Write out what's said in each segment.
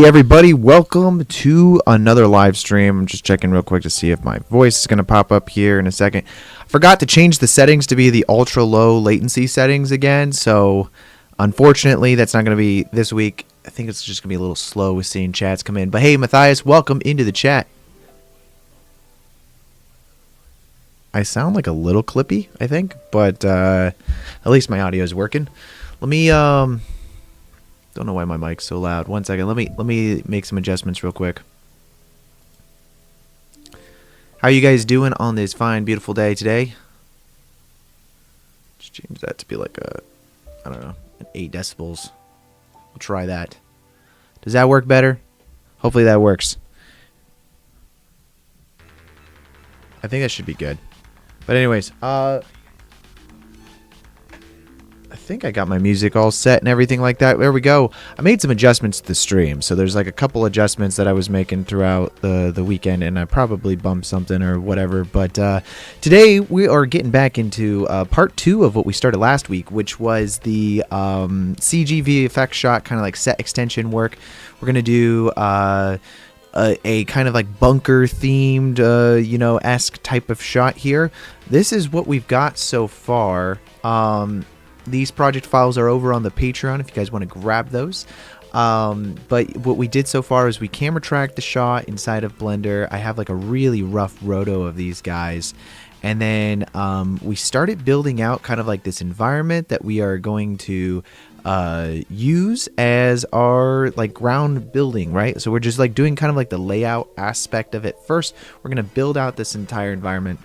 Hey everybody, welcome to another live stream. I'm just checking real quick to see if my voice is going to pop up here in a second. I forgot to change the settings to be the ultra low latency settings again, so unfortunately that's not going to be this week. I think it's just going to be a little slow with seeing chats come in. But hey Matthias, welcome into the chat. I sound like a little clippy, I think, but at least my audio is working. Let me don't know why my mic's so loud. One second. Let me make some adjustments real quick. How you guys doing on this fine, beautiful day today? Just change that to be like I don't know, an 8 decibels. We'll try that. Does that work better? Hopefully that works. I think that should be good. But anyways, I think I got my music all set and everything like that. There we go. I made some adjustments to the stream. So there's like a couple adjustments that I was making throughout the weekend, and I probably bumped something or whatever. But today we are getting back into part 2 of what we started last week, which was the CG VFX shot, kind of like set extension work. We're going to do a kind of like bunker themed, esque type of shot here. This is what we've got so far. These project files are over on the Patreon if you guys want to grab those. But what we did so far is we camera tracked the shot inside of Blender. I have like a really rough roto of these guys. And then we started building out kind of like this environment that we are going to use as our like ground building, right? So we're just like doing kind of like the layout aspect of it first. We're going to build out this entire environment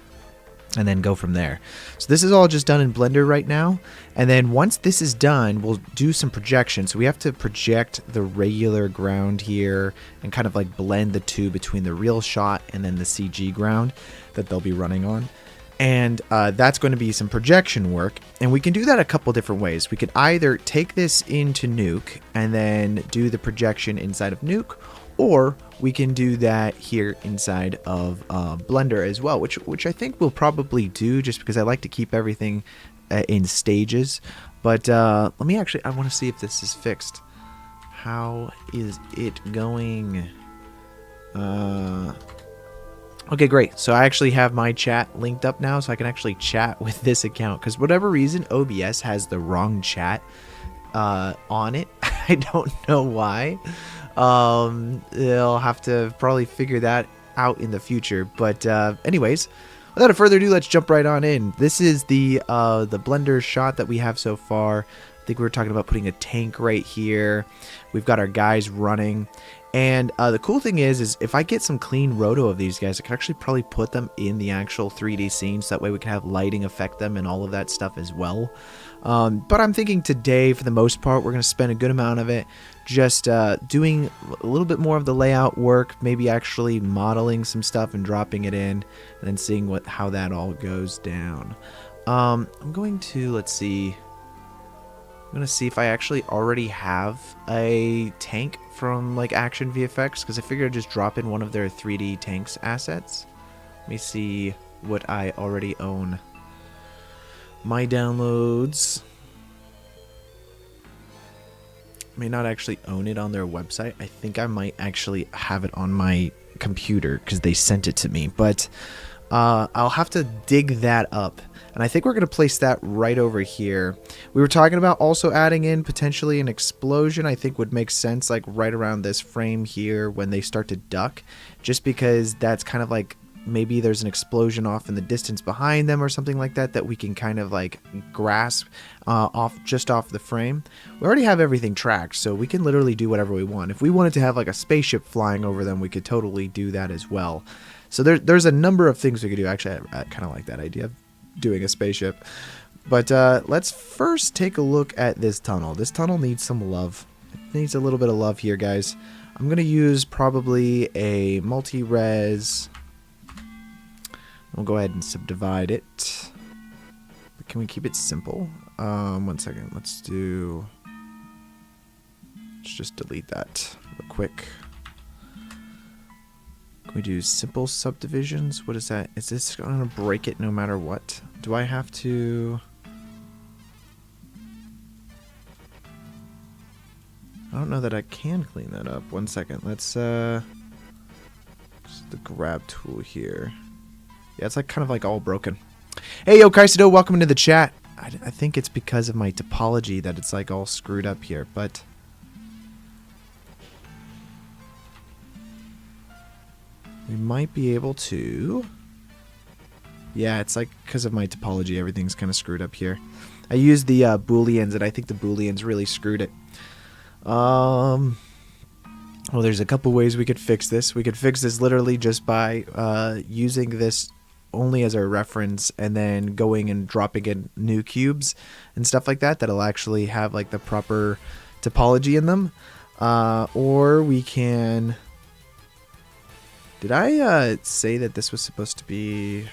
and then go from there. So this is all just done in Blender right now. And then once this is done, we'll do some projection. So we have to project the regular ground here and kind of like blend the two between the real shot and then the CG ground that they'll be running on. And that's going to be some projection work. And we can do that a couple different ways. We could either take this into Nuke and then do the projection inside of Nuke, or we can do that here inside of Blender as well, which I think we'll probably do just because I like to keep everything in stages. But let me actually, I want to see if this is fixed. How is it going? Okay, great. So I actually have my chat linked up now, so I can actually chat with this account. Because whatever reason, OBS has the wrong chat on it. I don't know why. They'll have to probably figure that out in the future. But anyways, without further ado, let's jump right on in. This is the Blender shot that we have so far. I think we were talking about putting a tank right here. We've got our guys running. And the cool thing is if I get some clean roto of these guys, I can actually probably put them in the actual 3D scenes. So that way we can have lighting affect them and all of that stuff as well. But I'm thinking today, for the most part, we're going to spend a good amount of it just doing a little bit more of the layout work, maybe actually modeling some stuff and dropping it in, and then seeing how that all goes down. I'm going to, let's see. I'm going to see if I actually already have a tank from like Action VFX, because I figured I'd just drop in one of their 3D tanks assets. Let me see what I already own. My downloads. I may not actually own it on their website. I think I might actually have it on my computer because they sent it to me. But I'll have to dig that up. And I think we're going to place that right over here. We were talking about also adding in potentially an explosion. I think would make sense, like right around this frame here when they start to duck. Just because that's kind of like maybe there's an explosion off in the distance behind them or something like that that we can kind of like grasp off the frame. We already have everything tracked, so we can literally do whatever we want. If we wanted to have like a spaceship flying over them, we could totally do that as well. So there's a number of things we could do. Actually, I kind of like that idea of doing a spaceship. But let's first take a look at this tunnel. This tunnel needs some love. It needs a little bit of love here, guys. I'm going to use probably a multi-res. We'll go ahead and subdivide it. Can we keep it simple? 1 second. Let's just delete that real quick. Can we do simple subdivisions? What is that? Is this going to break it no matter what? Do I have to... I don't know that I can clean that up. One second. Let's just the grab tool here. Yeah, it's like kind of like all broken. Hey, yo, Kaisedo, welcome into the chat. I think it's because of my topology that it's like all screwed up here, but we might be able to. Yeah, it's like because of my topology, everything's kind of screwed up here. I used the booleans, and I think the booleans really screwed it. Well, there's a couple ways we could fix this. We could fix this literally just by using this only as a reference and then going and dropping in new cubes and stuff like that that'll actually have like the proper topology in them. Or we can... Did I say that this was supposed to be...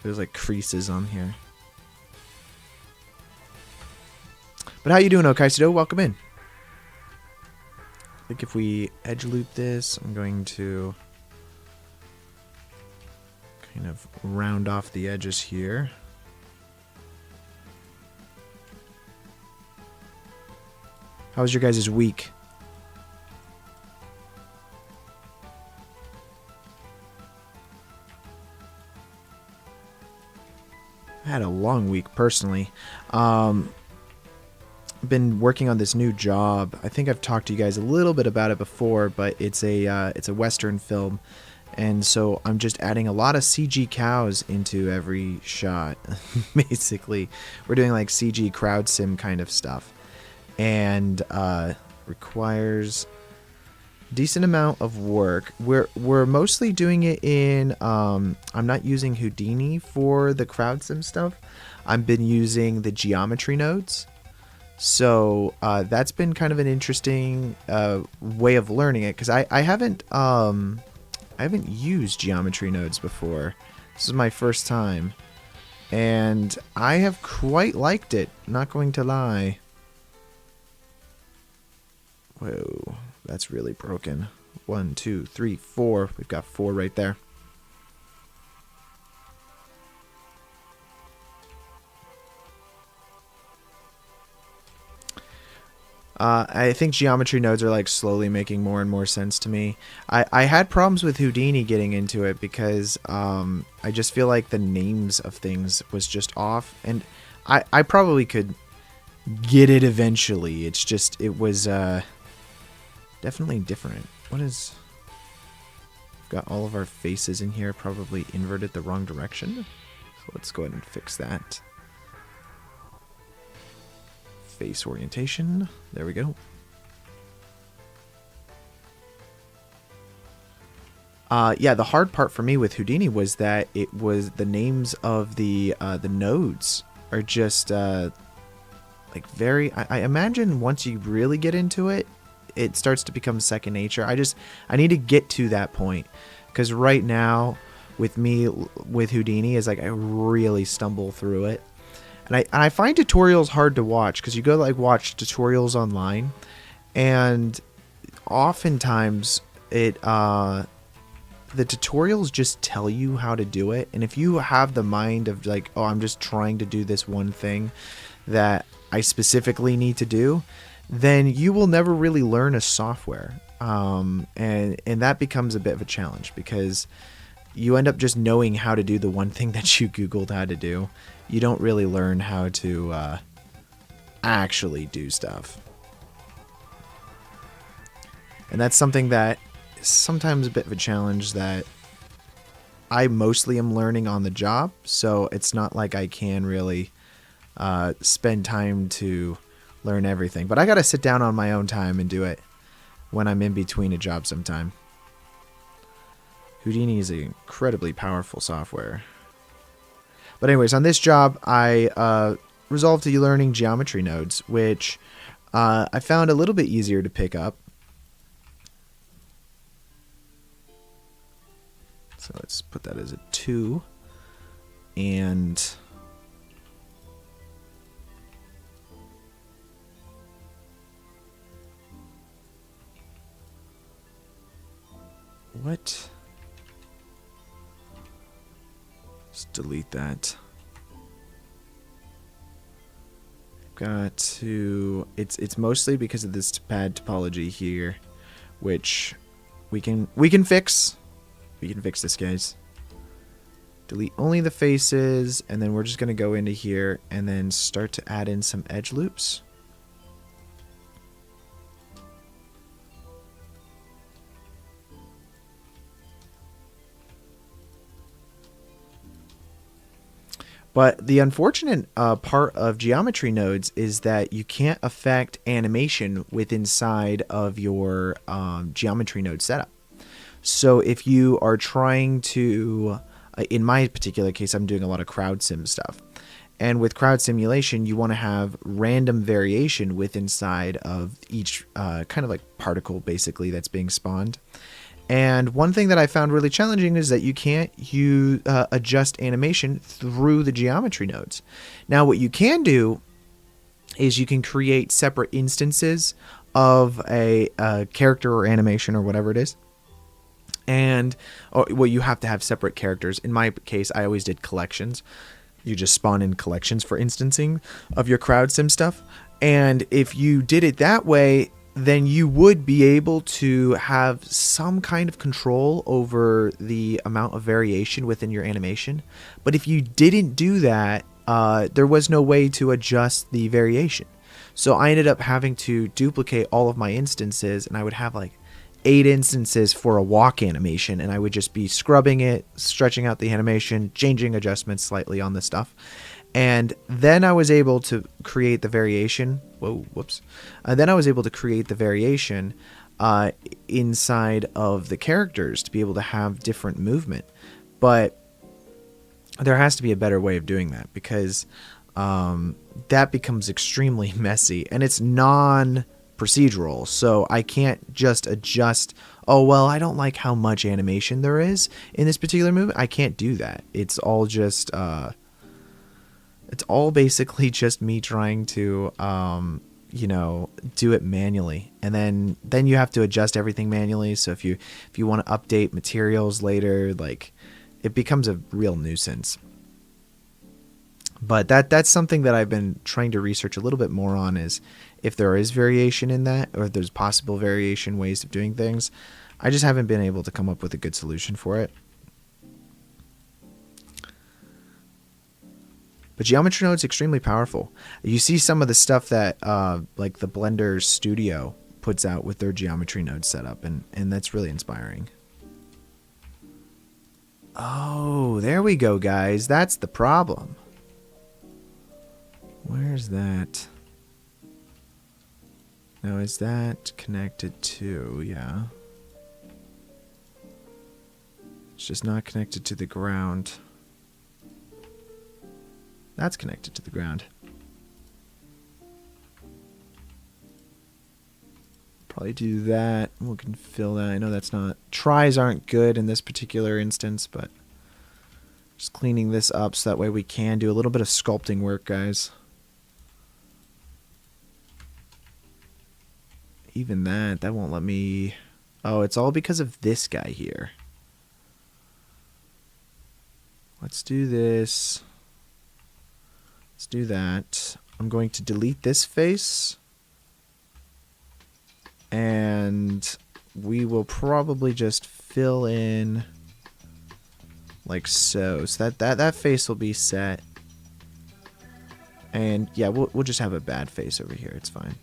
There's like creases on here. But how you doing, Okaido? Welcome in. I think if we edge loop this, I'm going to kind of round off the edges here. How was your guys' week? I had a long week personally. Been working on this new job. I think I've talked to you guys a little bit about it before, but it's a Western film, and so I'm just adding a lot of CG cows into every shot. Basically, we're doing like CG crowd sim kind of stuff, and requires decent amount of work. We're mostly doing it in. I'm not using Houdini for the crowd sim stuff. I've been using the geometry nodes. So that's been kind of an interesting way of learning it, because I haven't used geometry nodes before. This is my first time, and I have quite liked it, not going to lie. Whoa, that's really broken. 1, 2, 3, 4. We've got 4 right there. I think geometry nodes are like slowly making more and more sense to me. I had problems with Houdini getting into it because I just feel like the names of things was just off, and I probably could get it eventually. It's just, it was definitely different. What is... We've got all of our faces in here probably inverted the wrong direction. So let's go ahead and fix that. Face orientation. There we go. Yeah, the hard part for me with Houdini was that it was the names of the nodes are just like very. I imagine once you really get into it, it starts to become second nature. I need to get to that point, because right now with me with Houdini is like I really stumble through it. And I find tutorials hard to watch, because you go like watch tutorials online, and oftentimes it the tutorials just tell you how to do it. And if you have the mind of like, oh, I'm just trying to do this one thing that I specifically need to do, then you will never really learn a software. And that becomes a bit of a challenge, because you end up just knowing how to do the one thing that you Googled how to do. You don't really learn how to actually do stuff. And that's something that is sometimes a bit of a challenge that I mostly am learning on the job. So it's not like I can really spend time to learn everything. But I got to sit down on my own time and do it when I'm in between a job sometime. Houdini is an incredibly powerful software. But anyways, on this job, I resolved to learning geometry nodes, which I found a little bit easier to pick up. So let's put that as a 2. And what? Let's delete that. got to, it's mostly because of this bad topology here, which we can fix. We can fix this, guys. Delete only the faces, and then we're just going to go into here and then start to add in some edge loops. But the unfortunate part of geometry nodes is that you can't affect animation with inside of your geometry node setup. So if you are trying to, in my particular case, I'm doing a lot of crowd sim stuff. And with crowd simulation, you want to have random variation with inside of each kind of like particle basically that's being spawned. And one thing that I found really challenging is that you can't adjust animation through the geometry nodes. Now, what you can do is you can create separate instances of a character or animation or whatever it is. And well, you have to have separate characters. In my case, I always did collections. You just spawn in collections for instancing of your crowd sim stuff. And if you did it that way, then you would be able to have some kind of control over the amount of variation within your animation. But if you didn't do that, there was no way to adjust the variation. So I ended up having to duplicate all of my instances, and I would have like 8 instances for a walk animation, and I would just be scrubbing it, stretching out the animation, changing adjustments slightly on the stuff. And then I was able to create the variation. Then I was able to create the variation inside of the characters to be able to have different movement. But there has to be a better way of doing that, because that becomes extremely messy, and it's non-procedural. So I can't just adjust, oh, well, I don't like how much animation there is in this particular movement. I can't do that. It's all just... it's all basically just me trying to, you know, do it manually, and then you have to adjust everything manually. So if you want to update materials later, like, it becomes a real nuisance. But that's something that I've been trying to research a little bit more on, is if there is variation in that, or if there's possible variation ways of doing things. I just haven't been able to come up with a good solution for it. But geometry node's extremely powerful. You see some of the stuff that like the Blender Studio puts out with their geometry node setup, and that's really inspiring. Oh, there we go, guys. That's the problem. Where's that? Now, is that connected to... Yeah. It's just not connected to the ground. That's connected to the ground. Probably do that. We can fill that. I know that's not... Tries aren't good in this particular instance, but just cleaning this up so that way we can do a little bit of sculpting work, guys. Even that won't let me... Oh, it's all because of this guy here. Let's do this. Let's do that. I'm going to delete this face. And we will probably just fill in like so. So that face will be set. And yeah, we'll just have a bad face over here. It's fine.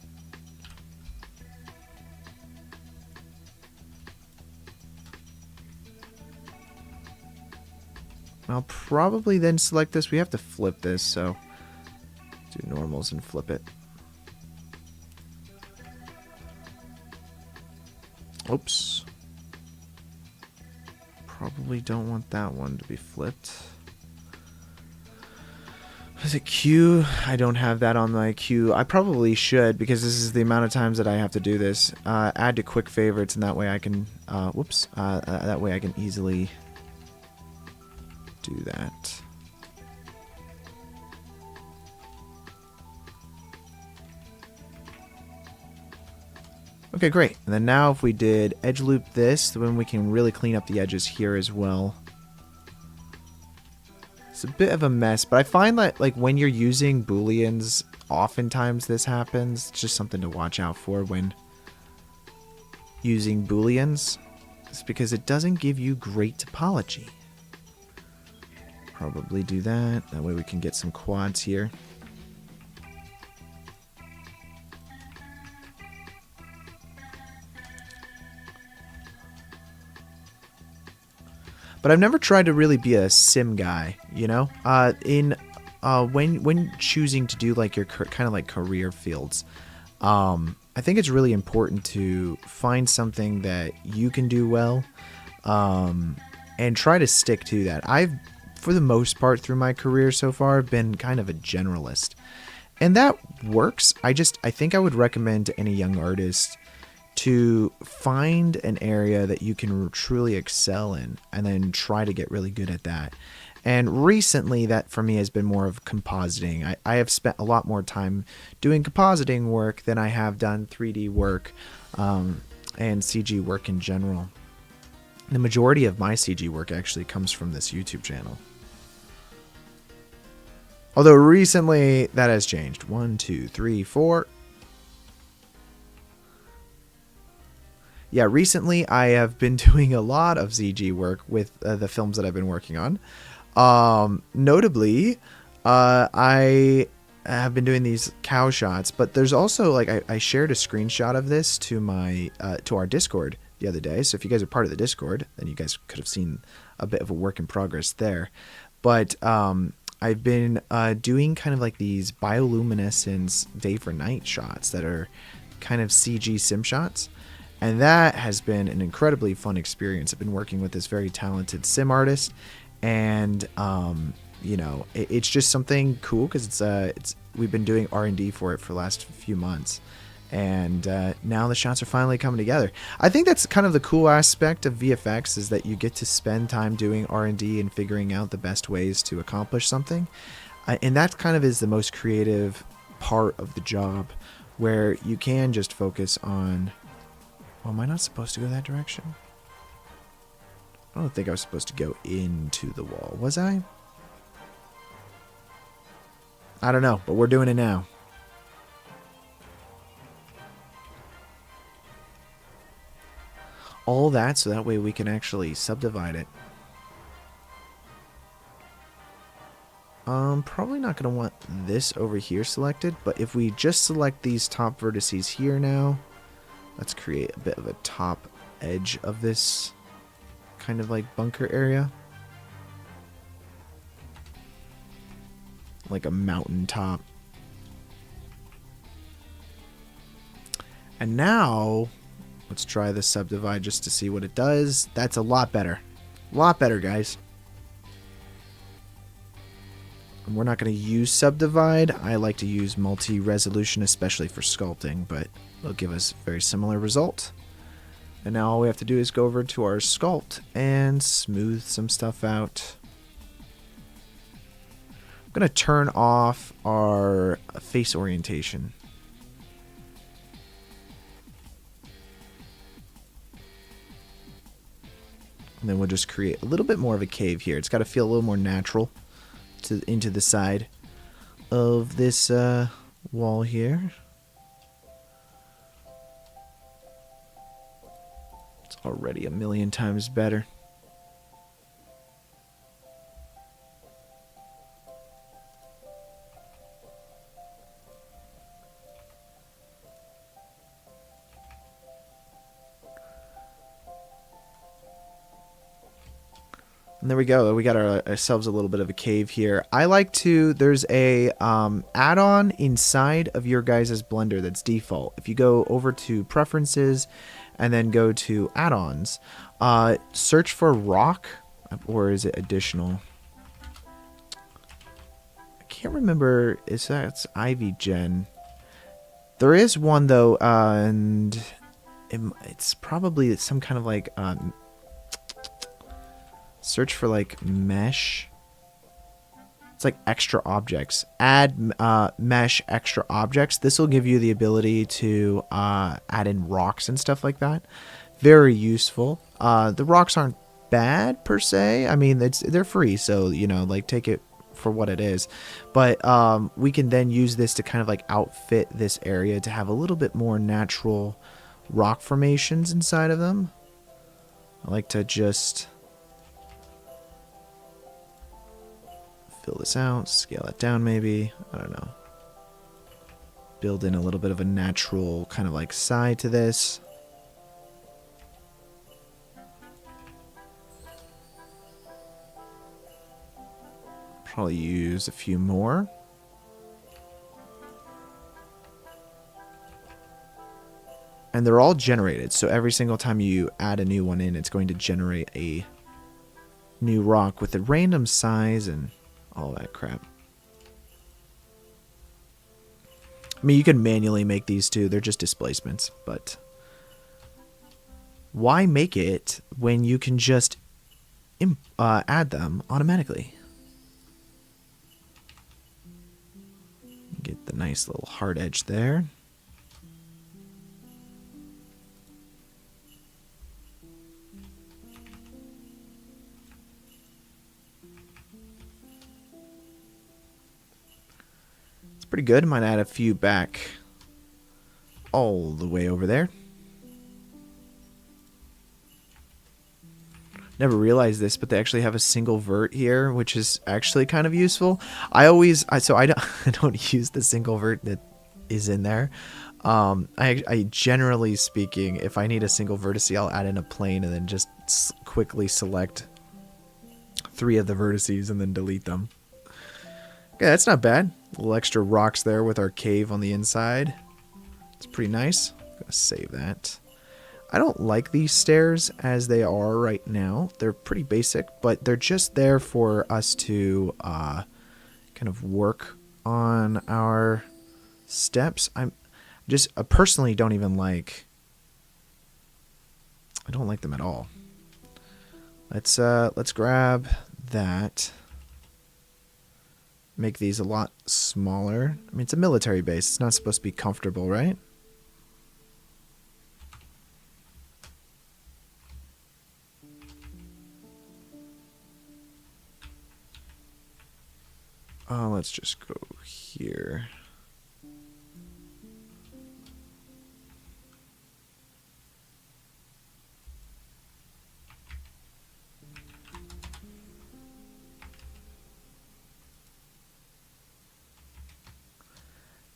I'll probably then select this. We have to flip this, so do normals and flip it. Oops. Probably don't want that one to be flipped. Is it Q? I don't have that on my queue. I probably should, because this is the amount of times that I have to do this. Add to quick favorites, and that way I can, that way I can easily do that. Okay, great. And then now if we did edge loop this, then we can really clean up the edges here as well. It's a bit of a mess, but I find that like when you're using booleans oftentimes this happens. It's just something to watch out for when using booleans. It's because it doesn't give you great topology. Probably do that. That way we can get some quads here. But I've never tried to really be a sim guy, you know? When choosing to do like your kind of like career fields, I think it's really important to find something that you can do well, and try to stick to that. I've, for the most part through my career so far, been kind of a generalist, and that works. I think I would recommend to any young artist to find an area that you can truly excel in and then try to get really good at that. And recently that for me has been more of compositing. I have spent a lot more time doing compositing work than I have done 3D work and CG work in general. The majority of my CG work actually comes from this YouTube channel. Although recently that has changed. 1, 2, 3, 4. Yeah, recently I have been doing a lot of CG work with the films that I've been working on. Notably, I have been doing these cow shots, but there's also like I shared a screenshot of this to my to our Discord the other day. So if you guys are part of the Discord, then you guys could have seen a bit of a work in progress there. But I've been doing kind of like these bioluminescence day for night shots that are kind of CG sim shots. And that has been an incredibly fun experience. I've been working with this very talented sim artist, and you know, it's just something cool because it's we've been doing R&D for it for the last few months, and now the shots are finally coming together. I think that's kind of the cool aspect of VFX, is that you get to spend time doing R&D and figuring out the best ways to accomplish something, and that kind of is the most creative part of the job, where you can just focus on. Oh, am I not supposed to go that direction? I don't think I was supposed to go into the wall. Was I? I don't know, but we're doing it now. All that so that way we can actually subdivide it. Probably not going to want this over here selected, but if we just select these top vertices here now, let's create a bit of a top edge of this kind of like bunker area. Like a mountain top. And now, let's try the subdivide just to see what it does. That's a lot better. A lot better, guys. And we're not going to use subdivide. I like to use multi-resolution, especially for sculpting, but it'll give us a very similar result. And now all we have to do is go over to our sculpt and smooth some stuff out. I'm going to turn off our face orientation. And then we'll just create a little bit more of a cave here. It's got to feel a little more natural into the side of this wall here. It's already a million times better. And there we go. We got ourselves a little bit of a cave here. I like to, there's a add-on inside of your guys' Blender that's default. If you go over to Preferences and then go to Add-ons, search for Rock, or is it Additional? I can't remember. It's Ivy Gen. There is one though, and it's probably some kind of like search for like mesh. It's like extra objects. Add mesh extra objects. This will give you the ability to add in rocks and stuff like that. Very useful. The rocks aren't bad per se. I mean, they're free, so you know, like take it for what it is. But we can then use this to kind of like outfit this area to have a little bit more natural rock formations inside of them. I like to just fill this out, scale it down maybe, I don't know. Build in a little bit of a natural kind of like side to this. Probably use a few more. And they're all generated, so every single time you add a new one in, it's going to generate a new rock with a random size and all that crap. I mean, you can manually make these too. They're just displacements, but why make it when you can just add them automatically? Get the nice little hard edge there. Pretty good. Might add a few back all the way over there. Never realized this, but they actually have a single vert here, which is actually kind of useful. I don't use the single vert that is in there. I generally speaking, if I need a single vertice, I'll add in a plane and then just quickly select 3 of the vertices and then delete them. Okay, that's not bad. A little extra rocks there with our cave on the inside. It's pretty nice. I'm gonna save that. I don't like these stairs as they are right now. They're pretty basic, but they're just there for us to kind of work on our steps. I personally don't even like. I don't like them at all. Let's grab that. Make these a lot smaller. I mean, it's a military base. It's not supposed to be comfortable, right? Let's just go here.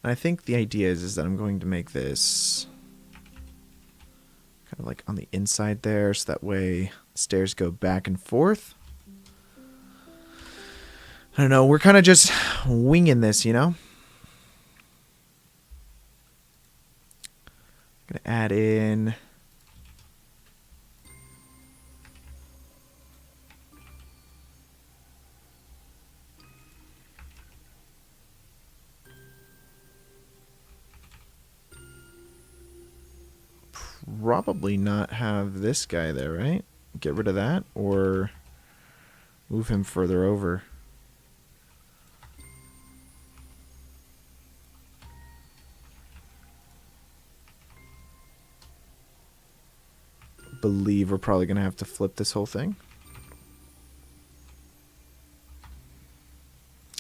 And I think the idea is that I'm going to make this kind of like on the inside there, so that way stairs go back and forth. I don't know, we're kind of just winging this, you know? I'm gonna add in probably not have this guy there, right? Get rid of that or move him further over. Believe we're probably going to have to flip this whole thing.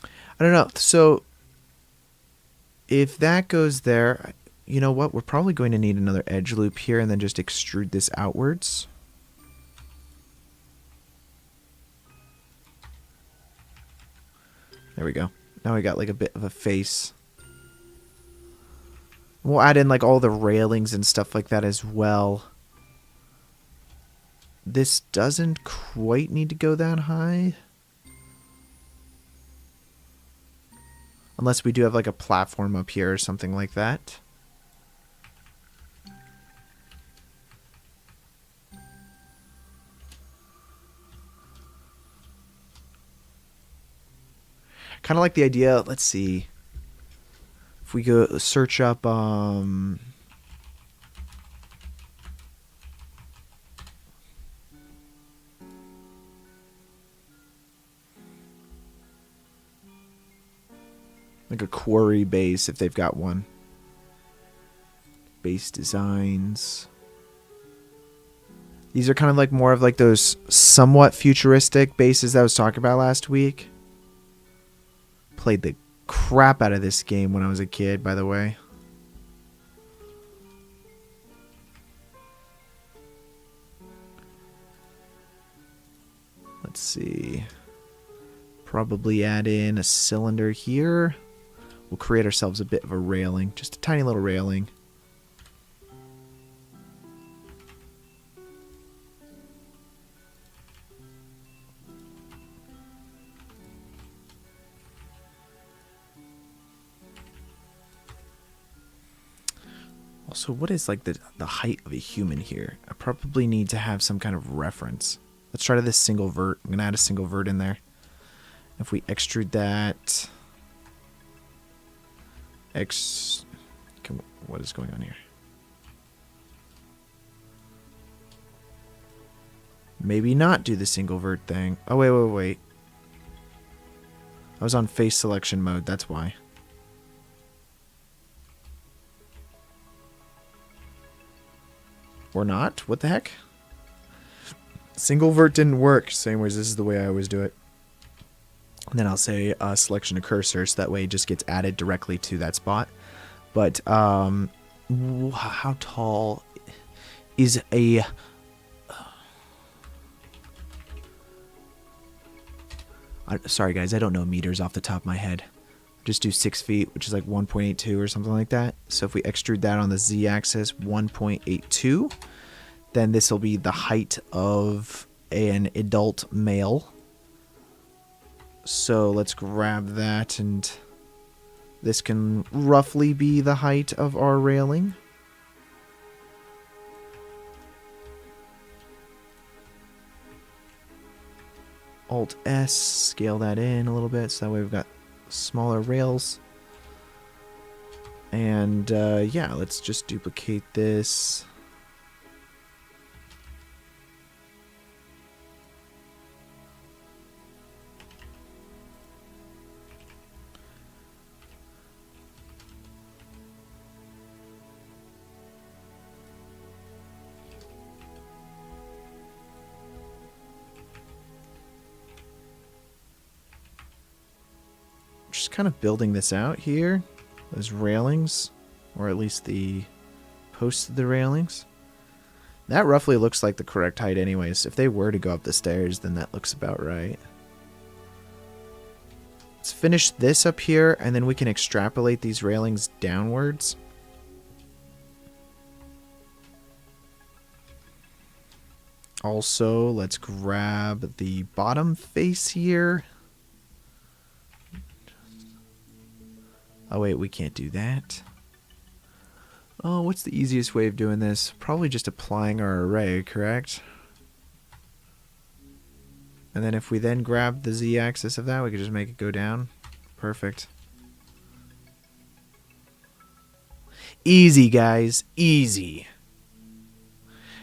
I don't know. So if that goes there, you know what? We're probably going to need another edge loop here and then just extrude this outwards. There we go. Now we got like a bit of a face. We'll add in like all the railings and stuff like that as well. This doesn't quite need to go that high. Unless we do have like a platform up here or something like that. Kind of like the idea, let's see. If we go search up like a quarry base if they've got one. Base designs. These are kind of like more of like those somewhat futuristic bases that I was talking about last week. Played the crap out of this game when I was a kid, by the way. Let's see. Probably add in a cylinder here. We'll create ourselves a bit of a railing. Just a tiny little railing. Also, what is like the height of a human here? I probably need to have some kind of reference. Let's try to this single vert. I'm going to add a single vert in there. If we extrude that... What is going on here? Maybe not do the single vert thing. Oh, wait. I was on face selection mode, that's why. Or not? What the heck? Single vert didn't work. Same ways, this is the way I always do it. And then I'll say selection of cursor, so that way it just gets added directly to that spot. But how tall is a... sorry guys, I don't know meters off the top of my head. Just do 6 feet, which is like 1.82 or something like that. So if we extrude that on the z-axis, 1.82, then this will be the height of an adult male. So let's grab that, and this can roughly be the height of our railing. Alt S, scale that in a little bit, so that way we've got smaller rails. And yeah, let's just duplicate this. Just kind of building this out here. Those railings, or at least the posts of the railings. That roughly looks like the correct height anyways. If they were to go up the stairs, then that looks about right. Let's finish this up here, and then we can extrapolate these railings downwards. Also, let's grab the bottom face here. Oh wait, we can't do that. Oh, what's the easiest way of doing this? Probably just applying our array, correct? And then if we then grab the z-axis of that, we could just make it go down. Perfect. Easy, guys. Easy.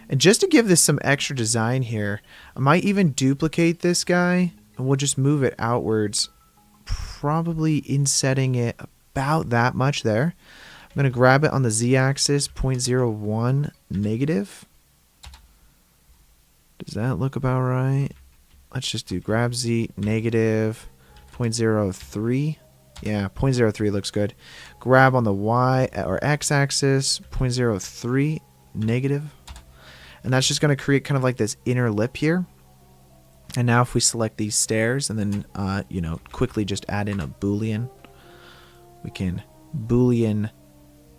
And just to give this some extra design here, I might even duplicate this guy, and we'll just move it outwards, probably insetting it about that much there. I'm going to grab it on the z-axis, 0.01 negative. Does that look about right? Let's just do grab z negative 0.03. Yeah, 0.03 looks good. Grab on the y or x-axis, 0.03 negative. And that's just going to create kind of like this inner lip here. And now if we select these stairs and then, you know, quickly just add in a Boolean, we can Boolean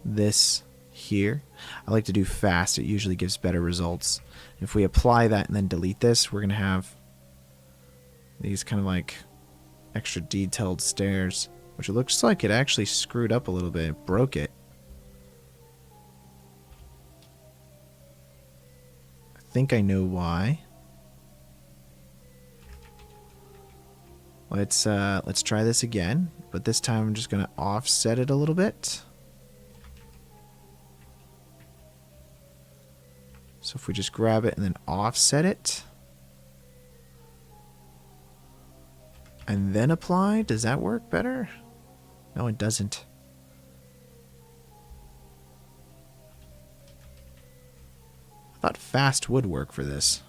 this here. I like to do fast. It usually gives better results. If we apply that and then delete this, we're going to have these kind of like extra detailed stairs, which it looks like it actually screwed up a little bit. It broke it. I think I know why. Let's try this again, but this time I'm just going to offset it a little bit. So if we just grab it and then offset it, and then apply, does that work better? No, it doesn't. I thought fast would work for this.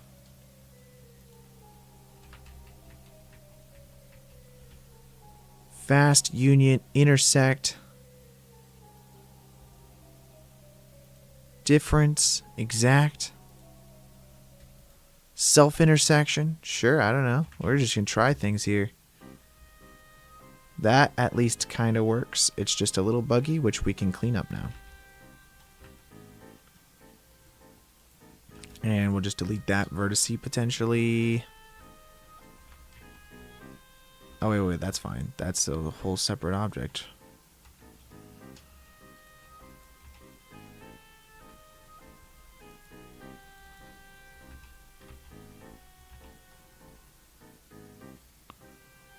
Fast, union, intersect. Difference, exact. Self-intersection. Sure, I don't know. We're just going to try things here. That at least kind of works. It's just a little buggy, which we can clean up now. And we'll just delete that vertice potentially. Oh, wait, that's fine. That's a whole separate object.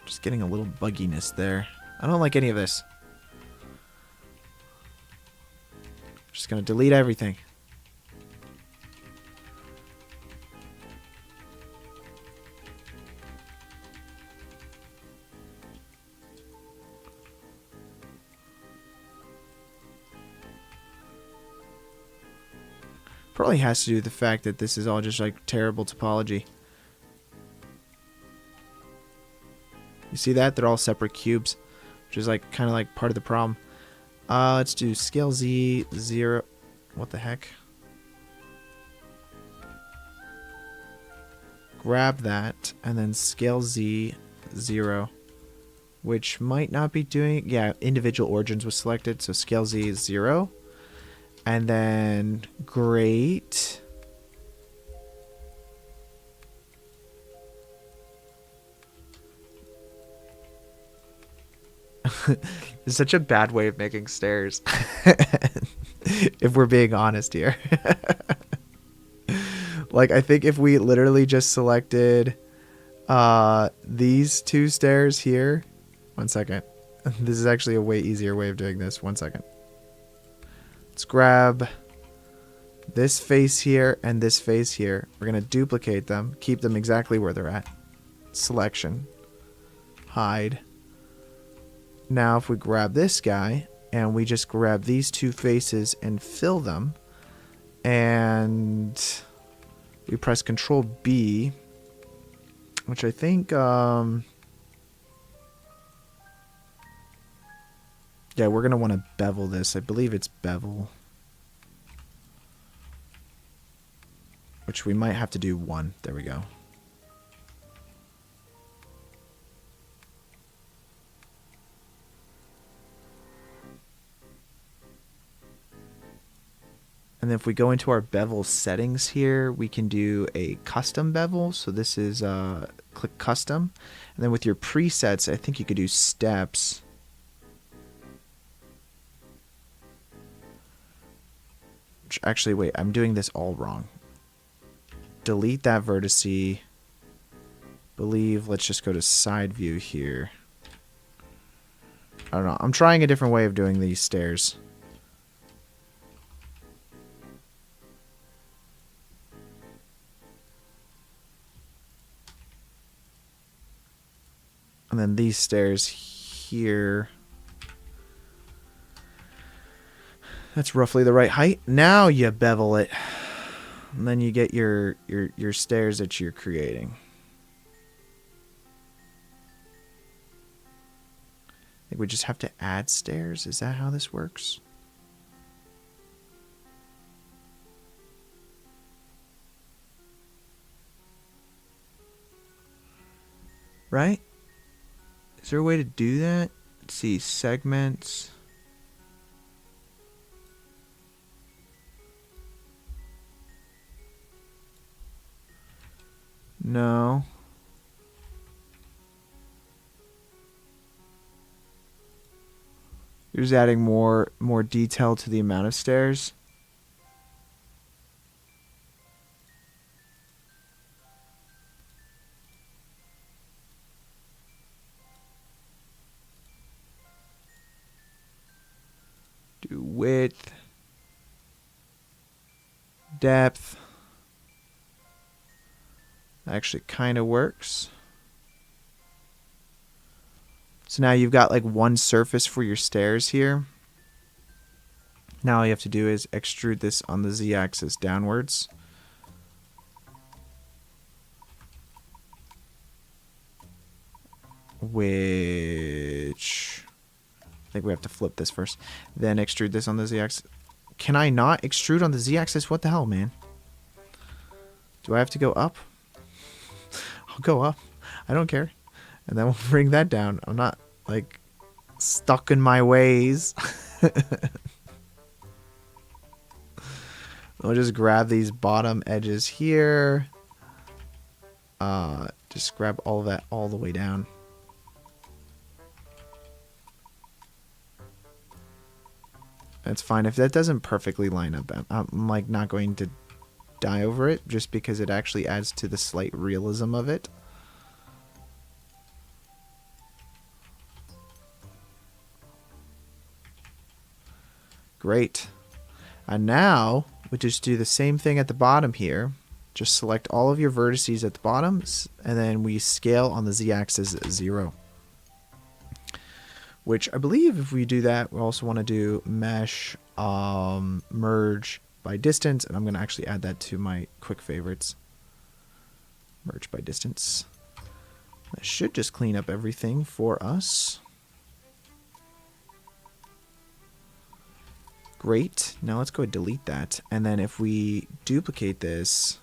Just getting a little bugginess there. I don't like any of this. Just gonna delete everything. Probably has to do with the fact that this is all just like terrible topology. You see that? They're all separate cubes, which is like kind of like part of the problem. Let's do scale Z 0. What the heck? Grab that and then scale Z 0, which might not be doing. Yeah, individual origins was selected, so scale Z is 0. And then great. It's such a bad way of making stairs. If we're being honest here. Like, I think if we literally just selected these two stairs here. 1 second. This is actually a way easier way of doing this. 1 second. Let's grab this face here and this face here. We're going to duplicate them. Keep them exactly where they're at. Selection. Hide. Now if we grab this guy and we just grab these two faces and fill them, and we press Control B, which I think yeah, we're gonna want to bevel this. I believe it's bevel, which we might have to do 1. There we go. And then if we go into our bevel settings here, we can do a custom bevel. So this is click custom. And then with your presets, I think you could do steps. Which actually, wait, I'm doing this all wrong. Delete that vertice. Believe, let's just go to side view here. I don't know. I'm trying a different way of doing these stairs. And then these stairs here. That's roughly the right height. Now you bevel it. And then you get your stairs that you're creating. I think we just have to add stairs. Is that how this works? Right? Is there a way to do that? Let's see, segments. No. You're just adding more detail to the amount of stairs. Do width, depth. Actually kind of works. So now you've got like one surface for your stairs here. Now all you have to do is extrude this on the z-axis downwards. Which think we have to flip this first. Then extrude this on the z-axis. Can I not extrude on the z-axis? What the hell, man? Do I have to go up? I'll go up. I don't care. And then we'll bring that down. I'm not, like, stuck in my ways. We'll just grab these bottom edges here. Just grab all of that all the way down. That's fine. If that doesn't perfectly line up, I'm like not going to die over it just because it actually adds to the slight realism of it. Great. And now we just do the same thing at the bottom here. Just select all of your vertices at the bottom, and then we scale on the z-axis 0. Which I believe if we do that, we also want to do mesh merge by distance, and I'm going to actually add that to my quick favorites. Merge by distance. That should just clean up everything for us. Great. Now let's go ahead and delete that. And then if we duplicate this,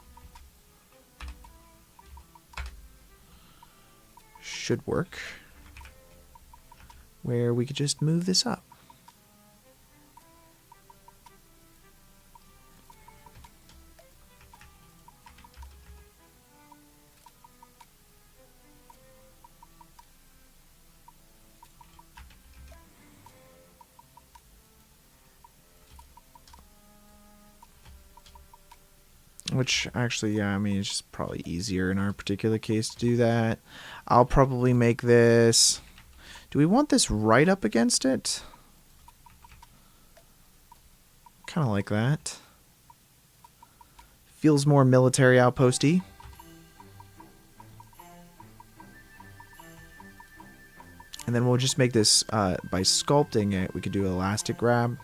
should work, where we could just move this up. Which actually, yeah, I mean, it's just probably easier in our particular case to do that. I'll probably make this... Do we want this right up against it? Kind of like that. Feels more military outposty. And then we'll just make this, by sculpting it, we could do elastic grab.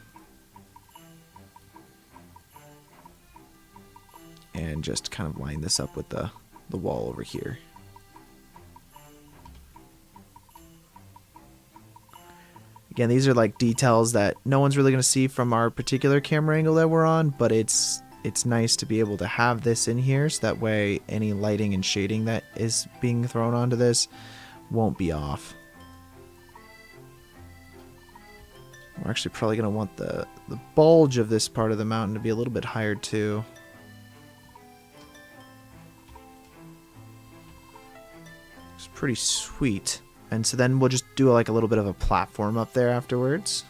And just kind of line this up with the wall over here. Again, these are like details that no one's really going to see from our particular camera angle that we're on, but it's nice to be able to have this in here so that way any lighting and shading that is being thrown onto this won't be off. We're actually probably going to want the bulge of this part of the mountain to be a little bit higher too. It's pretty sweet. And so then we'll just do like a little bit of a platform up there afterwards.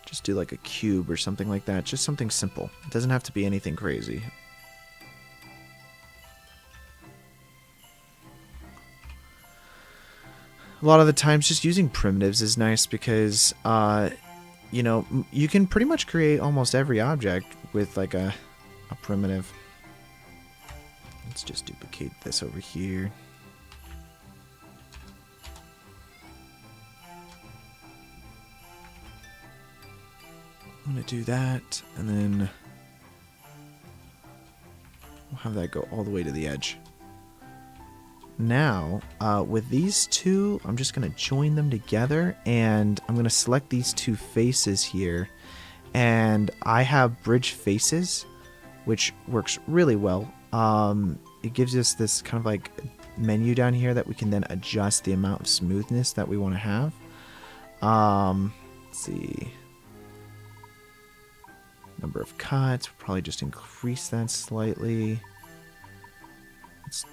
Just do like a cube or something like that. Just something simple. It doesn't have to be anything crazy. A lot of the times just using primitives is nice because, you know, you can pretty much create almost every object with like a primitive. Let's just duplicate this over here. I'm going to do that, and then we'll have that go all the way to the edge. Now, with these two, I'm just going to join them together, and I'm going to select these two faces here. And I have bridge faces, which works really well. It gives us this kind of like menu down here that we can then adjust the amount of smoothness that we want to have. Let's see. Number of cuts, we'll probably just increase that slightly. Let's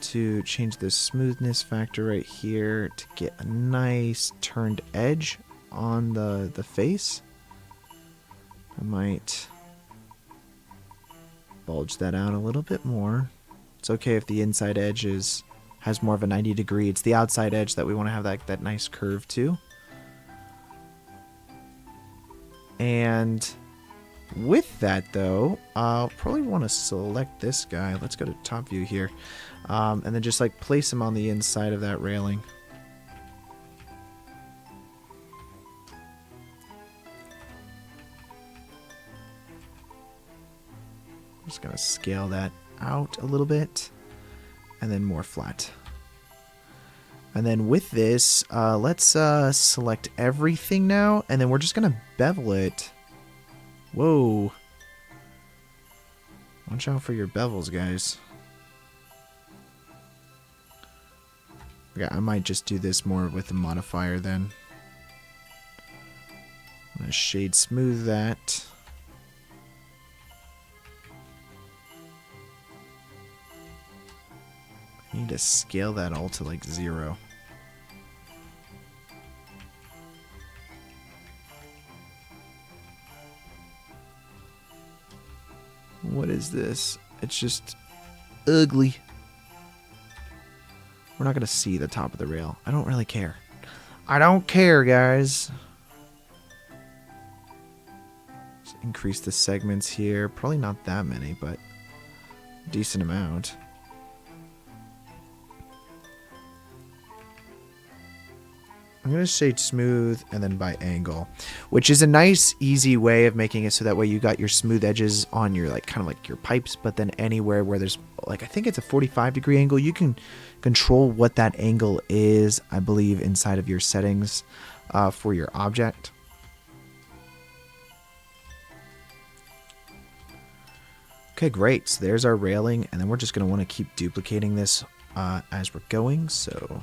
change the smoothness factor right here to get a nice turned edge on the face. I might bulge that out a little bit more. It's okay if the inside edge has more of a 90 degree. It's the outside edge that we want to have that nice curve too. And with that though, I'll probably want to select this guy. Let's go to top view here. And then just like place him on the inside of that railing. Just gonna scale that out a little bit, and then more flat. And then with this, let's select everything now, and then we're just gonna bevel it. Whoa. Watch out for your bevels, guys. Okay, I might just do this more with the modifier then. I'm gonna shade smooth that. I need to scale that all to like 0. What is this? It's just ugly. We're not going to see the top of the rail. I don't really care. I don't care, guys. Let's increase the segments here. Probably not that many, but a decent amount. I'm going to shade smooth and then by angle, which is a nice, easy way of making it so that way you got your smooth edges on your, like, kind of like your pipes, but then anywhere where there's, like, I think it's a 45-degree angle, you can control what that angle is, I believe, inside of your settings for your object. Okay, great. So there's our railing, and then we're just going to want to keep duplicating this as we're going, so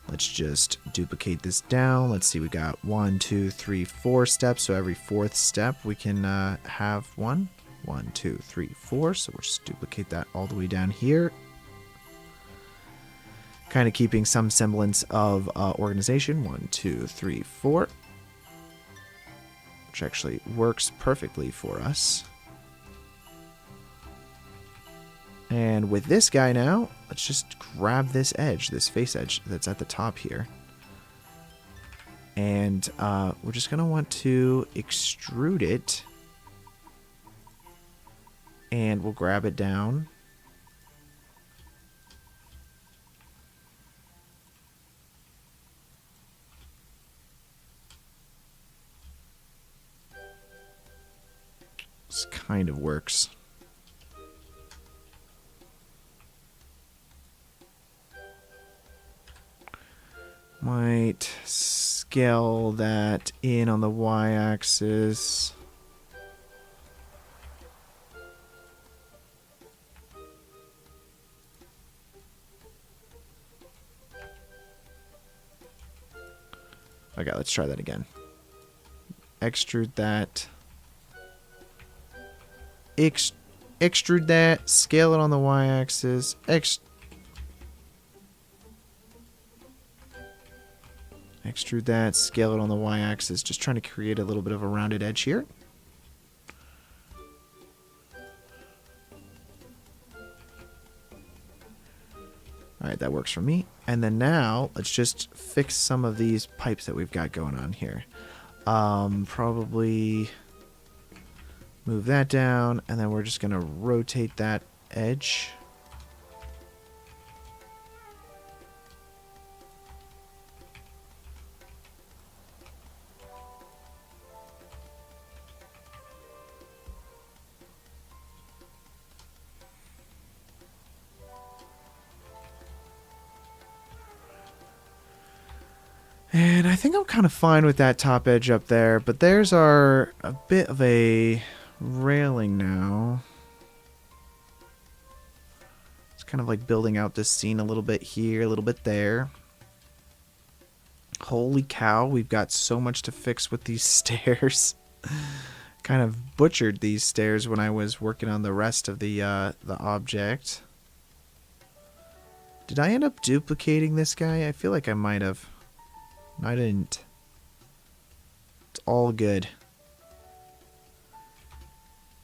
let's just duplicate this down. Let's see, we got 1, 2, 3, 4 steps. So every 4th step we can have 1, 2, 3, 4. So we'll just duplicate that all the way down here. Kind of keeping some semblance of organization. 1, 2, 3, 4. Which actually works perfectly for us. And with this guy now, let's just grab this edge, this face edge that's at the top here. And we're just going to want to extrude it. And we'll grab it down. This kind of works. Might scale that in on the y-axis. Okay, let's try that again. Extrude that. Extrude that. Scale it on the y-axis. Extrude that, scale it on the y-axis, just trying to create a little bit of a rounded edge here. Alright, that works for me. And then now, let's just fix some of these pipes that we've got going on here. Probably move that down, and then we're just going to rotate that edge. And I think I'm kind of fine with that top edge up there, but there's a bit of a railing now. It's kind of like building out this scene a little bit here, a little bit there. Holy cow, we've got so much to fix with these stairs. Kind of butchered these stairs when I was working on the rest of the object. Did I end up duplicating this guy? I feel like I might have. I didn't. It's all good.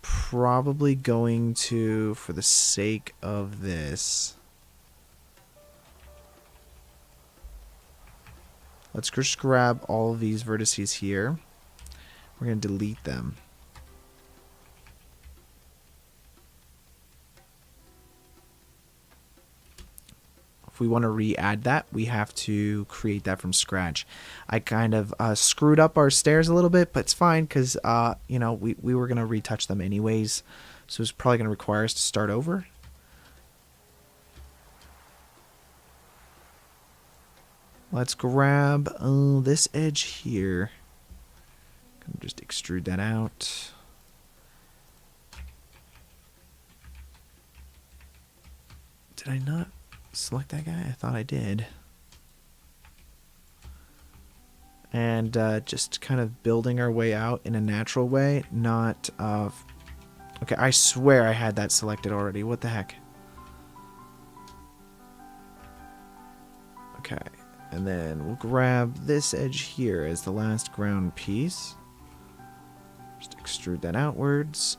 Probably going to, for the sake of this, let's just grab all of these vertices here. We're going to delete them. If we want to re-add that, we have to create that from scratch. I kind of screwed up our stairs a little bit, but it's fine because, you know, we were going to retouch them anyways. So it's probably going to require us to start over. Let's grab this edge here. Just extrude that out. Did I not select that guy? I thought I did. And just kind of building our way out in a natural way, not... okay, I swear I had that selected already. What the heck? Okay, and then we'll grab this edge here as the last ground piece. Just extrude that outwards.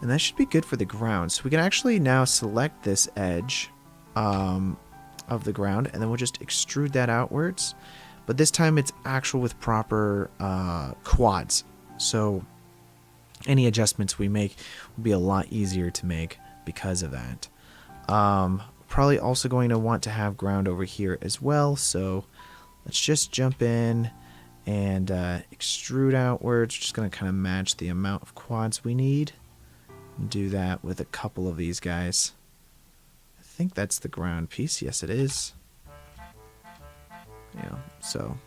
And that should be good for the ground. So we can actually now select this edge of the ground, and then we'll just extrude that outwards. But this time it's actual with proper quads. So any adjustments we make will be a lot easier to make because of that. Probably also going to want to have ground over here as well. So let's just jump in and extrude outwards. We're just going to kind of match the amount of quads we need. Do that with a couple of these guys. I think that's the ground piece. Yes, it is. Yeah, so.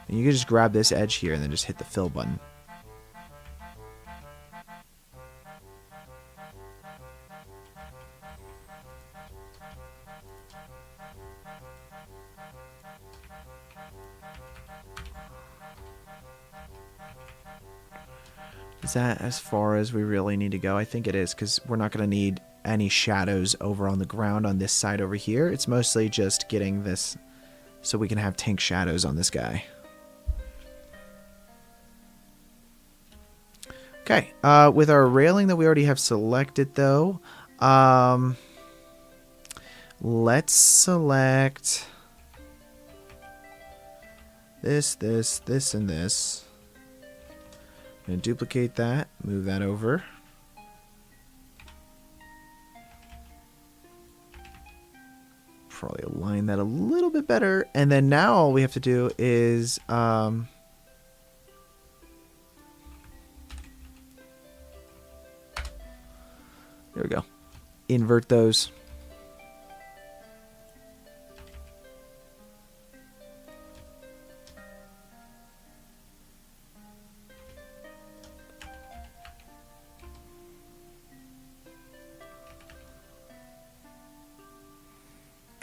And you can just grab this edge here and then just hit the fill button. Is that as far as we really need to go? I think it is, because we're not going to need any shadows over on the ground on this side over here. It's mostly just getting this so we can have tank shadows on this guy. Okay, with our railing that we already have selected though, let's select this, and this. I'm going to duplicate that, move that over. Probably align that a little bit better. And then now all we have to do is... there we go. Invert those.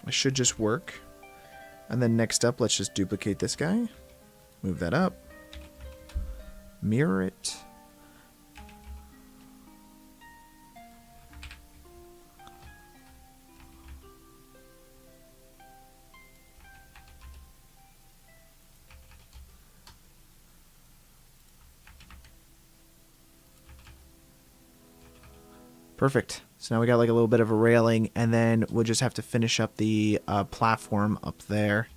It should just work. And then next up, let's just duplicate this guy. Move that up. Mirror it. Perfect. So now we got like a little bit of a railing, and then we'll just have to finish up the platform up there,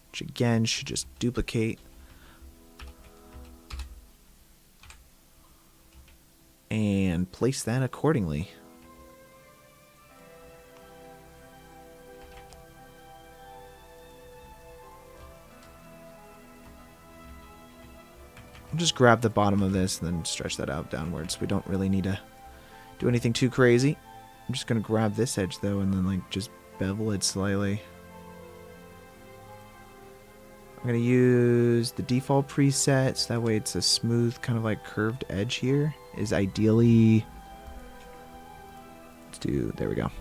which again should just duplicate. And place that accordingly. I'll just grab the bottom of this and then stretch that out downwards. We don't really need to do anything too crazy. I'm just gonna grab this edge though and then like just bevel it slightly. I'm gonna use the default preset so that way it's a smooth kind of like curved edge here. Is ideally, let's do, there we go.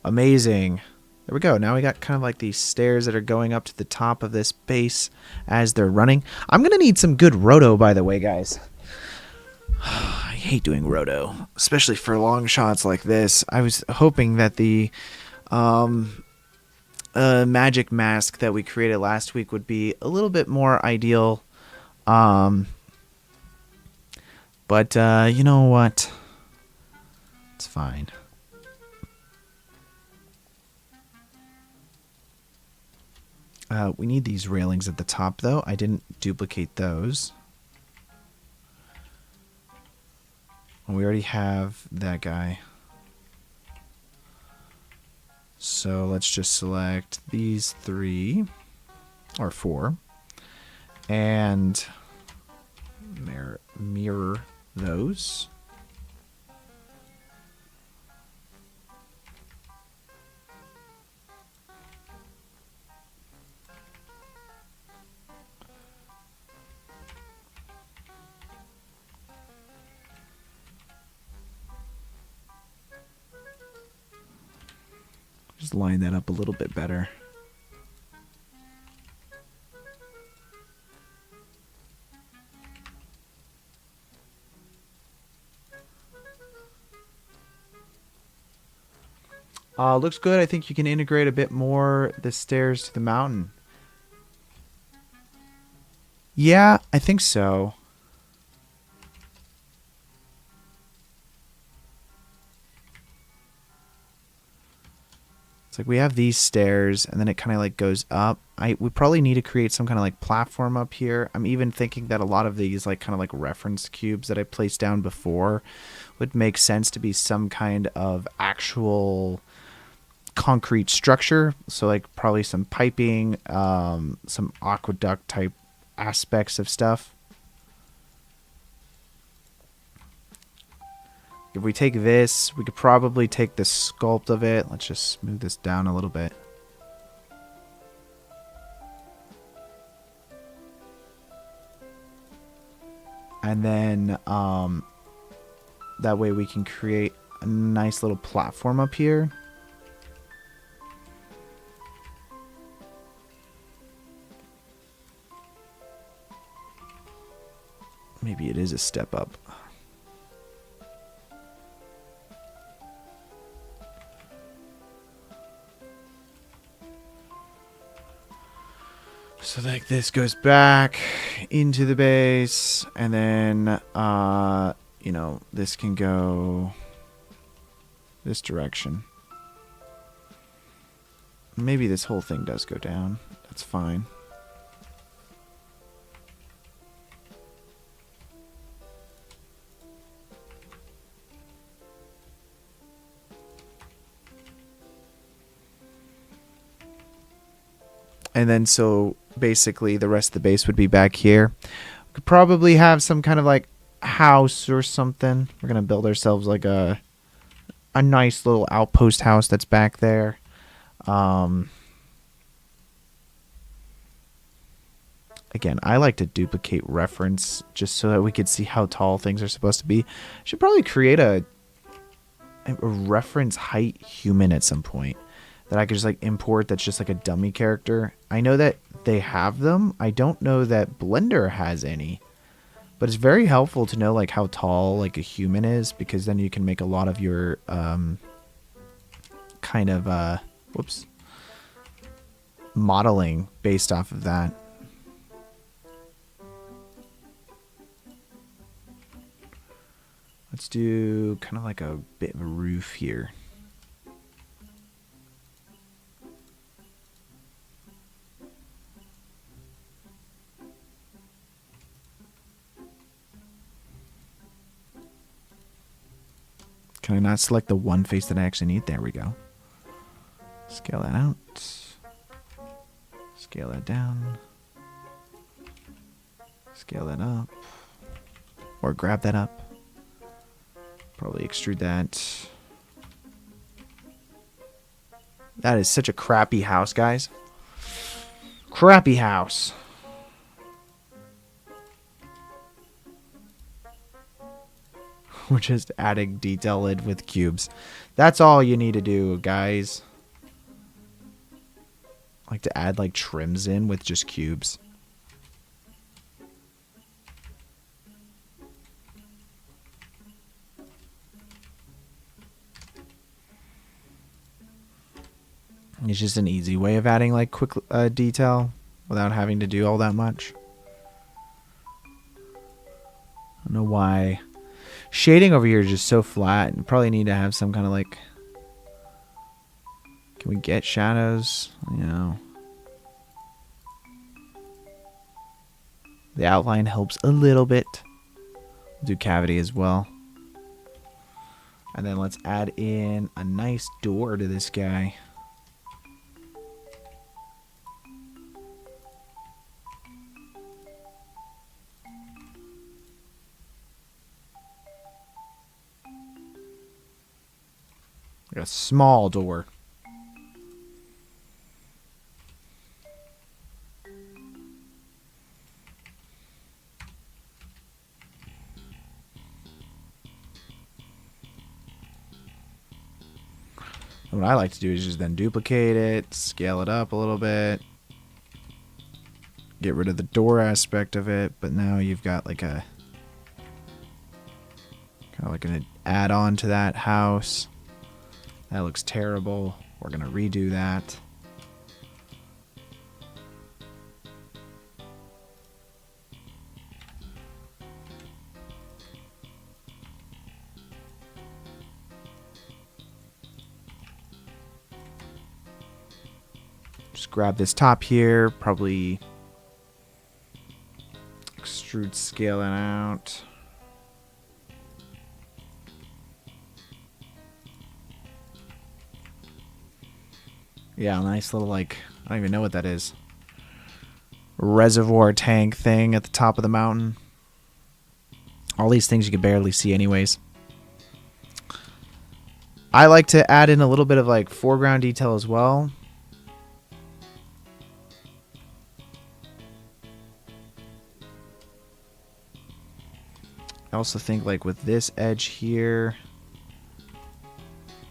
Amazing. There we go. Now we got kind of like these stairs that are going up to the top of this base as they're running. I'm going to need some good roto, by the way, guys. I hate doing roto, especially for long shots like this. I was hoping that the magic mask that we created last week would be a little bit more ideal. But you know what? It's fine. We need these railings at the top, though. I didn't duplicate those. We already have that guy. So let's just select these 3 or 4 and mirror those. Just line that up a little bit better. Looks good. I think you can integrate a bit more the stairs to the mountain. Yeah, I think so. It's like we have these stairs and then it kind of like goes up. We probably need to create some kind of like platform up here. I'm even thinking that a lot of these like kind of like reference cubes that I placed down before would make sense to be some kind of actual concrete structure. So like probably some piping, some aqueduct type aspects of stuff. If we take this, we could probably take the sculpt of it. Let's just smooth this down a little bit. And then that way we can create a nice little platform up here. Maybe it is a step up. So like this goes back into the base, and then you know, this can go this direction. Maybe this whole thing does go down. That's fine. And then so basically the rest of the base would be back here. We could probably have some kind of like house or something. We're going to build ourselves like a nice little outpost house that's back there. Again, I like to duplicate reference just so that we could see how tall things are supposed to be. Should probably create a reference height human at some point that I could just like import that's just like a dummy character. I know that they have them. I don't know that Blender has any. But it's very helpful to know like how tall like a human is, because then you can make a lot of your kind of modeling based off of that. Let's do kind of like a bit of a roof here. Can I not select the one face that I actually need? There we go. Scale that out. Scale that down. Scale that up. Or grab that up. Probably extrude that. That is such a crappy house, guys. Crappy house. We're just adding detail in with cubes. That's all you need to do, guys. I like to add like trims in with just cubes. It's just an easy way of adding like quick detail without having to do all that much. I don't know why. Shading over here is just so flat. You probably need to have some kind of like... Can we get shadows? You know. The outline helps a little bit. Do cavity as well. And then let's add in a nice door to this guy. Like a small door. What I like to do is just then duplicate it, scale it up a little bit, get rid of the door aspect of it, but now you've got like a kind of like an add-on to that house. That looks terrible. We're gonna redo that. Just grab this top here, probably extrude scale it out. Yeah, nice little, like, I don't even know what that is. Reservoir tank thing at the top of the mountain. All these things you can barely see anyways. I like to add in a little bit of like foreground detail as well. I also think like with this edge here,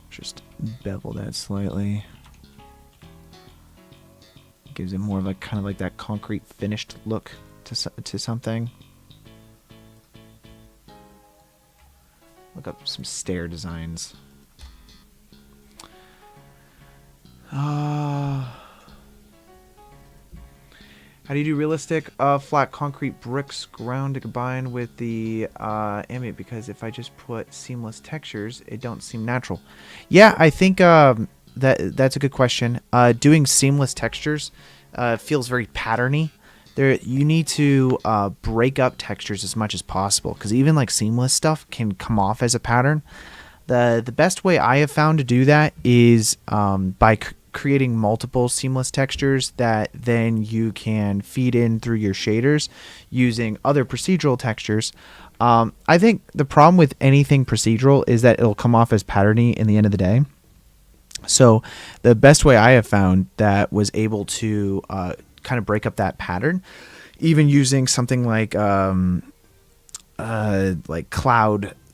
just bevel that slightly. Gives it more of like kind of like that concrete finished look to something. Look up some stair designs. How do you do realistic flat concrete bricks ground to combine with the ambient? Because if I just put seamless textures, it don't seem natural. Yeah, I think that's a good question. Doing seamless textures feels very patterny. You need to break up textures as much as possible, because even like seamless stuff can come off as a pattern. The best way I have found to do that is by creating multiple seamless textures that then you can feed in through your shaders using other procedural textures. I think the problem with anything procedural is that it'll come off as patterny in the end of the day. So the best way I have found that was able to kind of break up that pattern, even using something like cloud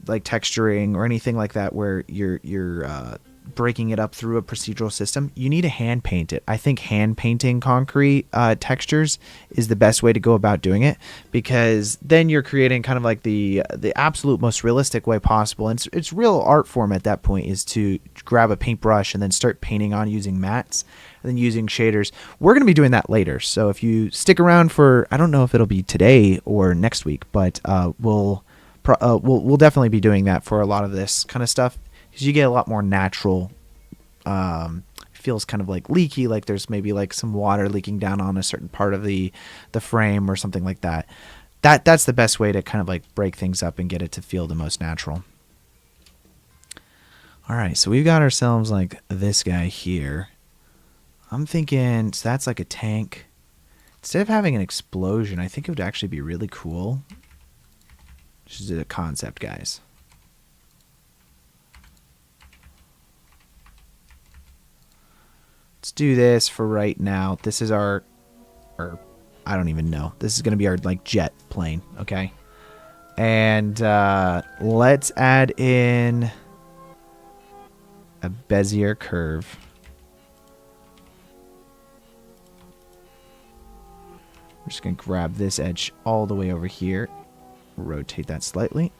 like texturing or anything like that, where you're breaking it up through a procedural system, you need to hand paint it. I think hand painting concrete textures is the best way to go about doing it, because then you're creating kind of like the absolute most realistic way possible. And it's real art form at that point, is to grab a paintbrush and then start painting on using mats and then using shaders. We're going to be doing that later. So if you stick around for, I don't know if it'll be today or next week, but we'll definitely be doing that for a lot of this kind of stuff. Because you get a lot more natural, feels kind of like leaky, like there's maybe like some water leaking down on a certain part of the frame or something like that. That's the best way to kind of like break things up and get it to feel the most natural. All right, so we've got ourselves like this guy here. I'm thinking, so that's like a tank. Instead of having an explosion, I think it would actually be really cool. This is a concept, guys. Let's do this for right now. This is our I don't even know. This is going to be our like jet plane, okay? And let's add in a Bezier curve. We're just going to grab this edge all the way over here. Rotate that slightly.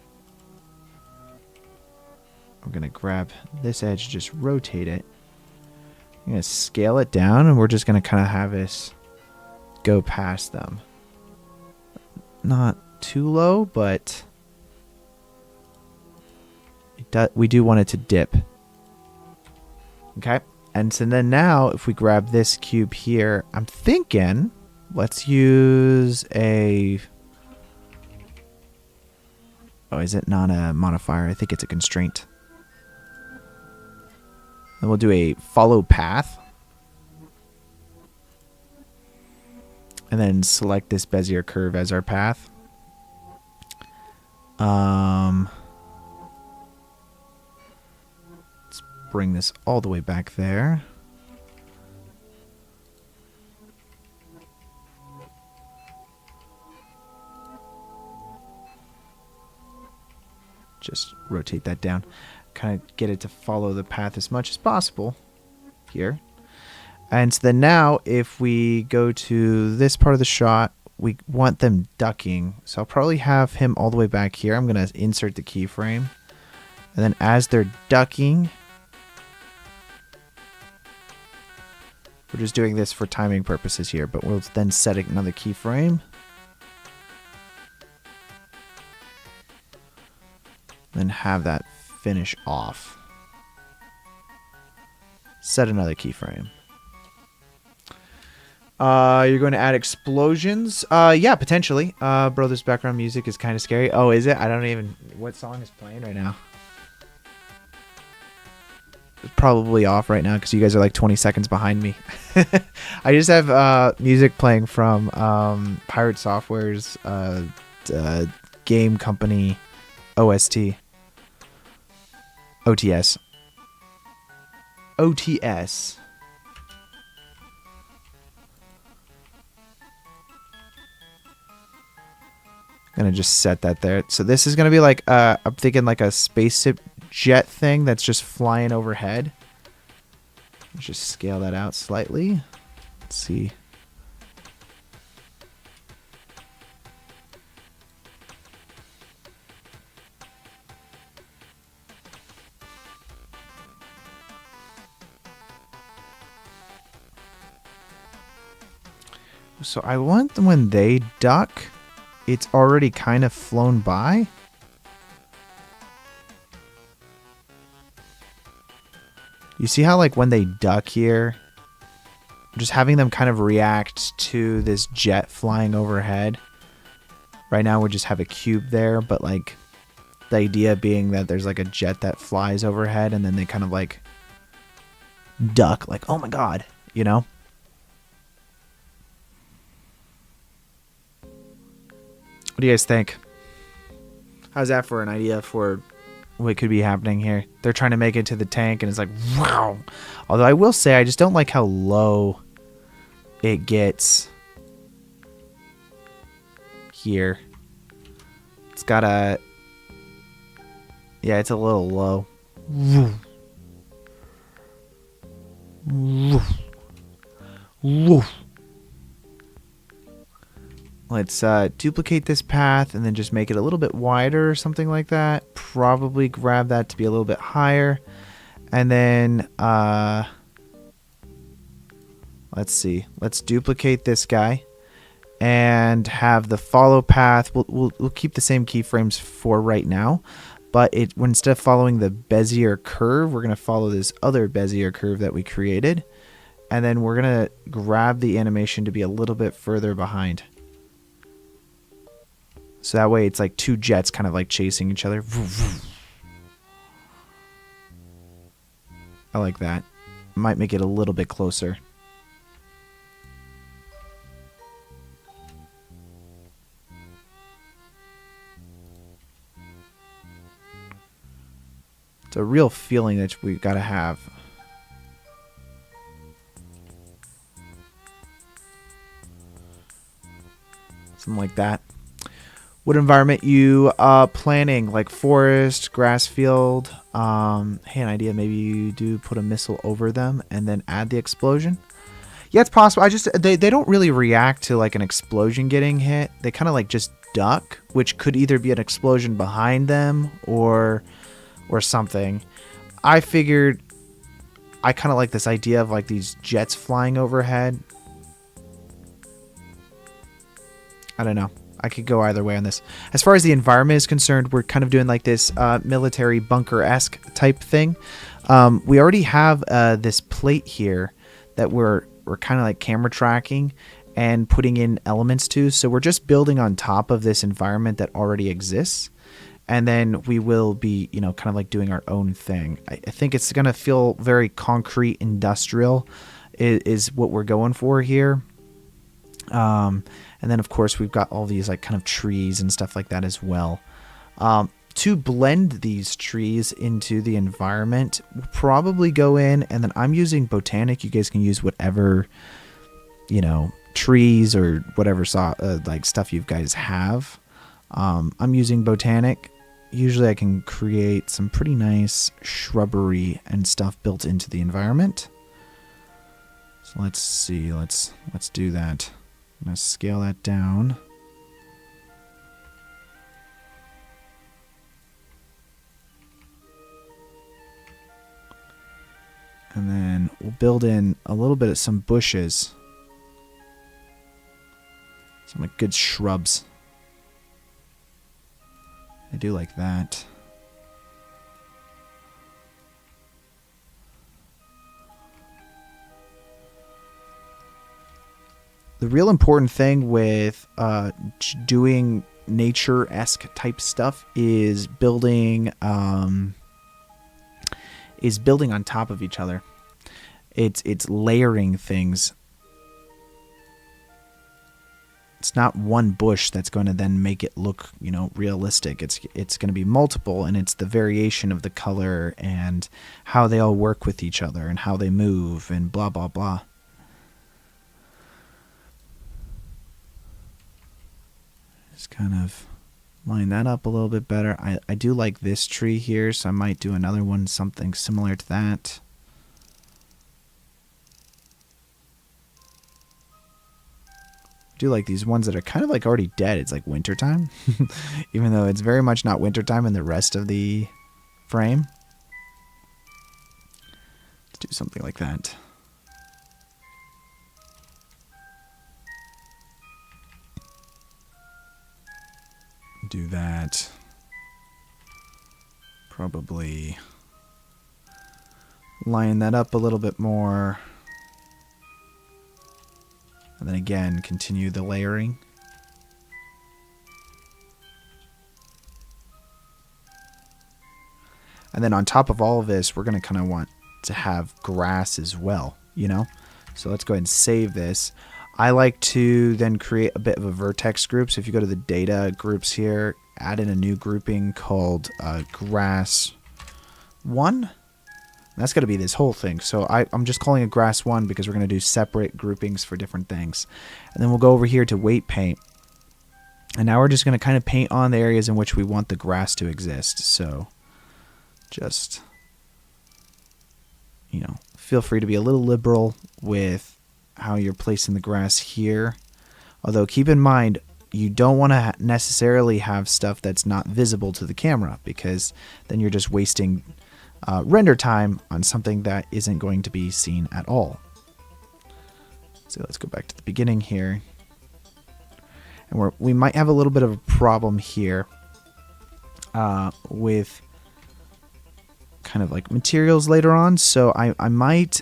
We're going to grab this edge, just rotate it. I'm going to scale it down, and we're just going to kind of have this go past them. Not too low, but we do want it to dip. Okay, and so then now if we grab this cube here, I'm thinking let's use a Oh, is it not a modifier? I think it's a constraint. Then we'll do a follow path. And then select this Bezier curve as our path. Let's bring this all the way back there. Just rotate that down. Kind of get it to follow the path as much as possible here. And so then now if we go to this part of the shot, we want them ducking. So I'll probably have him all the way back here. I'm going to insert the keyframe. And then as they're ducking, we're just doing this for timing purposes here, but we'll then set another keyframe. Then have that finish off. Set another keyframe. You're going to add explosions? Yeah, potentially. Bro, this background music is kind of scary. Oh, is it? I don't even... What song is playing right now? It's probably off right now because you guys are like 20 seconds behind me. I just have music playing from Pirate Software's game company OST. OTS. OTS. Gonna just set that there. So this is gonna be like I'm thinking like a spaceship jet thing that's just flying overhead. Let's just scale that out slightly. Let's see. So I want them when they duck, it's already kind of flown by. You see how like when they duck here, just having them kind of react to this jet flying overhead. Right now we just have a cube there, but like the idea being that there's like a jet that flies overhead and then they kind of like duck like, oh my God, you know? What do you guys think? How's that for an idea for what could be happening here? They're trying to make it to the tank and it's like, wow. Although I will say, I just don't like how low it gets here. It's got a... Yeah, it's a little low. Let's duplicate this path and then just make it a little bit wider or something like that. Probably grab that to be a little bit higher. And then, let's see. Let's duplicate this guy and have the follow path. We'll keep the same keyframes for right now. But instead of following the Bezier curve, we're going to follow this other Bezier curve that we created. And then we're going to grab the animation to be a little bit further behind. So that way it's like two jets kind of like chasing each other. I like that. Might make it a little bit closer. It's a real feeling that we've got to have. Something like that. What environment you planning? Like forest, grass field? Hey, an idea. Maybe you do put a missile over them and then add the explosion. Yeah, it's possible. They don't really react to like an explosion getting hit. They kind of like just duck, which could either be an explosion behind them or something. I figured I kind of like this idea of like these jets flying overhead. I don't know. I could go either way on this. As far as the environment is concerned, we're kind of doing like this military bunker-esque type thing. We already have this plate here that we're kind of like camera tracking and putting in elements to. So we're just building on top of this environment that already exists. And then we will be, you know, kind of like doing our own thing. I think it's going to feel very concrete, industrial is what we're going for here. And then, of course, we've got all these like kind of trees and stuff like that as well. To blend these trees into the environment, we'll probably go in, and then I'm using Botanic. You guys can use whatever, you know, trees or whatever like stuff you guys have. I'm using Botanic. Usually I can create some pretty nice shrubbery and stuff built into the environment. So let's see, let's do that. I'm going to scale that down. And then we'll build in a little bit of some bushes. Some like good shrubs. I do like that. The real important thing with doing nature-esque type stuff is building on top of each other. It's layering things. It's not one bush that's going to then make it look, you know, realistic. It's going to be multiple, and it's the variation of the color and how they all work with each other and how they move and blah blah blah. Just kind of line that up a little bit better. I do like this tree here, so I might do another one, something similar to that. I do like these ones that are kind of like already dead. It's like wintertime, even though it's very much not wintertime in the rest of the frame. Let's do something like that. Do that. Probably line that up a little bit more. And then again, continue the layering. And then on top of all of this, we're going to kind of want to have grass as well, you know? So let's go ahead and save this. I like to then create a bit of a vertex group. So if you go to the data groups here, add in a new grouping called grass 1. That's going to be this whole thing. So I'm just calling it grass 1 because we're going to do separate groupings for different things. And then we'll go over here to weight paint. And now we're just going to kind of paint on the areas in which we want the grass to exist. So just, you know, feel free to be a little liberal with how you're placing the grass here. Although keep in mind, you don't want to necessarily have stuff that's not visible to the camera, because then you're just wasting render time on something that isn't going to be seen at all. So let's go back to the beginning here. And we might have a little bit of a problem here with kind of like materials later on. So I might...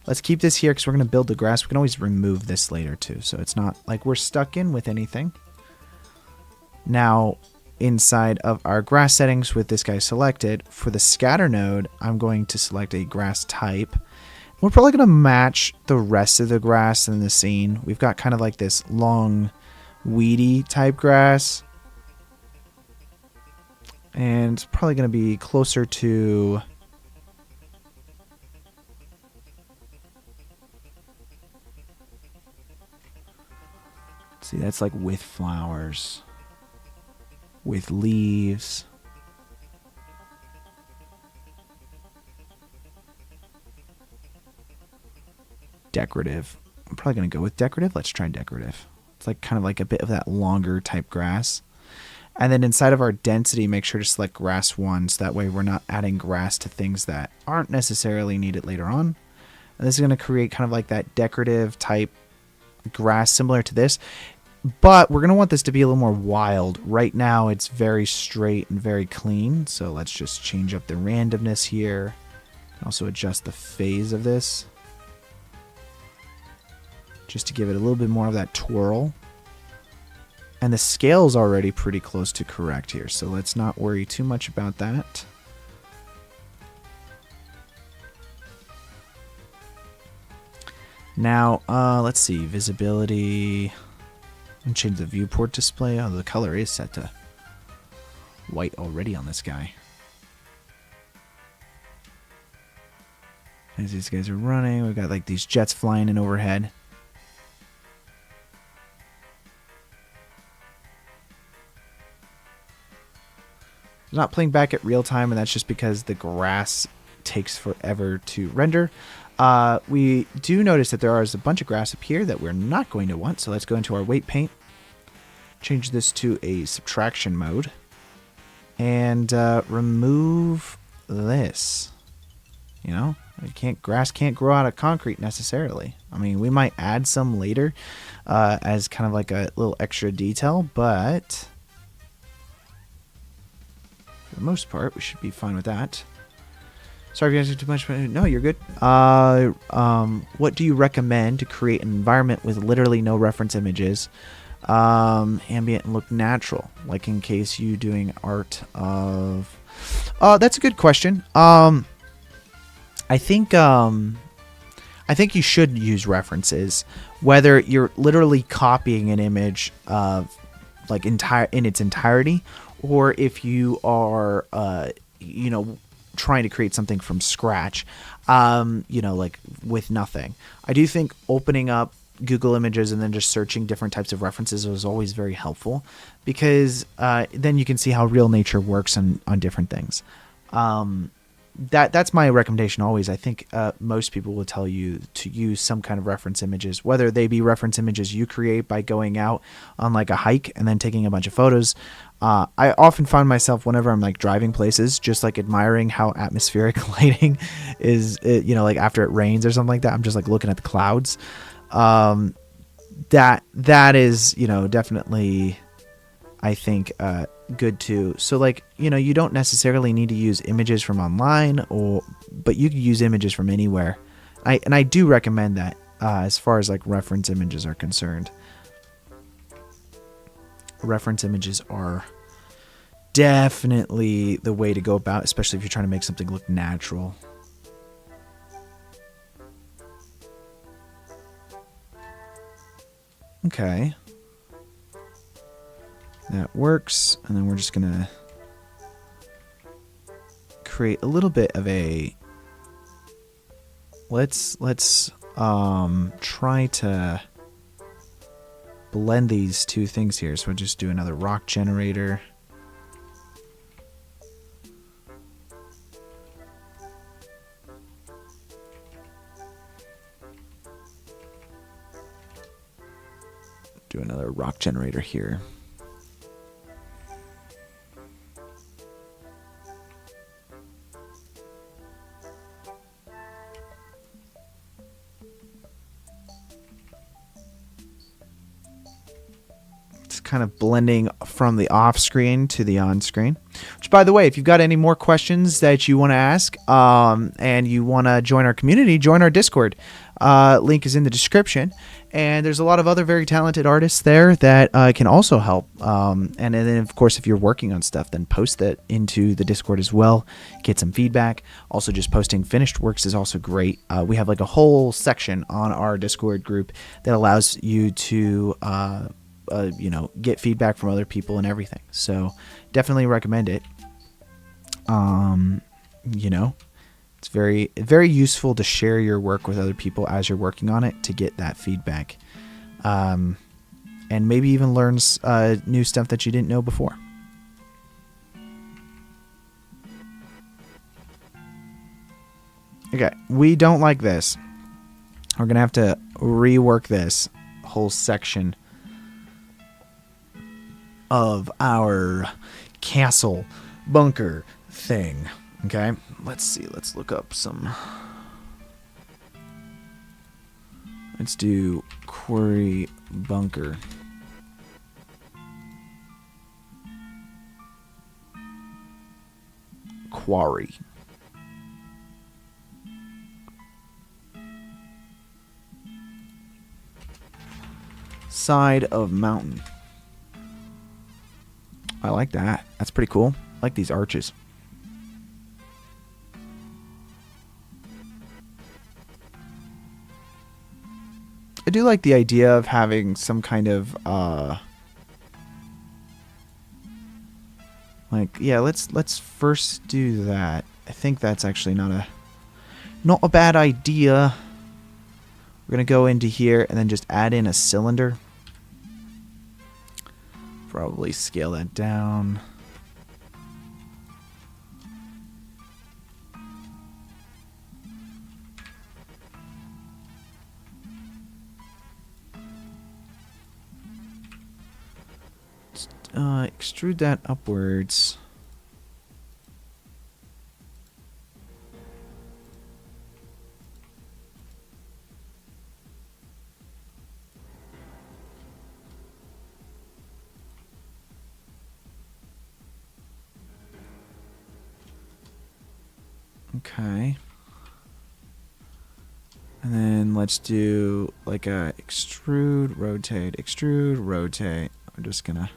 let's keep this here because we're going to build the grass. We can always remove this later too. So it's not like we're stuck in with anything. Now, inside of our grass settings with this guy selected, for the scatter node, I'm going to select a grass type. We're probably going to match the rest of the grass in the scene. We've got kind of like this long, weedy type grass. And it's probably going to be closer to... See, that's like with flowers, with leaves. Decorative. I'm probably going to go with decorative. Let's try decorative. It's like kind of like a bit of that longer type grass. And then inside of our density, make sure to select grass 1, so that way we're not adding grass to things that aren't necessarily needed later on. And this is going to create kind of like that decorative type grass similar to this. But we're going to want this to be a little more wild. Right now it's very straight and very clean. So let's just change up the randomness here. Also adjust the phase of this, just to give it a little bit more of that twirl. And the scale's already pretty close to correct here, so let's not worry too much about that. Now, let's see, visibility, and change the viewport display. Oh, the color is set to white already on this guy. As these guys are running, we've got like these jets flying in overhead. I'm not playing back at real time, and that's just because the grass takes forever to render. We do notice that there is a bunch of grass up here that we're not going to want, so let's go into our weight paint, change this to a subtraction mode, and remove this. You know, grass can't grow out of concrete necessarily. I mean, we might add some later as kind of like a little extra detail, but for the most part, we should be fine with that. Sorry if you guys are too much, but no, you're good. What do you recommend to create an environment with literally no reference images, ambient and look natural, like in case you doing art of? That's a good question. I think you should use references, whether you're literally copying an image of like in its entirety, or if you are, you know, trying to create something from scratch, you know, like with nothing. I do think opening up Google Images and then just searching different types of references was always very helpful, because then you can see how real nature works on different things. That's my recommendation always. I think most people will tell you to use some kind of reference images, whether they be reference images you create by going out on like a hike and then taking a bunch of photos. I often find myself whenever I'm like driving places, just like admiring how atmospheric lighting is, you know, like after it rains or something like that. I'm just like looking at the clouds. That is, you know, definitely, I think, good too. So like, you know, you don't necessarily need to use images from online, but you can use images from anywhere. I do recommend that as far as like reference images are concerned. Reference images are definitely the way to go about, especially if you're trying to make something look natural. Okay. That works, and then we're just gonna create a little bit of a let's try to blend these two things here. So we'll just do another rock generator. Do another rock generator here. Kind of blending from the off screen to the on screen, which, by the way, if you've got any more questions that you want to ask, and you want to join our community, join our Discord. Link is in the description, and there's a lot of other very talented artists there that can also help. And then, of course, if you're working on stuff, then post that into the Discord as well. Get some feedback. Also, just posting finished works is also great. We have like a whole section on our Discord group that allows you to you know, get feedback from other people and everything. So definitely recommend it. You know, it's very, very useful to share your work with other people as you're working on it to get that feedback. And maybe even learn new stuff that you didn't know before. Okay, we don't like this. We're going to have to rework this whole section of our castle bunker thing. Okay, let's see. Let's look up some. Let's do quarry bunker. Quarry. Side of mountain. I like that. That's pretty cool. I like these arches. I do like the idea of having some kind of like, yeah, let's first do that. I think that's actually not a bad idea. We're gonna go into here and then just add in a cylinder. Probably scale that down. Extrude that upwards. Okay. And then let's do like a extrude, rotate. I'm just gonna...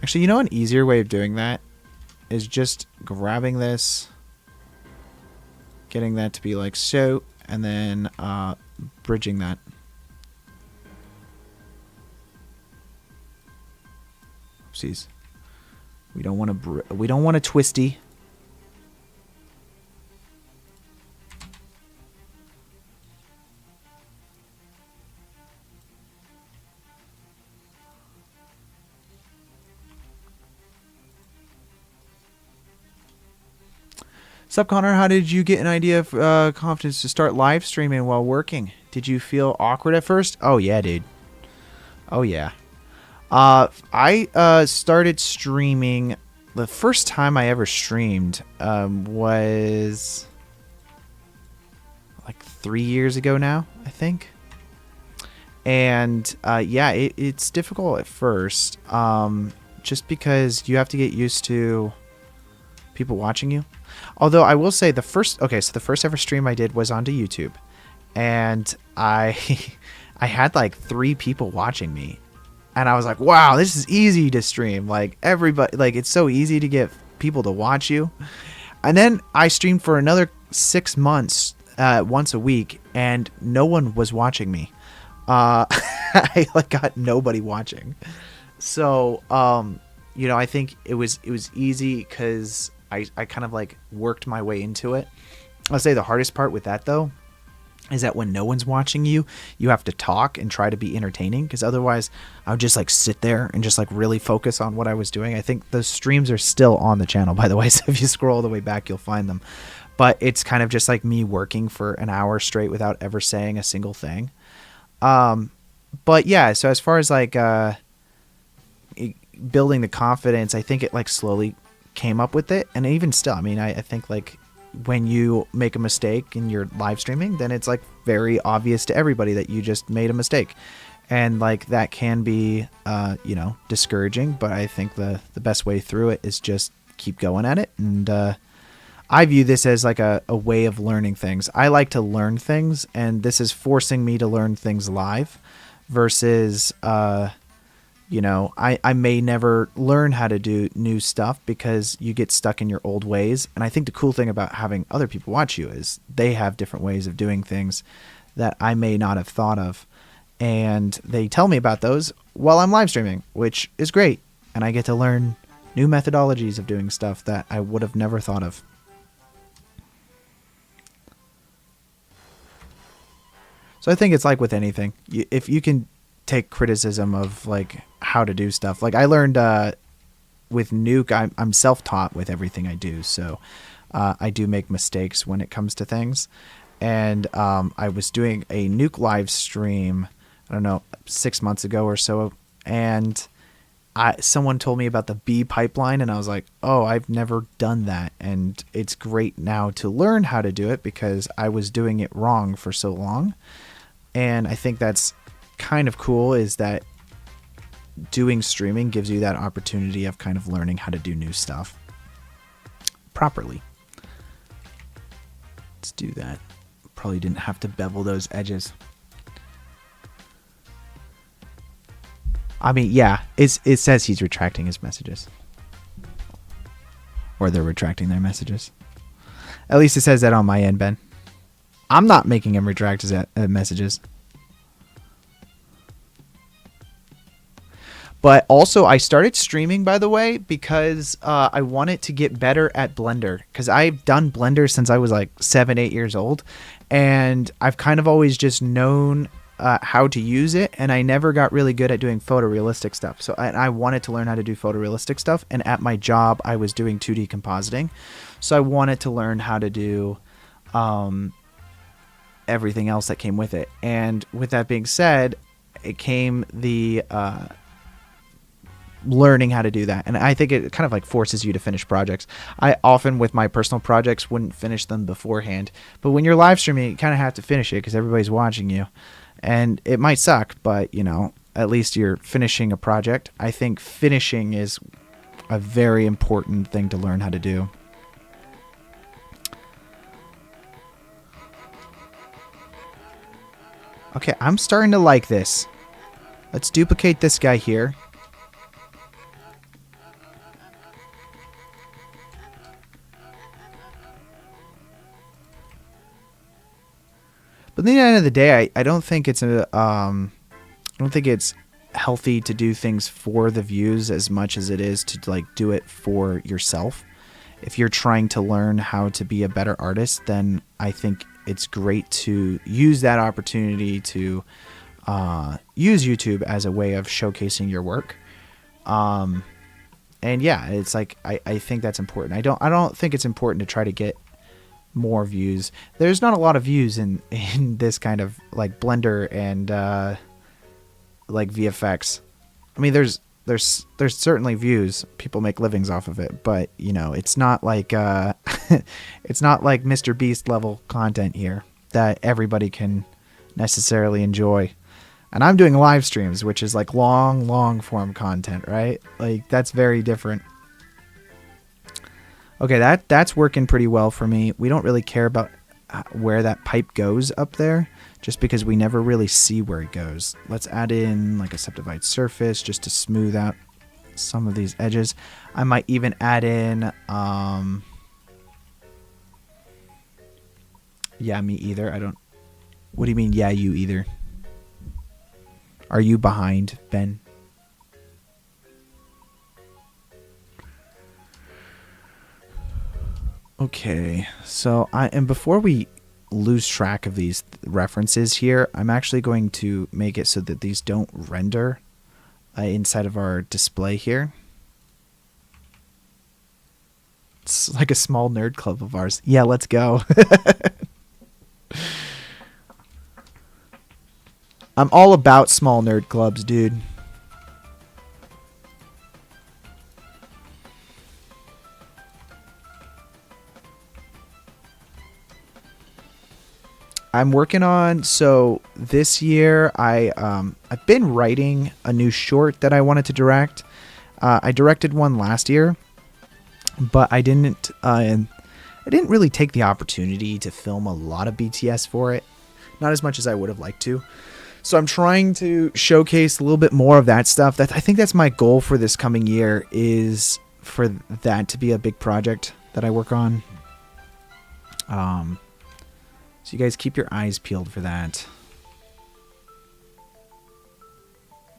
Actually, you know, an easier way of doing that is just grabbing this, getting that to be like so, and then bridging that. Oopsies. We don't want a twisty. Sup, Connor? How did you get an idea of confidence to start live streaming while working? Did you feel awkward at first? Oh yeah, dude. Oh yeah. I started streaming. The first time I ever streamed was like 3 years ago now, I think. And yeah, it's difficult at first, just because you have to get used to people watching you. Although I will say the first ever stream I did was onto YouTube, and I had like 3 people watching me, and I was like, wow, this is easy to stream. Like everybody, like it's so easy to get people to watch you. And then I streamed for another 6 months, once a week, and no one was watching me. I like got nobody watching. So, you know, I think it was easy because I kind of like worked my way into it. I'll say the hardest part with that though is that when no one's watching you, you have to talk and try to be entertaining, because otherwise I would just like sit there and just like really focus on what I was doing. I think those streams are still on the channel, by the way, so if you scroll all the way back, you'll find them. But it's kind of just like me working for an hour straight without ever saying a single thing. But yeah, so as far as like building the confidence, I think it like slowly came up with it. And even still, I mean, I think like when you make a mistake in your live streaming, then it's like very obvious to everybody that you just made a mistake. And like that can be, you know, discouraging, but I think the best way through it is just keep going at it. And I view this as like a way of learning things. I like to learn things, and this is forcing me to learn things live versus, you know, I may never learn how to do new stuff because you get stuck in your old ways. And I think the cool thing about having other people watch you is they have different ways of doing things that I may not have thought of. And they tell me about those while I'm live streaming, which is great. And I get to learn new methodologies of doing stuff that I would have never thought of. So I think it's like with anything. If you can take criticism of like how to do stuff. Like I learned with Nuke, I'm self-taught with everything I do. So I do make mistakes when it comes to things. And I was doing a Nuke live stream, I don't know, 6 months ago or so. And someone told me about the B pipeline, and I was like, oh, I've never done that. And it's great now to learn how to do it because I was doing it wrong for so long. And I think that's kind of cool, is that doing streaming gives you that opportunity of kind of learning how to do new stuff properly. Let's do that. Probably didn't have to bevel those edges. I mean, yeah, it says he's retracting his messages. Or they're retracting their messages. At least it says that on my end, Ben. I'm not making him retract his messages. But also, I started streaming, by the way, because I wanted to get better at Blender. Because I've done Blender since I was like 7, 8 years old. And I've kind of always just known how to use it. And I never got really good at doing photorealistic stuff. So I wanted to learn how to do photorealistic stuff. And at my job, I was doing 2D compositing. So I wanted to learn how to do everything else that came with it. And with that being said, it came the... learning how to do that, and I think it kind of like forces you to finish projects. I often with my personal projects wouldn't finish them beforehand, but when you're live streaming you kind of have to finish it because everybody's watching you, and it might suck, but you know, at least you're finishing a project. I think finishing is a very important thing to learn how to do. Okay, I'm starting to like this. Let's duplicate this guy here. But at the end of the day, I don't think it's healthy to do things for the views as much as it is to like do it for yourself. If you're trying to learn how to be a better artist, then I think it's great to use that opportunity to use YouTube as a way of showcasing your work. And yeah, it's like I think that's important. I don't think it's important to try to get more views. There's not a lot of views in this kind of like Blender and like VFX. I mean, there's certainly views. People make livings off of it, but you know, it's not like it's not like Mr. Beast level content here that everybody can necessarily enjoy. And I'm doing live streams, which is like long form content, right? Like that's very different. Okay, that's working pretty well for me. We don't really care about where that pipe goes up there, just because we never really see where it goes. Let's add in like a subdivided surface just to smooth out some of these edges. I might even add in, yeah, me either. I don't, what do you mean, yeah, you either? Are you behind, Ben? Okay, so and before we lose track of these references here, I'm actually going to make it so that these don't render inside of our display here. It's like a small nerd club of ours. Yeah, let's go. I'm all about small nerd clubs, dude. I'm working on, so this year I've been writing a new short that I wanted to direct. I directed one last year, but I didn't really take the opportunity to film a lot of BTS for it. Not as much as I would have liked to. So I'm trying to showcase a little bit more of that stuff. I think that's my goal for this coming year, is for that to be a big project that I work on. So you guys keep your eyes peeled for that.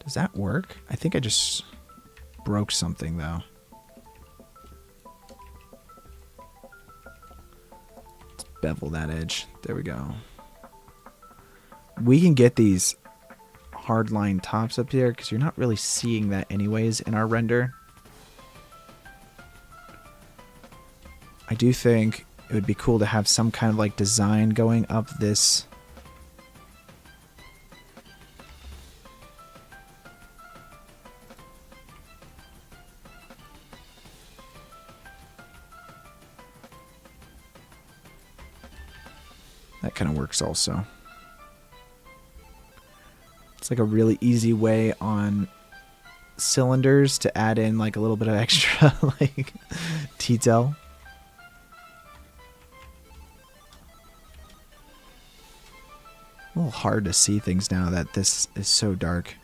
Does that work? I think I just broke something though. Let's bevel that edge. There we go. We can get these hardline tops up here because you're not really seeing that anyways in our render. I do think it would be cool to have some kind of like design going up this. That kind of works also. It's like a really easy way on cylinders to add in like a little bit of extra like detail. A little hard to see things now that this is so dark.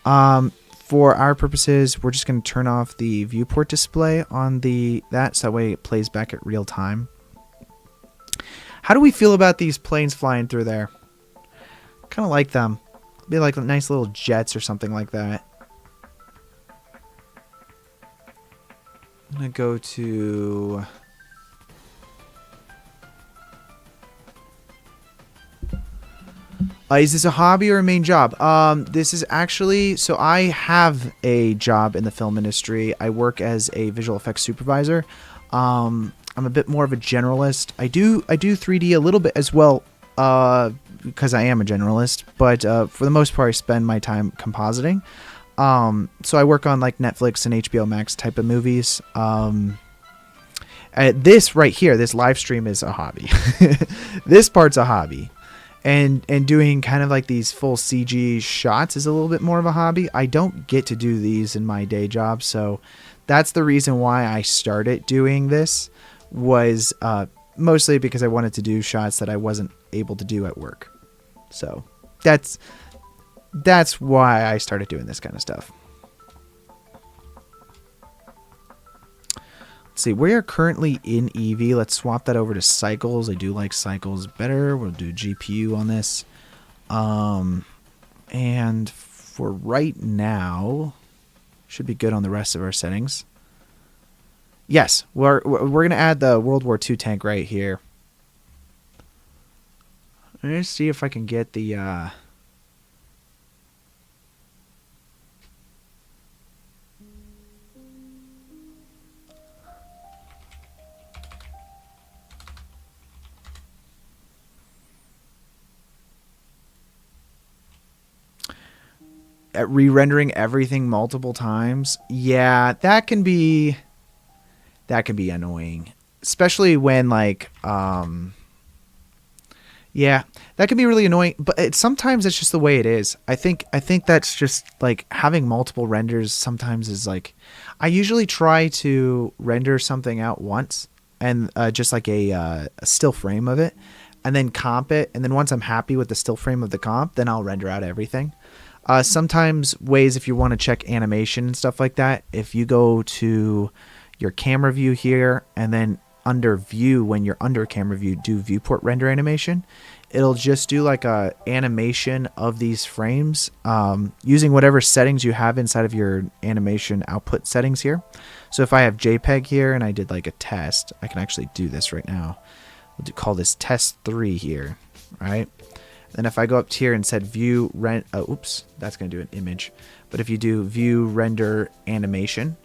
For our purposes, we're just going to turn off the viewport display on that, so that way it plays back at real time. How do we feel about these planes flying through there? Kind of like them. Be like nice little jets or something like that. I'm going to go to... is this a hobby or a main job? This is actually... So I have a job in the film industry. I work as a visual effects supervisor. I'm a bit more of a generalist. I do 3D a little bit as well, because I am a generalist. But for the most part, I spend my time compositing. So I work on like Netflix and HBO Max type of movies. This right here, this live stream is a hobby. This part's a hobby. And doing kind of like these full CG shots is a little bit more of a hobby. I don't get to do these in my day job, so that's the reason why I started doing this, was mostly because I wanted to do shots that I wasn't able to do at work. So that's why I started doing this kind of stuff. Let's see, we are currently in Eevee. Let's swap that over to cycles. I do like cycles better. We'll do GPU on this. And for right now, should be good on the rest of our settings. Yes, we're going to add the World War II tank right here. Let's see if I can get the... At re-rendering everything multiple times, yeah, that can be annoying, especially when like yeah, that can be really annoying, but sometimes it's just the way it is. I think that's just like having multiple renders sometimes is like, I usually try to render something out once and just like a still frame of it, and then comp it, and then once I'm happy with the still frame of the comp, then I'll render out everything. Sometimes ways, if you want to check animation and stuff like that, if you go to your camera view here and then under view, when you're under camera view, do viewport render animation, it'll just do like a animation of these frames using whatever settings you have inside of your animation output settings here. So if I have JPEG here and I did like a test, I can actually do this right now. We'll call this test 3 here, right? Then if I go up here and said view oops, that's going to do an image. But if you do view render animation,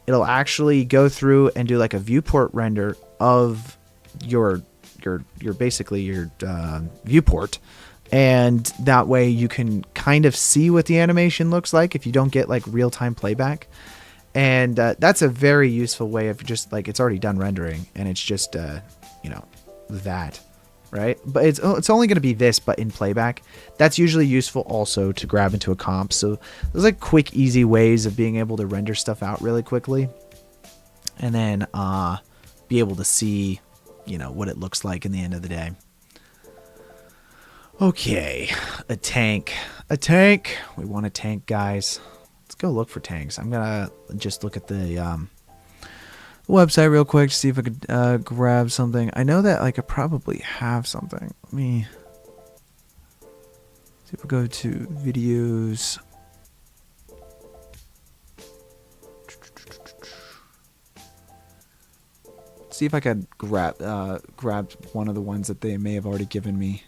it'll actually go through and do like a viewport render of your basically your viewport. And that way you can kind of see what the animation looks like if you don't get like real-time playback. And that's a very useful way of just like, it's already done rendering and it's just, you know, that. Right, but it's only going to be this, but in playback. That's usually useful also to grab into a comp. So there's like quick, easy ways of being able to render stuff out really quickly, and then be able to see, you know, what it looks like in the end of the day. Okay, a tank. We want a tank, guys. Let's go look for tanks. I'm gonna just look at the website real quick to see if I could grab something. I know that like I probably have something. Let me see if we go to videos. See if I could grab one of the ones that they may have already given me.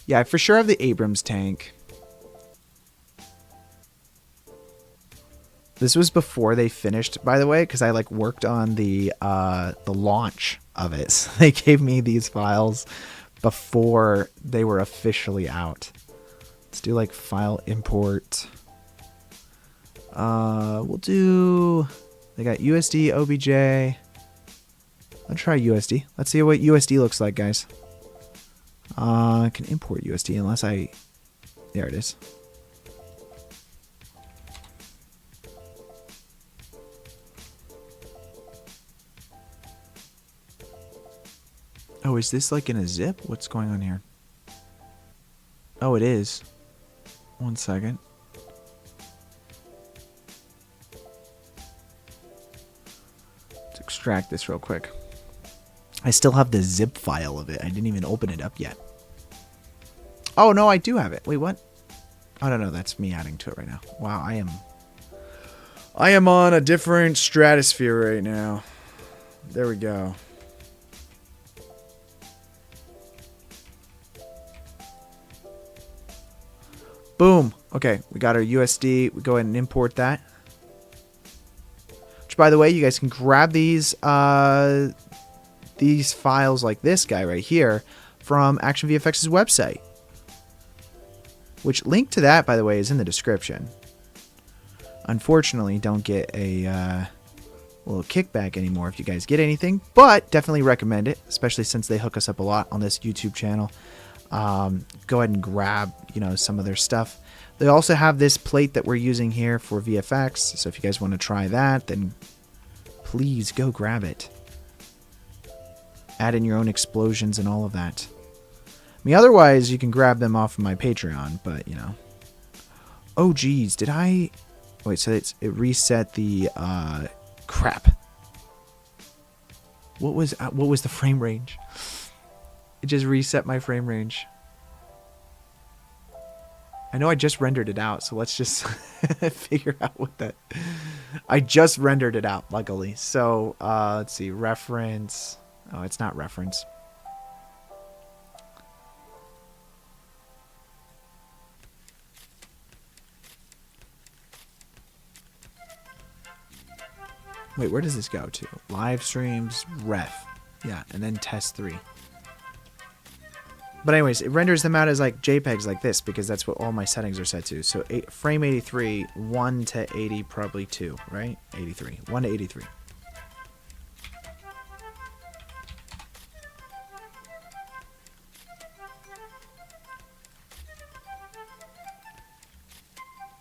Yeah, I for sure have the Abrams tank. This was before they finished, by the way, because I like worked on the launch of it. So they gave me these files before they were officially out. Let's do like file import. We'll do. They got USD, OBJ. I'll try USD. Let's see what USD looks like, guys. I can import USD unless I. There it is. Oh, is this like in a zip? What's going on here? Oh, it is. 1 second. extract this real quick. I still have the zip file of it. I didn't even open it up yet. Oh, no, I do have it. Wait, what? Oh, no, that's me adding to it right now. Wow, I am on a different stratosphere right now. There we go. Boom. Okay, we got our USD. We go ahead and import that. Which, by the way, you guys can grab these files like this guy right here from Action VFX's website. Which link to that, by the way, is in the description. Unfortunately, don't get a little kickback anymore if you guys get anything, but definitely recommend it, especially since they hook us up a lot on this YouTube channel. Go ahead and grab, some of their stuff. They also have this plate that we're using here for VFX, so if you guys want to try that, then please go grab it. Add in your own explosions and all of that. I mean, otherwise, you can grab them off of my Patreon, but, Oh, geez, did I... Wait, so it reset the, crap. What was the frame range? It just reset my frame range. I know I just rendered it out, so let's just figure out what that... I just rendered it out, luckily. So, let's see, reference... Oh, it's not reference. Wait, where does this go to? Live streams, ref. Yeah, and then test 3. But anyways, it renders them out as like JPEGs like this because that's what all my settings are set to. So frame 83, 1 to 80, probably 2, right? 83. 1 to 83.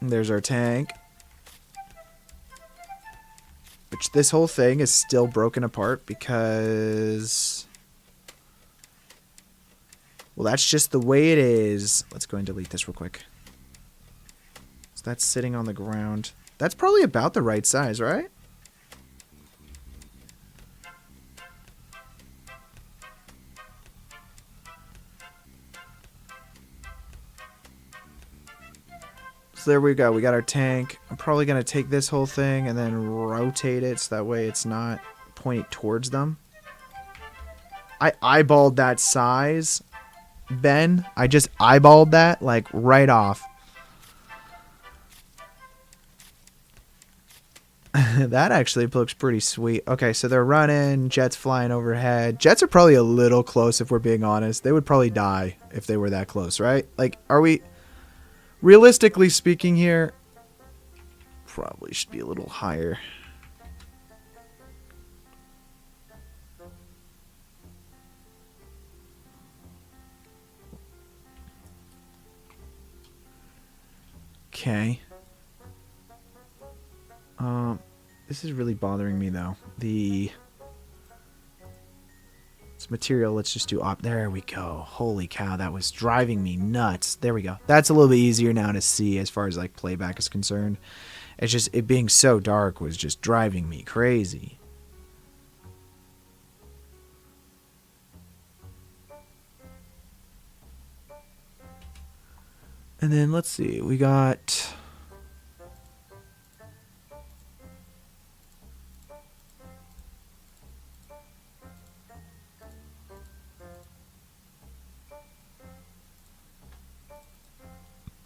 And there's our tank. Which this whole thing is still broken apart because... Well, that's just the way it is. Let's go and delete this real quick. So that's sitting on the ground. That's probably about the right size, right? So there we go. We got our tank. I'm probably going to take this whole thing and then rotate it so that way it's not pointing towards them. I eyeballed that size, Ben. I just eyeballed that, like, right off. That actually looks pretty sweet. Okay, so they're running, jets flying overhead. Jets are probably a little close if we're being honest. They would probably die if they were that close, right? Like, are we... Realistically speaking here, probably should be a little higher. Okay. This is really bothering me though. This material, let's just do there we go. Holy cow, that was driving me nuts. There we go. That's a little bit easier now to see as far as like playback is concerned. It's just it being so dark was just driving me crazy. And then let's see, we got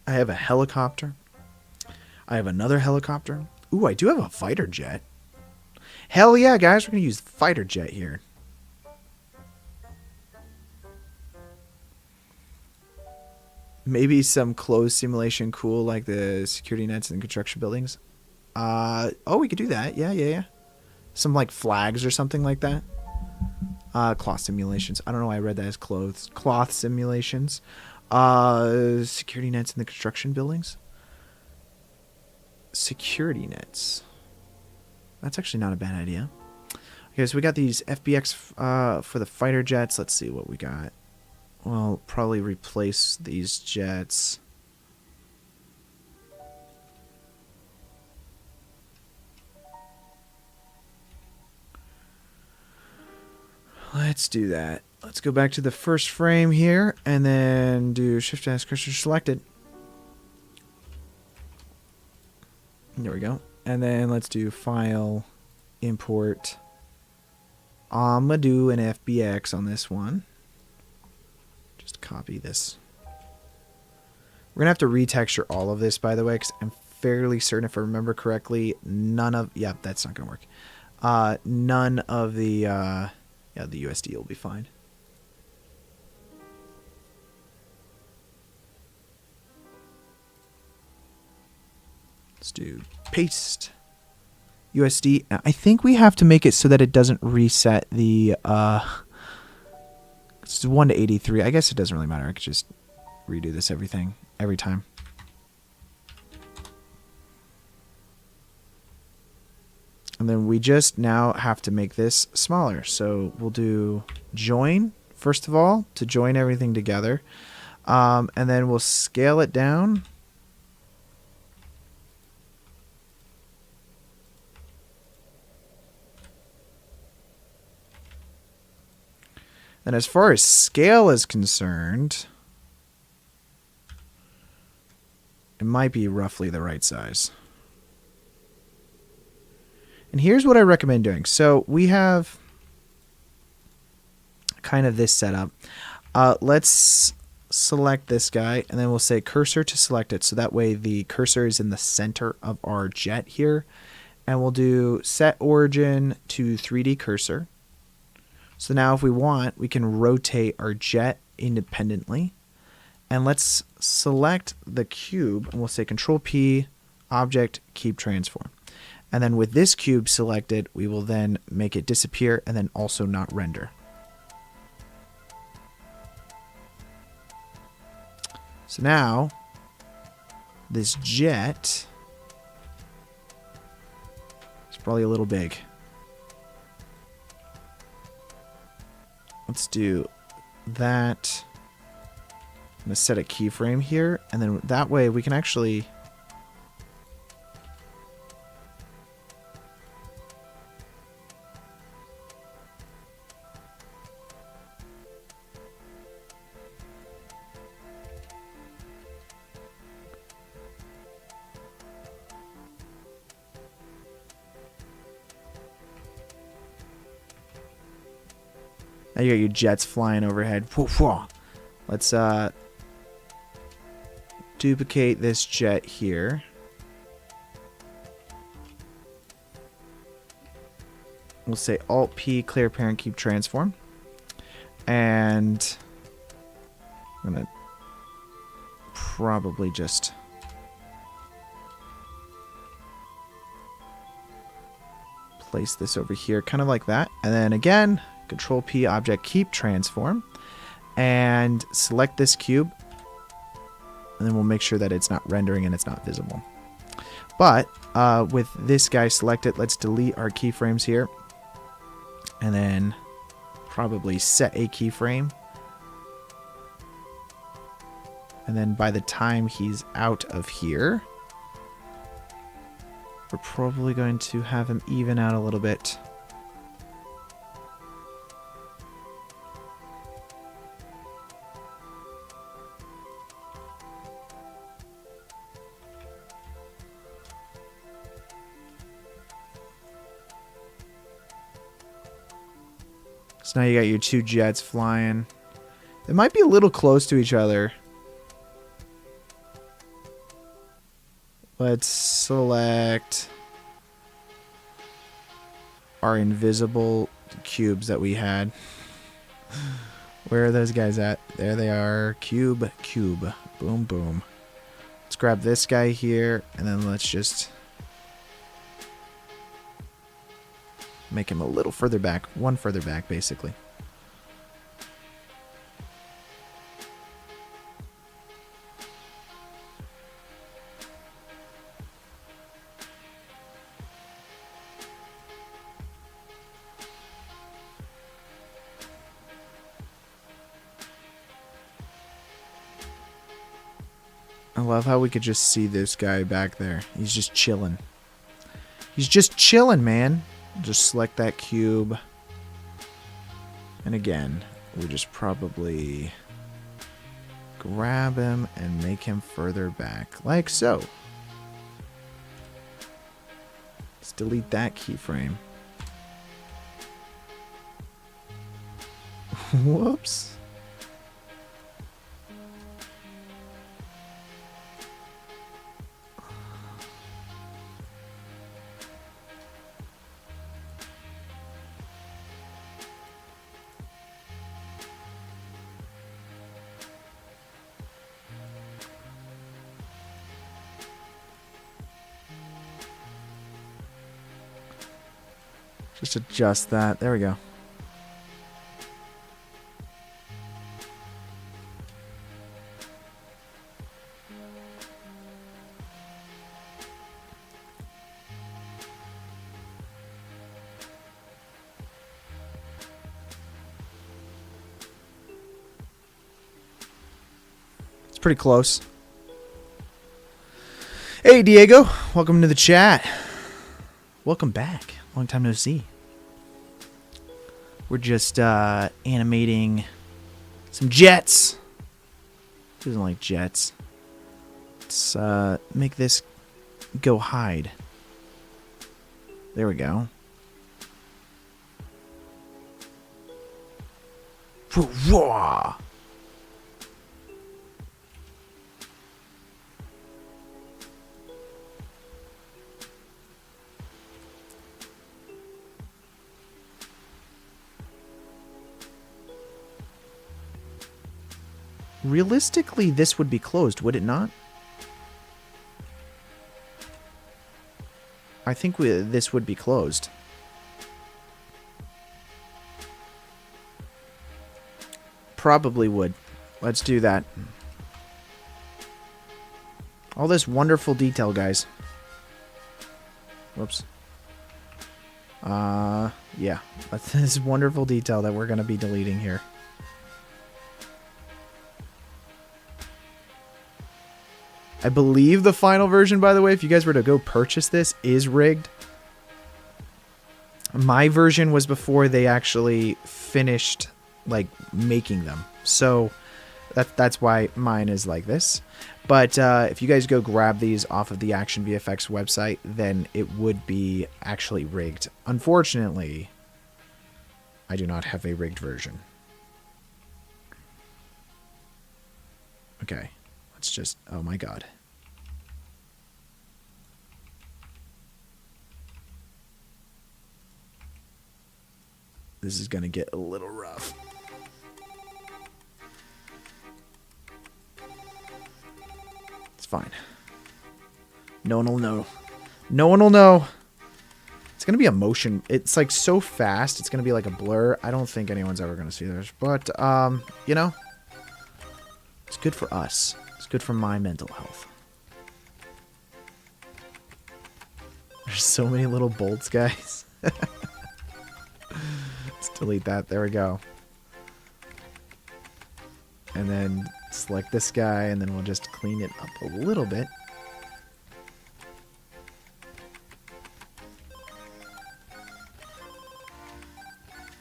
I have a helicopter. I have another helicopter. Ooh, I do have a fighter jet. Hell yeah, guys, we're going to use fighter jet here. Maybe some closed simulation cool like the security nets in construction buildings. Oh, we could do that. Yeah. Some like flags or something like that. Cloth simulations. I don't know why I read that as clothes. Cloth simulations. Security nets in the construction buildings. Security nets. That's actually not a bad idea. Okay, so we got these FBX for the fighter jets. Let's see what we got. Well, probably replace these jets. Let's do that. Let's go back to the first frame here and then do Shift S cursor selected. There we go. And then let's do File, Import. I'm going to do an FBX on this one. Just copy this. We're going to have to retexture all of this, by the way, because I'm fairly certain, if I remember correctly, none of... Yeah, that's not going to work. None of the... yeah, the USD will be fine. Let's do paste. USD. I think we have to make it so that it doesn't reset the... it's 1 to 83. I guess it doesn't really matter. I could just redo this every time. And then we just now have to make this smaller. So we'll do join, first of all, to join everything together. And then we'll scale it down. And as far as scale is concerned, it might be roughly the right size. And here's what I recommend doing. So we have kind of this setup. Let's select this guy, and then we'll say cursor to select it. So that way the cursor is in the center of our jet here. And we'll do set origin to 3D cursor. So now if we want, we can rotate our jet independently. And let's select the cube, and we'll say Control P, Object, Keep Transform. And then with this cube selected, we will then make it disappear and then also not render. So now, this jet is probably a little big. Let's do that. I'm going to set a keyframe here, and then that way we can actually... Now you got your jets flying overhead. Let's duplicate this jet here. We'll say Alt-P, clear parent, keep transform. And I'm going to probably just... place this over here, kind of like that. And then again... Control P, Object, Keep Transform, and select this cube, and then we'll make sure that it's not rendering and it's not visible. But with this guy selected, let's delete our keyframes here, and then probably set a keyframe, and then by the time he's out of here, we're probably going to have him even out a little bit. So now you got your two jets flying. They might be a little close to each other. Let's select our invisible cubes that we had. Where are those guys at? There they are. Cube, cube. Boom, boom. Let's grab this guy here, and then let's just make him a little further back. One further back, basically. I love how we could just see this guy back there. He's just chilling. He's just chilling, man. Just select that cube. And again, we'll just probably grab him and make him further back, like so. Let's delete that keyframe. Whoops. Just adjust that. There we go. It's pretty close. Hey, Diego. Welcome to the chat. Welcome back. Long time no see. We're just animating some jets. Who doesn't like jets? Let's make this go hide. There we go. Raw. Realistically, this would be closed, would it not? I think this would be closed. Probably would. Let's do that. All this wonderful detail, guys. Whoops. Yeah. That's this wonderful detail that we're going to be deleting here. I believe the final version, by the way, if you guys were to go purchase this, is rigged. My version was before they actually finished, like, making them. So that's why mine is like this. But if you guys go grab these off of the Action VFX website, then it would be actually rigged. Unfortunately, I do not have a rigged version. Okay, let's just... Oh my god. This is going to get a little rough. It's fine. No one will know. No one will know. It's going to be a motion. It's like so fast. It's going to be like a blur. I don't think anyone's ever going to see this. But, you know, it's good for us. It's good for my mental health. There's so many little bolts, guys. Let's delete that. There we go. And then select this guy, and then we'll just clean it up a little bit.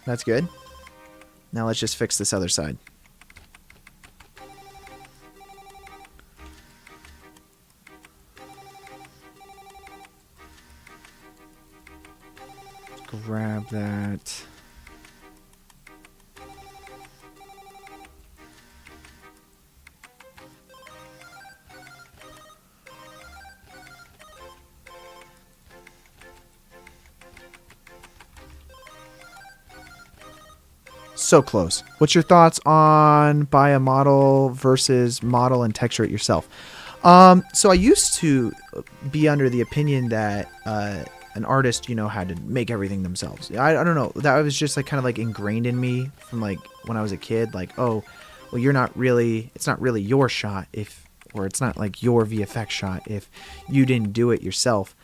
That's good. Now let's just fix this other side. Grab that. So close. What's your thoughts on buy a model versus model and texture it yourself? So I used to be under the opinion that an artist, you know, had to make everything themselves. I don't know. That was just like kind of like ingrained in me from like when I was a kid. Like, oh, well, you're not really, it's not really your shot if, or it's not like your VFX shot if you didn't do it yourself.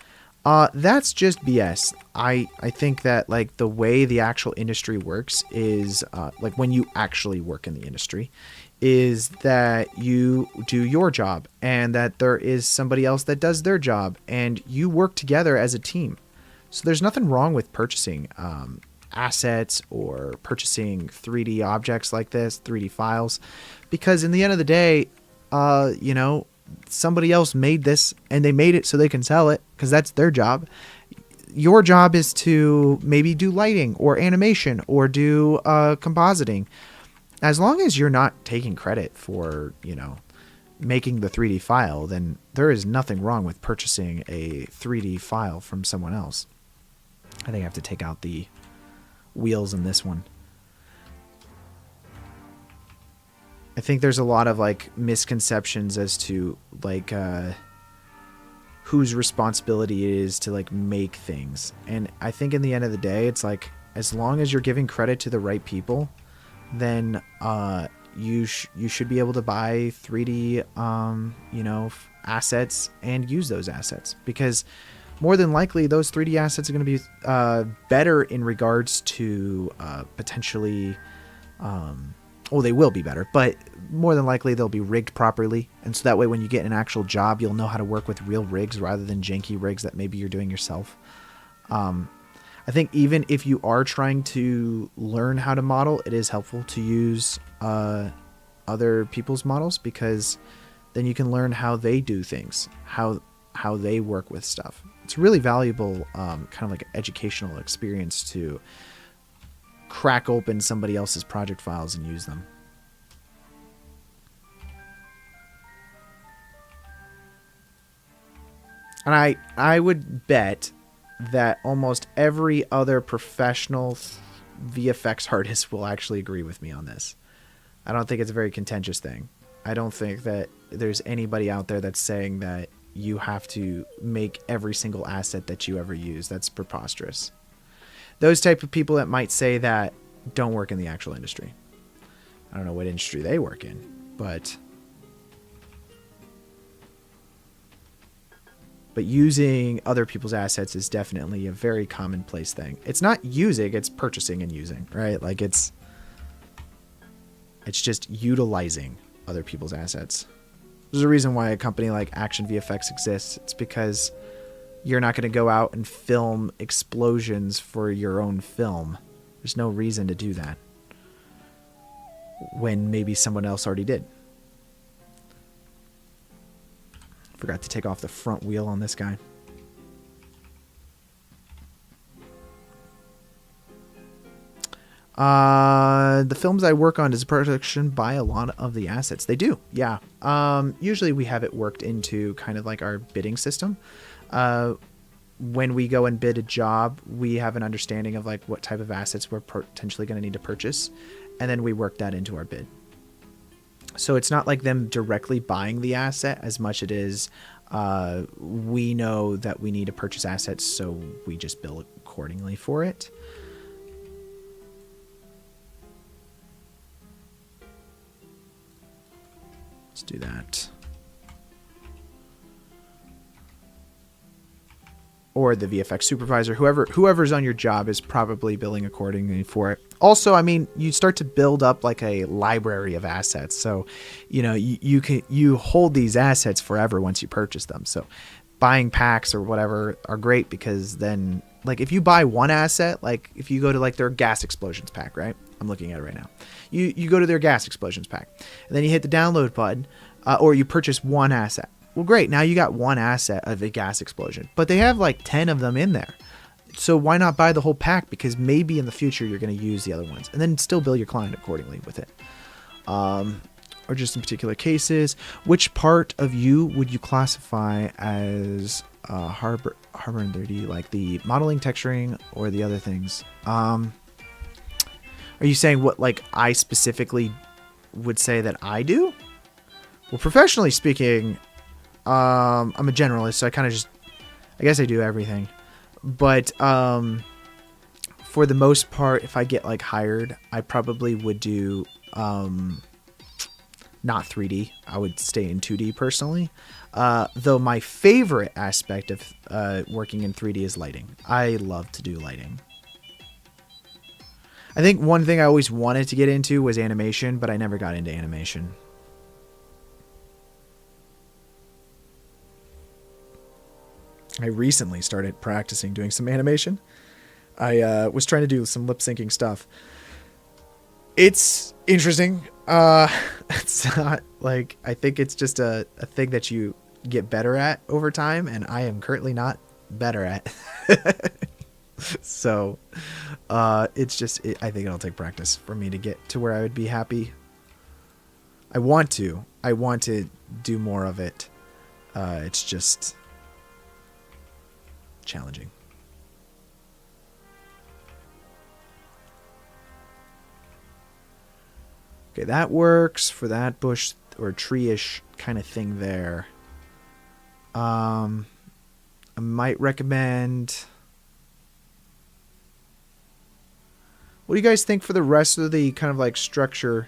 That's just BS. I think that like the way the actual industry works is like when you actually work in the industry is that you do your job and that there is somebody else that does their job and you work together as a team. So there's nothing wrong with purchasing assets or purchasing 3D objects like this, 3D files, because in the end of the day, you know, somebody else made this and they made it so they can sell it because that's their job. Your job is to maybe do lighting or animation or do compositing. As long as you're not taking credit for, you know, making the 3D file, then there is nothing wrong with purchasing a 3D file from someone else. I think I have to take out the wheels in this one. I think there's a lot of like misconceptions as to like whose responsibility it is to like make things. And I think in the end of the day, it's like as long as you're giving credit to the right people, then you should be able to buy 3D you know, assets and use those assets, because more than likely those 3D assets are going to be better in regards to potentially well, they will be better, but more than likely they'll be rigged properly, and so that way when you get an actual job, you'll know how to work with real rigs rather than janky rigs that maybe you're doing yourself. I think even if you are trying to learn how to model, it is helpful to use other people's models, because then you can learn how they do things, how they work with stuff. It's really valuable, kind of like an educational experience to crack open somebody else's project files and use them. And I would bet that almost every other professional VFX artist will actually agree with me on this. I don't think it's a very contentious thing. I don't think that there's anybody out there that's saying that you have to make every single asset that you ever use. That's preposterous. Those type of people that might say that don't work in the actual industry. I don't know what industry they work in, but using other people's assets is definitely a very commonplace thing. It's not using, it's purchasing and using, right? Like it's just utilizing other people's assets. There's a reason why a company like Action VFX exists. It's because you're not going to go out and film explosions for your own film. There's no reason to do that when maybe someone else already did. Forgot to take off the front wheel on this guy. The films I work on, does production buy a lot of the assets? They do, yeah. Usually we have it worked into kind of like our bidding system. When we go and bid a job, we have an understanding of like what type of assets we're potentially going to need to purchase, and then we work that into our bid. So it's not like them directly buying the asset as much it is we know that we need to purchase assets, so we just bill accordingly for it. Let's do that. Or the VFX supervisor, whoever's on your job is probably billing accordingly for it. Also, I mean, you start to build up like a library of assets. So, you know, you hold these assets forever once you purchase them. So buying packs or whatever are great, because then like if you buy one asset, like if you go to like their gas explosions pack, right? I'm looking at it right now. You go to their gas explosions pack and then you hit the download button, or you purchase one asset. Well, great. Now you got one asset of a gas explosion, but they have like 10 of them in there. So why not buy the whole pack? Because maybe in the future you're going to use the other ones, and then still bill your client accordingly with it. Or just in particular cases, which part of you would you classify as Harbor and 3D, like the modeling, texturing, or the other things? Are you saying what like I specifically would say that I do? Well, professionally speaking, I'm a generalist, so I kind of just, I guess I do everything. But for the most part, if I get like hired, I probably would do not 3D. I would stay in 2D personally. Though my favorite aspect of working in 3D is lighting. I love to do lighting. I think one thing I always wanted to get into was animation, but I never got into animation. I recently started practicing doing some animation, I was trying to do some lip syncing stuff. It's interesting. It's not like, I think it's just a thing that you get better at over time, and I am currently not better at. So, it's just, I think it'll take practice for me to get to where I would be happy. I want to do more of it. It's just challenging. Okay, that works for that bush or tree-ish kind of thing there. I might recommend... What do you guys think for the rest of the kind of like structure?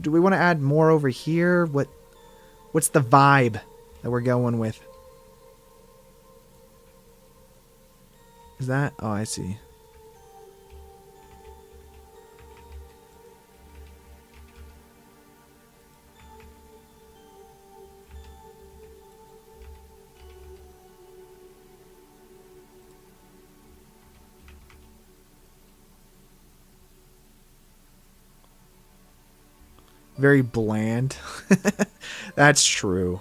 Do we want to add more over here? What's the vibe that we're going with? Is that... Oh, I see. Very bland. That's true.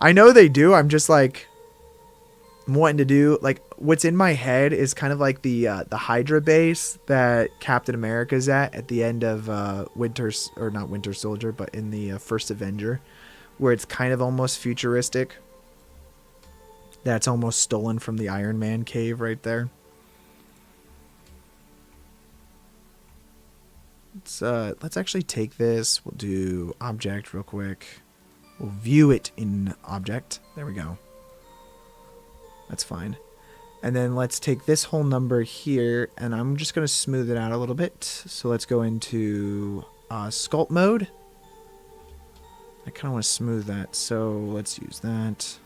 I know they do. I'm just like... I'm wanting to do... Like, what's in my head is kind of like the Hydra base that Captain America's at the end of or not Winter Soldier, but in the first Avenger, where it's kind of almost futuristic. That's almost stolen from the Iron Man cave right there. Let's actually take this. We'll do object real quick. We'll view it in object. There we go. That's fine. And then let's take this whole number here, and I'm just going to smooth it out a little bit. So let's go into sculpt mode. I kind of want to smooth that, so let's use that.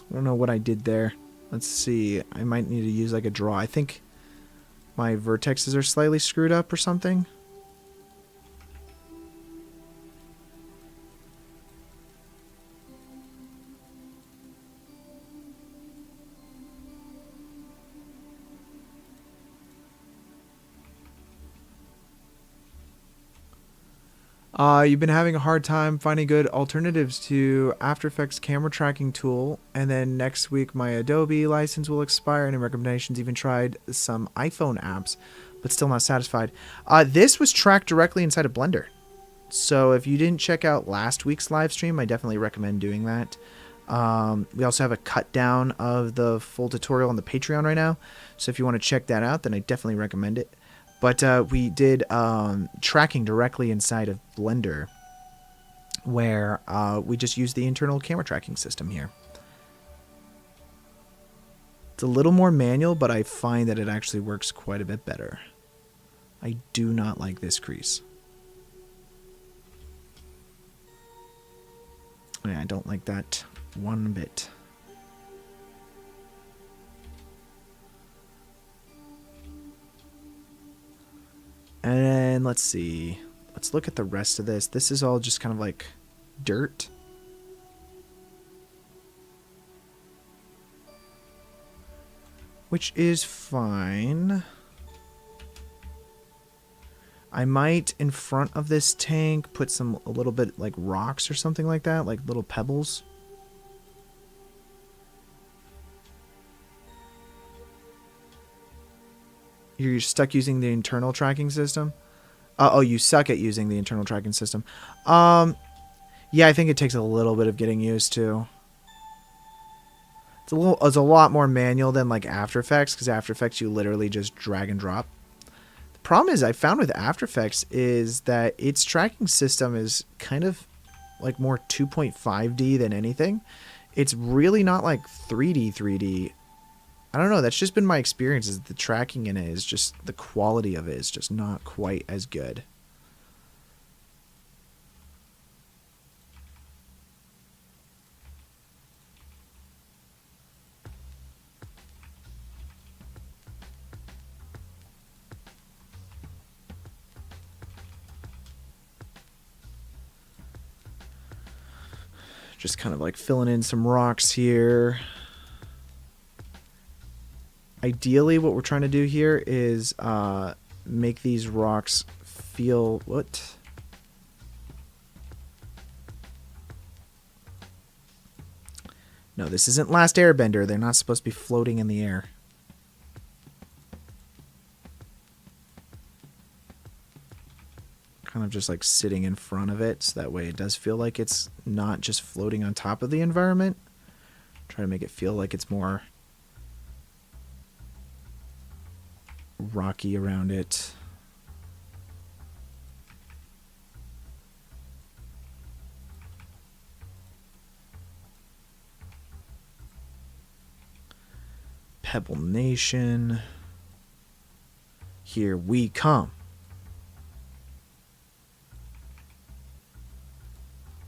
I don't know what I did there. Let's see. I might need to use like a draw. I think my vertexes are slightly screwed up or something. You've been having a hard time finding good alternatives to After Effects camera tracking tool, and then next week my Adobe license will expire. Any recommendations? Even tried some iPhone apps, but still not satisfied. This was tracked directly inside of Blender. So if you didn't check out last week's live stream, I definitely recommend doing that. We also have a cut down of the full tutorial on the Patreon right now. So if you want to check that out, then I definitely recommend it. But we did tracking directly inside of Blender, where we just use the internal camera tracking system here. It's a little more manual, but I find that it actually works quite a bit better. I do not like this crease. Yeah, I don't like that one bit. And let's see. Let's look at the rest of this. This is all just kind of like dirt. Which is fine. I might, in front of this tank, put a little bit like rocks or something like that, like little pebbles. You're stuck using the internal tracking system? Oh, you suck at using the internal tracking system. Yeah, I think it takes a little bit of getting used to. It's a lot more manual than like After Effects, because After Effects you literally just drag and drop. The problem is I found with After Effects is that its tracking system is kind of like more 2.5D than anything. It's really not like 3D. I don't know, that's just been my experience, is the tracking in it is just, the quality of it is just not quite as good. Just kind of like filling in some rocks here. Ideally, what we're trying to do here is make these rocks feel... What? No, this isn't Last Airbender. They're not supposed to be floating in the air. Kind of just like sitting in front of it, so that way it does feel like it's not just floating on top of the environment. Try to make it feel like it's more rocky around it. Pebble Nation. Here we come.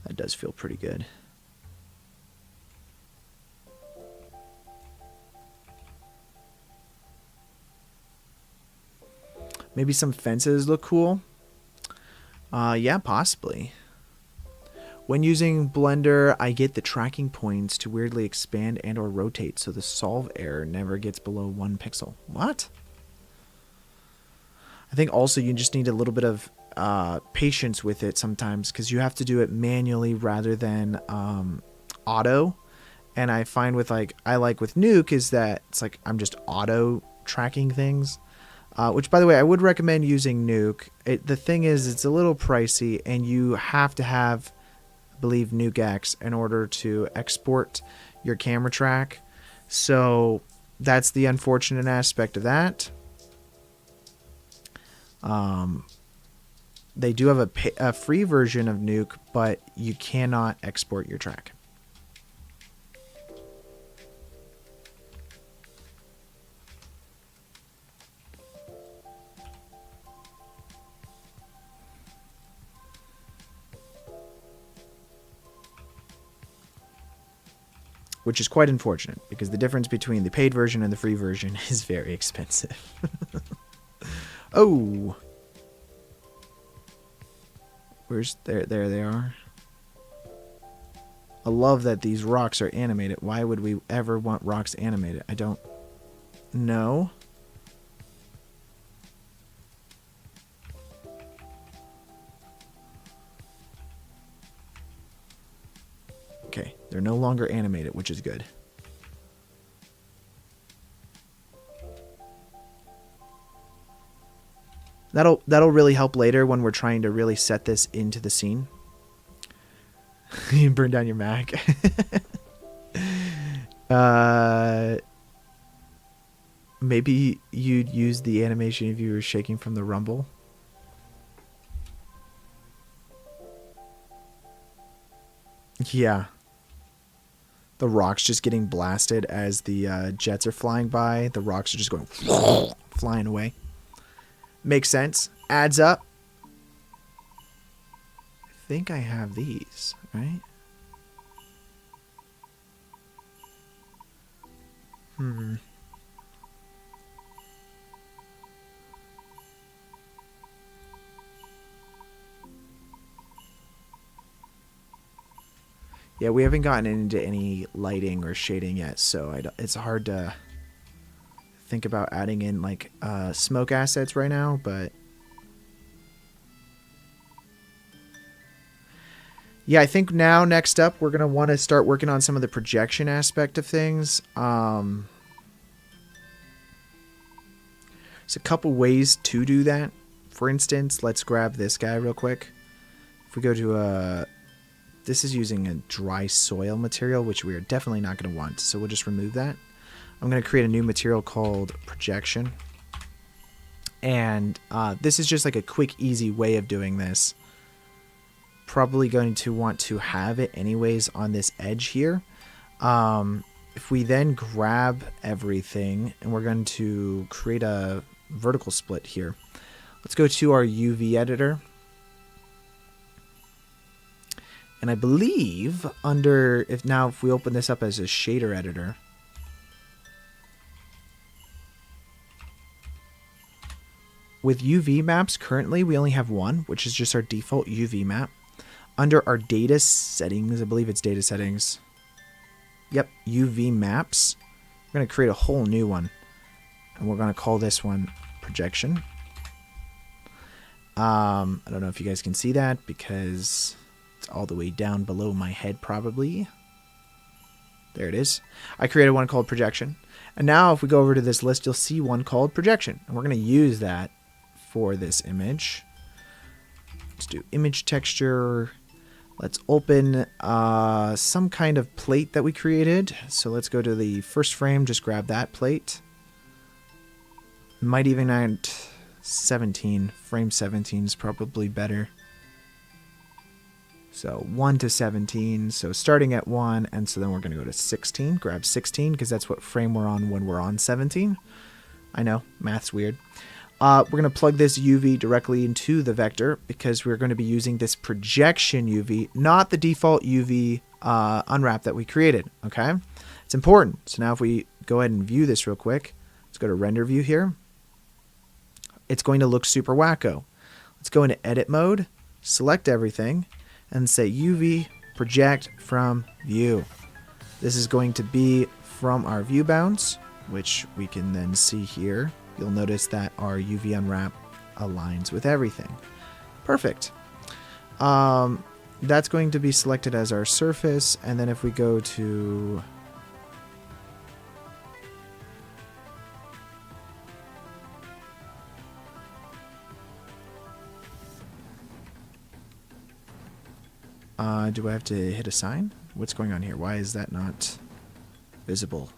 That does feel pretty good. Maybe some fences look cool. Yeah, possibly. When using Blender, I get the tracking points to weirdly expand and or rotate, so the solve error never gets below 1 pixel. What? I think also you just need a little bit of patience with it sometimes, because you have to do it manually rather than auto. And I find with with Nuke is that it's like I'm just auto tracking things. Which, by the way, I would recommend using Nuke. The thing is, it's a little pricey, and you have to have, I believe, Nuke X in order to export your camera track. So that's the unfortunate aspect of that. They do have a free version of Nuke, but you cannot export your track. Which is quite unfortunate, because the difference between the paid version and the free version is very expensive. Oh! Where's... There they are. I love that these rocks are animated. Why would we ever want rocks animated? I don't know. Okay, they're no longer animated, which is good. That'll really help later when we're trying to really set this into the scene. You burn down your Mac. Maybe you'd use the animation if you were shaking from the rumble. Yeah. The rocks just getting blasted as the jets are flying by. The rocks are just going flying away. Makes sense. Adds up. I think I have these, right? Yeah, we haven't gotten into any lighting or shading yet, so it's hard to think about adding in like smoke assets right now, but yeah, I think now next up we're gonna want to start working on some of the projection aspect of things. There's a couple ways to do that. For instance, let's grab this guy real quick. If we go to this is using a dry soil material, which we are definitely not going to want, so we'll just remove that. I'm going to create a new material called projection. And this is just like a quick, easy way of doing this. Probably going to want to have it anyways on this edge here. If we then grab everything, and we're going to create a vertical split here. Let's go to our UV editor. And I believe under, if we open this up as a shader editor, with UV maps currently we only have one, which is just our default UV map. Under our data settings, I believe it's data settings. Yep, UV maps. We're going to create a whole new one. And we're going to call this one projection. I don't know if you guys can see that because it's all the way down below my head probably. There it is. I created one called projection. And now if we go over to this list, you'll see one called projection. And we're going to use that for this image. Let's do image texture. Let's open some kind of plate that we created. So let's go to the first frame, just grab that plate. Might even add 17. Frame 17 is probably better. So 1 to 17. So starting at 1, and so then we're going to go to 16. Grab 16 because that's what frame we're on when we're on 17. I know, math's weird. We're going to plug this UV directly into the vector because we're going to be using this projection UV, not the default UV unwrap that we created. Okay, it's important. So now if we go ahead and view this real quick, let's go to render view here. It's going to look super wacko. Let's go into edit mode, select everything, and say UV project from view. This is going to be from our view bounds, which we can then see here. You'll notice that our UV unwrap aligns with everything. Perfect. That's going to be selected as our surface, and then if we go to do I have to hit a sign? What's going on here? Why is that not visible?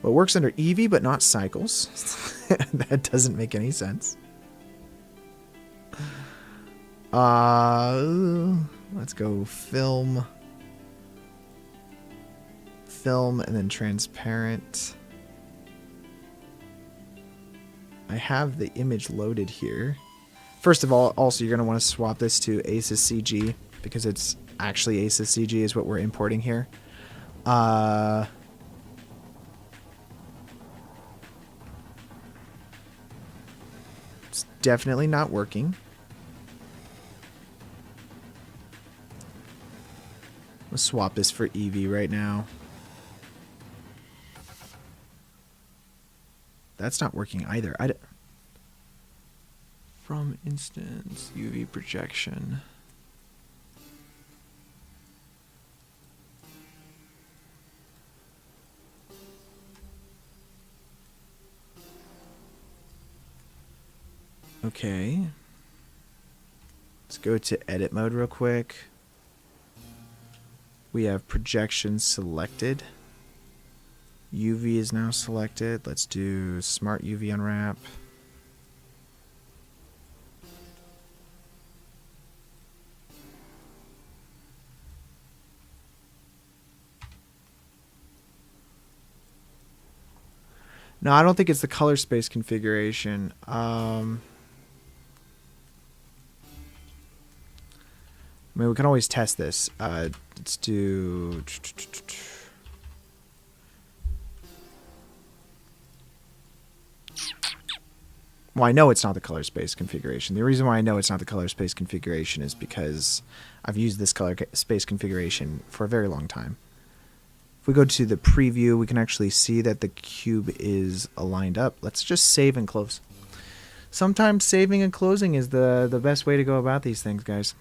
Well, it works under Eevee, but not cycles. That doesn't make any sense. Let's go film. Film and then transparent. I have the image loaded here. First of all, also you're going to want to swap this to ACES CG because it's actually ACES CG is what we're importing here. It's definitely not working. Let's swap this for Eevee right now. That's not working either. From instance, UV projection. Okay. Let's go to edit mode real quick. We have projection selected. UV is now selected. Let's do smart UV unwrap. No, I don't think it's the color space configuration. I mean, we can always test this. Let's do... Well, I know it's not the color space configuration. The reason why I know it's not the color space configuration is because I've used this color space configuration for a very long time. If we go to the preview, we can actually see that the cube is aligned up. Let's just save and close. Sometimes saving and closing is the best way to go about these things, guys.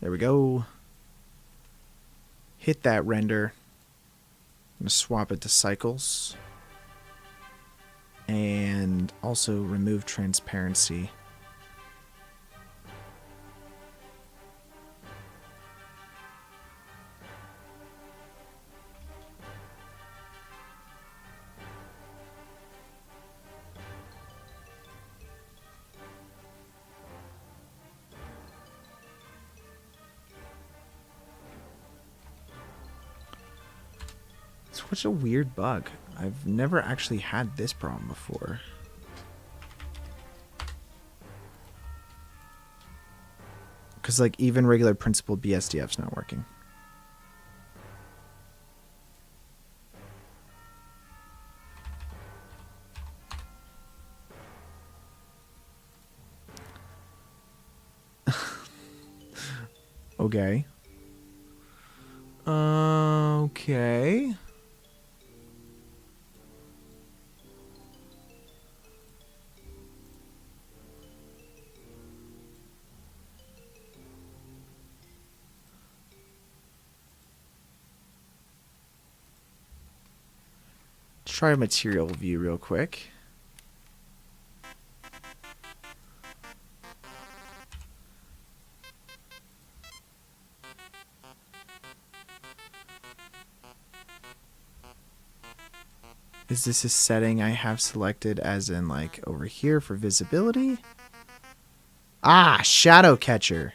There we go. Hit that render. I'm going to swap it to cycles. And also remove transparency. Such a weird bug. I've never actually had this problem before. Because like even regular principled BSDF's not working. Okay. Okay. Let's try a material view real quick. Is this a setting I have selected as in like over here for visibility? Ah, shadow catcher.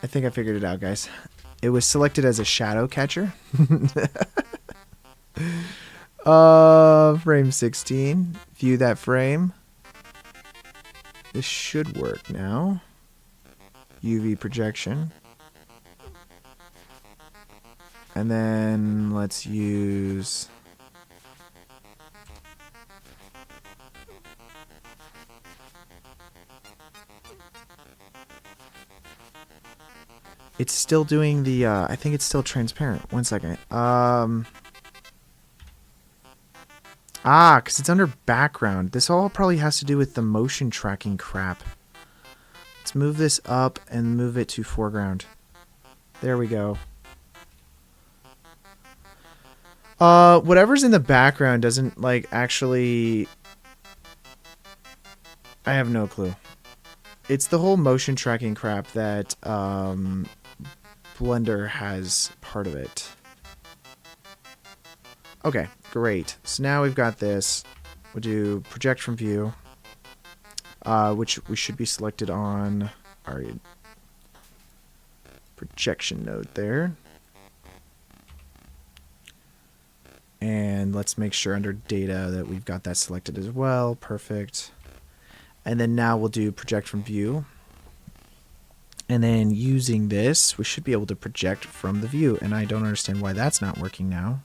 I think I figured it out, guys. It was selected as a shadow catcher. Frame 16. View that frame. This should work now. UV projection. And then let's use... It's still doing the, I think it's still transparent. One second. Because it's under background. This all probably has to do with the motion tracking crap. Let's move this up and move it to foreground. There we go. Whatever's in the background doesn't, like, actually... I have no clue. It's the whole motion tracking crap that, Blender has part of it. Okay, great. So now we've got this. We'll do project from view, which we should be selected on our projection node there. And let's make sure under data that we've got that selected as well. Perfect. And then now we'll do project from view. And then using this, we should be able to project from the view. And I don't understand why that's not working now.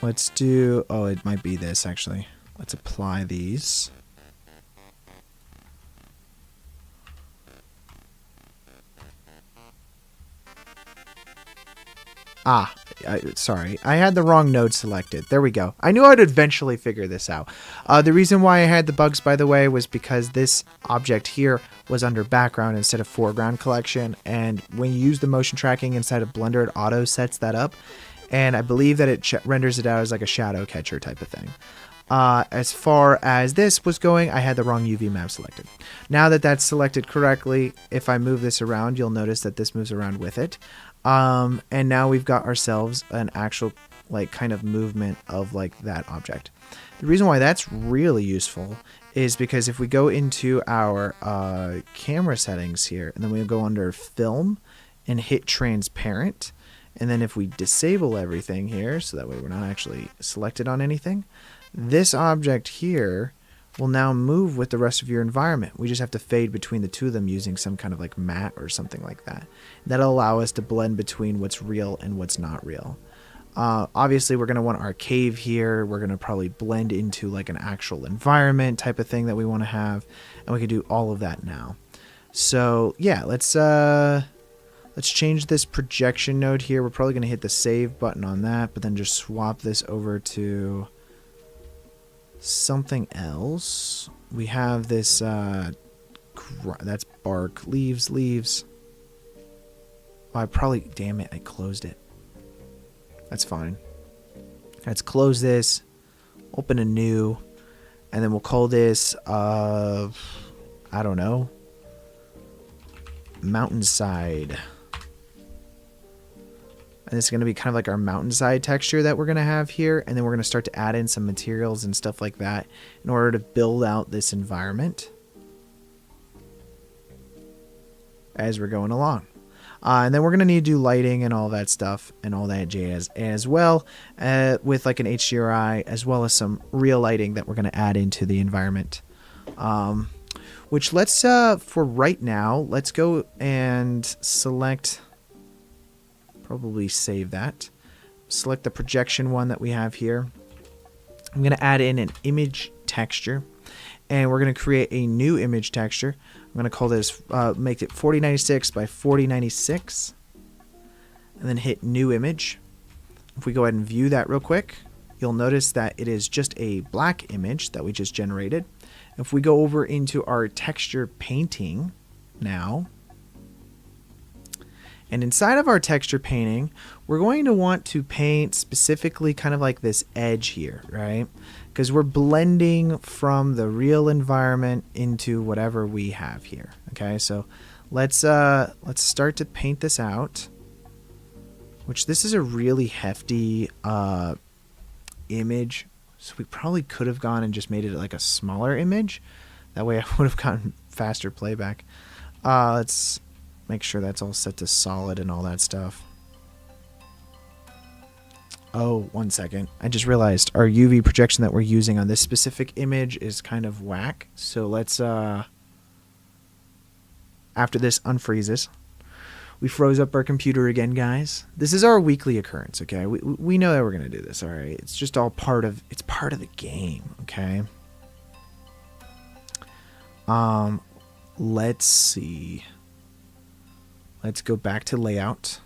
Let's do... Oh, it might be this, actually. Let's apply these. Sorry. I had the wrong node selected. There we go. I knew I'd eventually figure this out. The reason why I had the bugs, by the way, was because this object here was under background instead of foreground collection. And when you use the motion tracking inside of Blender, it auto sets that up. And I believe that it renders it out as like a shadow catcher type of thing. As far as this was going, I had the wrong UV map selected. Now that that's selected correctly, if I move this around, you'll notice that this moves around with it. And now we've got ourselves an actual like kind of movement of like that object. The reason why that's really useful is because if we go into our camera settings here, and then we'll go under film and hit transparent, and then if we disable everything here, so that way we're not actually selected on anything, this object here will now move with the rest of your environment. We just have to fade between the two of them using some kind of like matte or something like that. That'll allow us to blend between what's real and what's not real. Obviously, we're going to want our cave here. We're going to probably blend into like an actual environment type of thing that we want to have. And we can do all of that now. So yeah, let's change this projection node here. We're probably going to hit the save button on that, but then just swap this over to something else. We have this, that's bark, leaves. Oh, damn it, I closed it. That's fine. Let's close this, open a new, and then we'll call this, I don't know, mountainside. And it's going to be kind of like our mountainside texture that we're going to have here. And then we're going to start to add in some materials and stuff like that in order to build out this environment as we're going along. And then we're going to need to do lighting and all that stuff and all that jazz as well, with like an HDRI as well as some real lighting that we're going to add into the environment. which let's, for right now, let's go and select, probably save that. Select the projection one that we have here. I'm going to add in an image texture, and we're going to create a new image texture. I'm going to call this, make it 4096 by 4096, and then hit new image. If we go ahead and view that real quick, you'll notice that it is just a black image that we just generated. If we go over into our texture painting now, and inside of our texture painting, we're going to want to paint specifically kind of like this edge here, right? Because we're blending from the real environment into whatever we have here. Okay, so let's start to paint this out. Which this is a really hefty image, so we probably could have gone and just made it like a smaller image. That way I would have gotten faster playback. Let's make sure that's all set to solid and all that stuff. Oh, 1 second. I just realized our UV projection that we're using on this specific image is kind of whack. So let's, after this unfreezes. We froze up our computer again, guys. This is our weekly occurrence, okay? We know that we're going to do this, all right? It's just all part of the game, okay? Let's see. Let's go back to layout.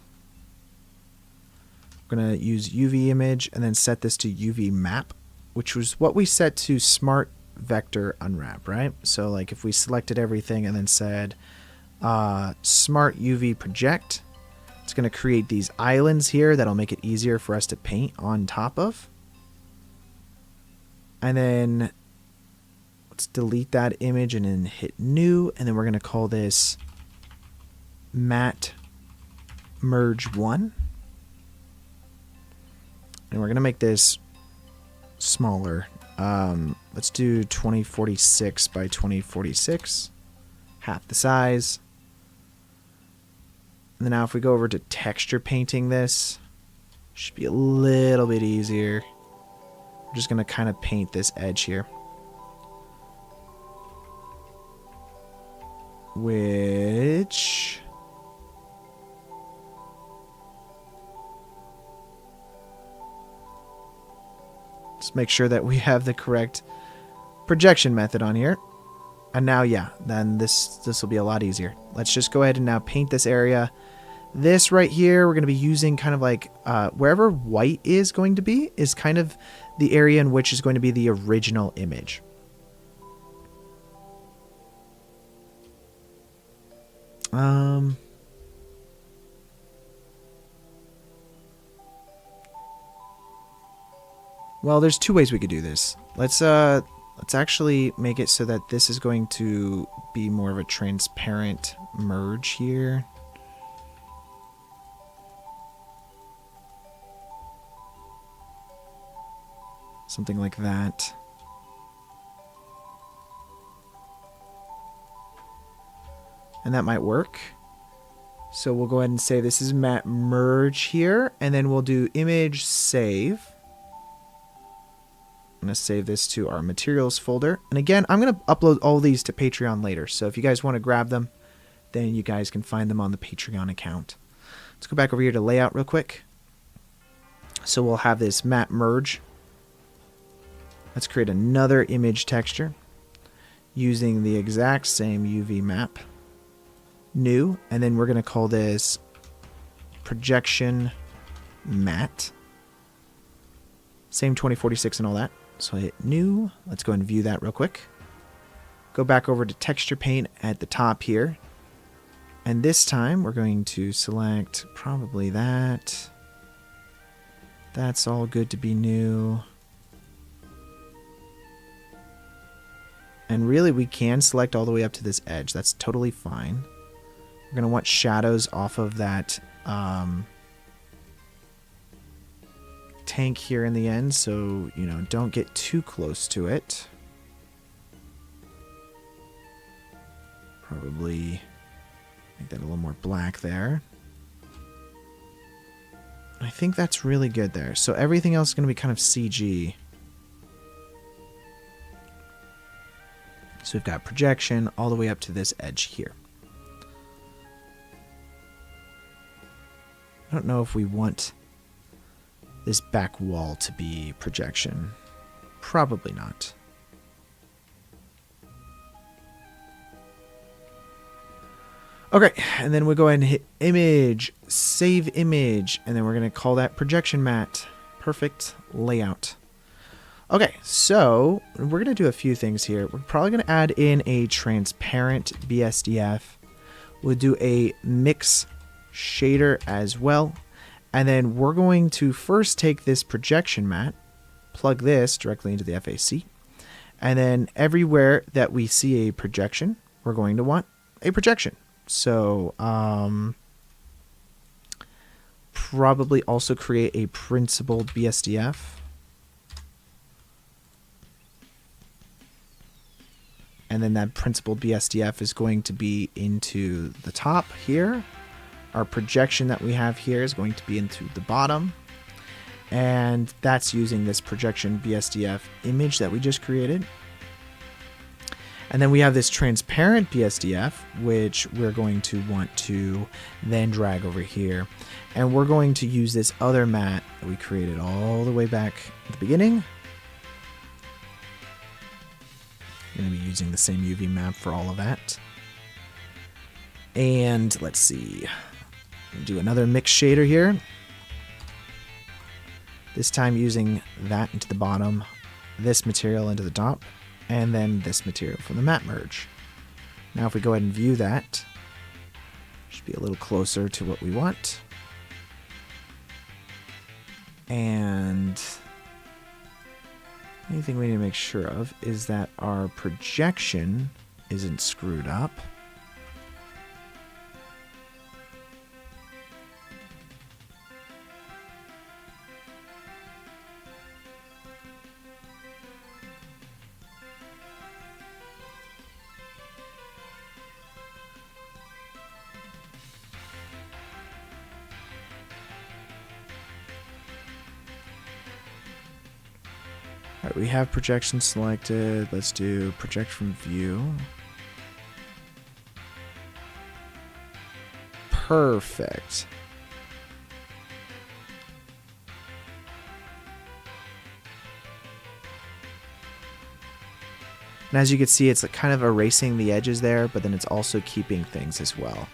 We're going to use UV image and then set this to UV map, which was what we set to smart vector unwrap, right? So like if we selected everything and then said smart UV project, it's going to create these islands here that'll make it easier for us to paint on top of. And then let's delete that image and then hit new, and then we're going to call this matte merge 1. And we're going to make this smaller. Let's do 2046 by 2046, half the size. And then now if we go over to texture painting this, should be a little bit easier. I'm just going to kind of paint this edge here. Which... let's make sure that we have the correct projection method on here. And now, yeah, then this will be a lot easier. Let's just go ahead and now paint this area. This right here, we're going to be using kind of like wherever white is going to be is kind of the area in which is going to be the original image. Well, there's two ways we could do this. Let's actually make it so that this is going to be more of a transparent merge here. Something like that. And that might work. So we'll go ahead and say this is matte merge here, and then we'll do image save. I'm going to save this to our materials folder. And again, I'm going to upload all these to Patreon later. So if you guys want to grab them, then you guys can find them on the Patreon account. Let's go back over here to layout real quick. So we'll have this matte merge. Let's create another image texture using the exact same UV map. New, and then we're going to call this projection matte. Same 2046 and all that. So I hit new. Let's go and view that real quick. Go back over to texture paint at the top here. And this time we're going to select probably that. That's all good to be new. And really we can select all the way up to this edge. That's totally fine. We're going to want shadows off of that tank here in the end, so, you know, don't get too close to it. Probably make that a little more black there. I think that's really good there. So everything else is going to be kind of CG. So we've got projection all the way up to this edge here. I don't know if we want this back wall to be projection. Probably not. Okay, and then we'll go ahead and hit image, save image, and then we're going to call that projection mat. Perfect layout. Okay, so we're going to do a few things here. We're probably going to add in a transparent BSDF. We'll do a mix shader as well. And then we're going to first take this projection mat, plug this directly into the FAC. And then everywhere that we see a projection, we're going to want a projection. So probably also create a principled BSDF. And then that principled BSDF is going to be into the top here. Our projection that we have here is going to be into the bottom. And that's using this projection BSDF image that we just created. And then we have this transparent BSDF, which we're going to want to then drag over here. And we're going to use this other mat that we created all the way back at the beginning. I'm going to be using the same UV map for all of that. And let's see. Do another mix shader here. This time using that into the bottom, this material into the top, and then this material from the map merge. Now if we go ahead and view that, should be a little closer to what we want. And anything we need to make sure of is that our projection isn't screwed up. Alright, we have projection selected. Let's do project from view. Perfect. And as you can see, it's kind of erasing the edges there, but then it's also keeping things as well.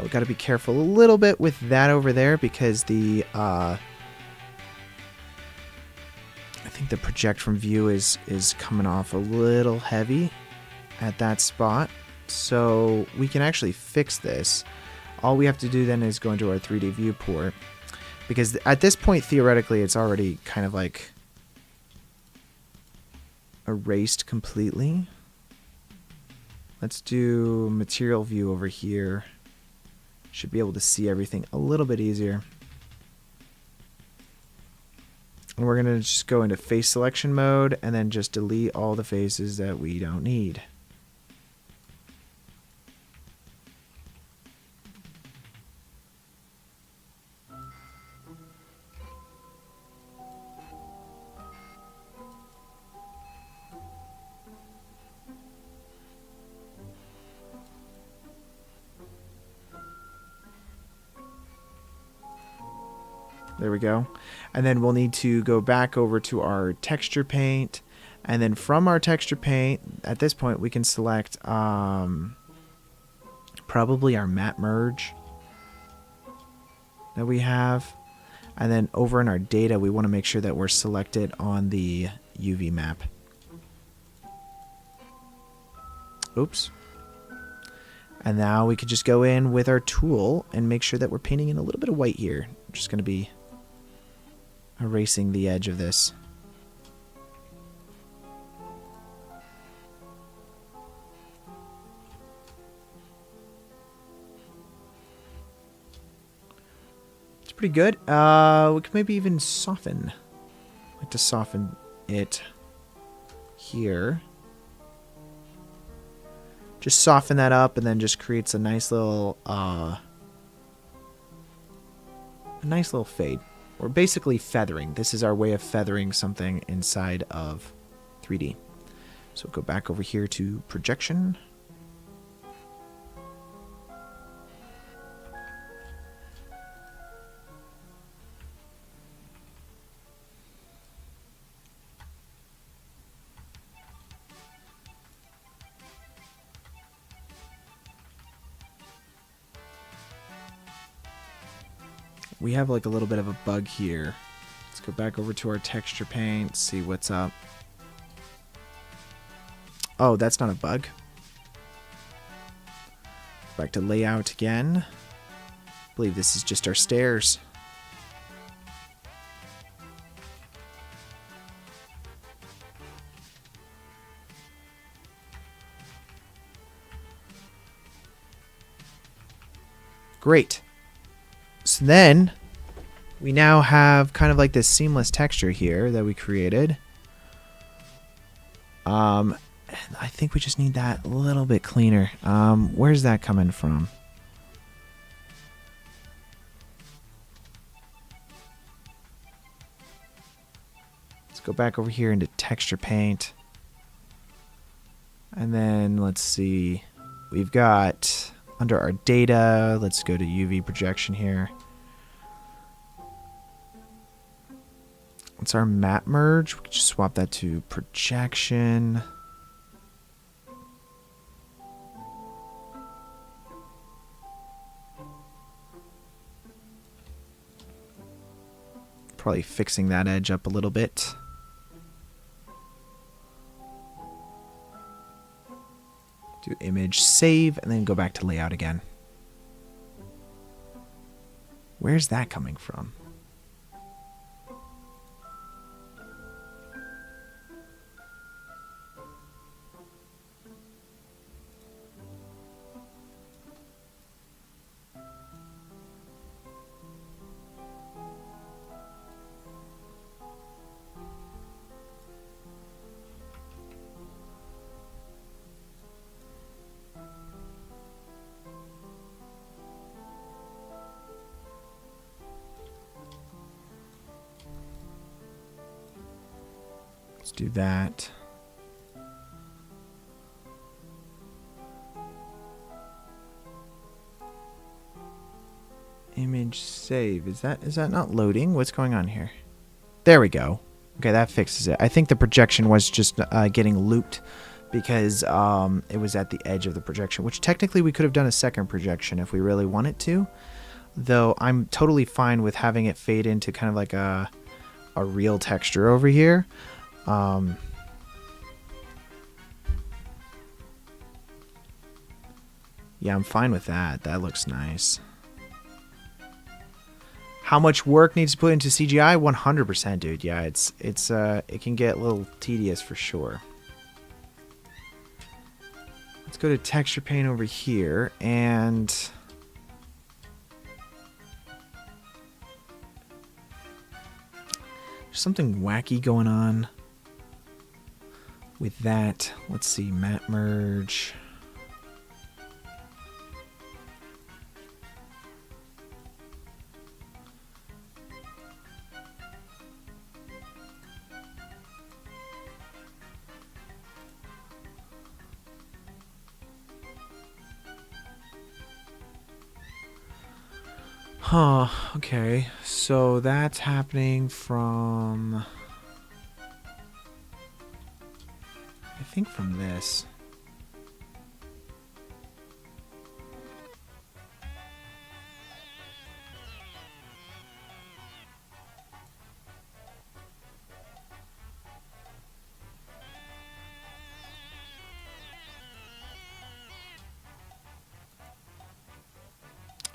We've got to be careful a little bit with that over there because the I think the project from view is coming off a little heavy at that spot. So we can actually fix this. All we have to do then is go into our 3D viewport, because at this point theoretically it's already kind of like erased completely. Let's do material view over here. Should be able to see everything a little bit easier. And we're going to just go into face selection mode and then just delete all the faces that we don't need. There we go. And then we'll need to go back over to our texture paint. And then from our texture paint, at this point, we can select probably our map merge that we have. And then over in our data, we want to make sure that we're selected on the UV map. Oops. And now we could just go in with our tool and make sure that we're painting in a little bit of white here. I'm just going to be erasing the edge of this. It's pretty good. We could maybe even soften. I'd like to soften it here. Just soften that up and then just creates a nice little fade. We're basically feathering. This is our way of feathering something inside of 3D. So go back over here to projection. We have like a little bit of a bug here. Let's go back over to our texture paint, see what's up. Oh, that's not a bug. Back to layout again. I believe this is just our stairs. Great. So then we now have kind of like this seamless texture here that we created. I think we just need that a little bit cleaner. Where's that coming from? Let's go back over here into texture paint. And then let's see. We've got under our data, let's go to UV projection here. What's our map merge? We can just swap that to projection. Probably fixing that edge up a little bit. Do image save and then go back to layout again. Where's that coming from? Let's do that. Image save. Is that not loading? What's going on here? There we go. Okay, that fixes it. I think the projection was just getting looped because it was at the edge of the projection, which technically we could have done a second projection if we really wanted to. Though I'm totally fine with having it fade into kind of like a real texture over here. Yeah, I'm fine with that. That looks nice. How much work needs to put into CGI? 100%, dude. Yeah, it can get a little tedious for sure. Let's go to texture paint over here and there's something wacky going on with that. Let's see, map merge. Huh, okay. So that's happening from, I think from this.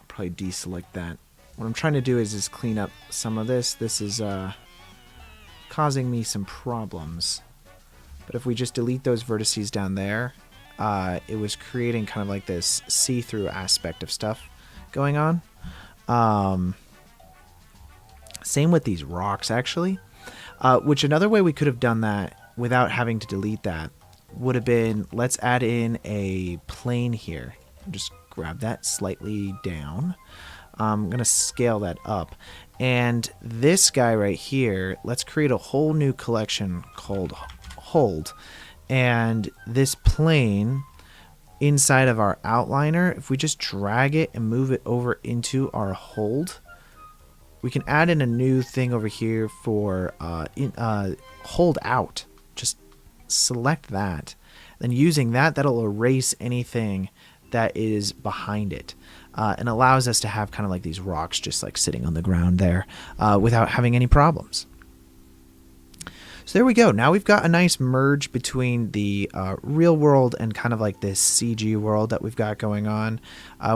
Probably deselect that. What I'm trying to do is clean up some of this. This is causing me some problems. But if we just delete those vertices down there, it was creating kind of like this see-through aspect of stuff going on. Same with these rocks, actually. Which another way we could have done that without having to delete that would have been, let's add in a plane here. Just grab that slightly down. I'm going to scale that up. And this guy right here, let's create a whole new collection called Hold. And this plane inside of our outliner, if we just drag it and move it over into our hold, we can add in a new thing over here for hold out. Just select that. Then using that, that'll erase anything that is behind it. And allows us to have kind of like these rocks just like sitting on the ground there without having any problems. So there we go. Now we've got a nice merge between the real world and kind of like this CG world that we've got going on.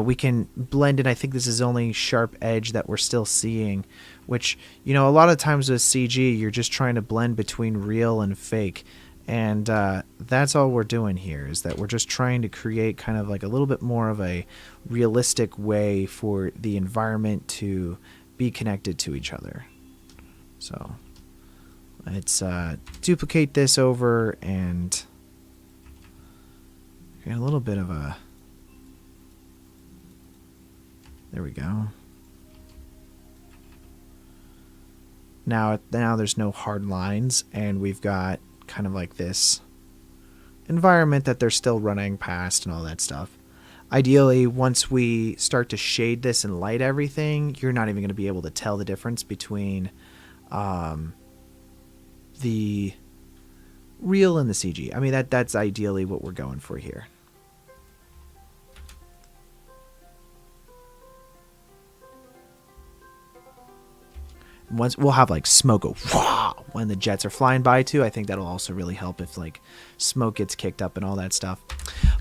We can blend it. I think this is only sharp edge that we're still seeing, which, you know, a lot of times with CG, you're just trying to blend between real and fake. And that's all we're doing here, is that we're just trying to create kind of like a little bit more of a realistic way for the environment to be connected to each other. So let's duplicate this over and get a little bit of a... There we go. Now there's no hard lines, and we've got kind of like this environment that they're still running past and all that stuff. Ideally, once we start to shade this and light everything, you're not even going to be able to tell the difference between the real and the CG. I mean, that's ideally what we're going for here. Once we'll have like smoke go when the jets are flying by too. I think that'll also really help if like smoke gets kicked up and all that stuff.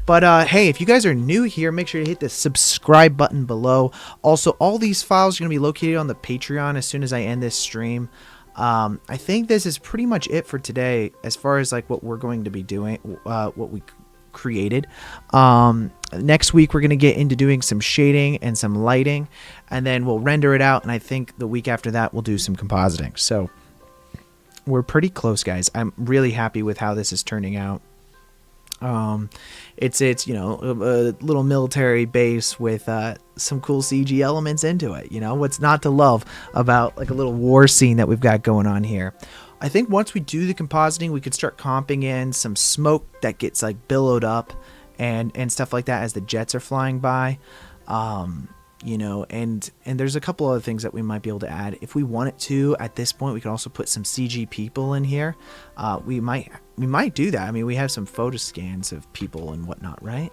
But hey, if you guys are new here, make sure to hit the subscribe button below. Also, all these files are going to be located on the Patreon as soon as I end this stream. I think this is pretty much it for today as far as like what we're going to be doing, what we created. Next week we're going to get into doing some shading and some lighting, and then we'll render it out, and I think the week after that we'll do some compositing. So we're pretty close, guys. I'm really happy with how this is turning out. It's you know, a little military base with some cool CG elements into it. You know, what's not to love about like a little war scene that we've got going on here. I think once we do the compositing, we could start comping in some smoke that gets like billowed up and stuff like that as the jets are flying by. You know, and there's a couple other things that we might be able to add if we wanted to. At this point, we could also put some CG people in here. We might do that. I mean, we have some photo scans of people and whatnot, right?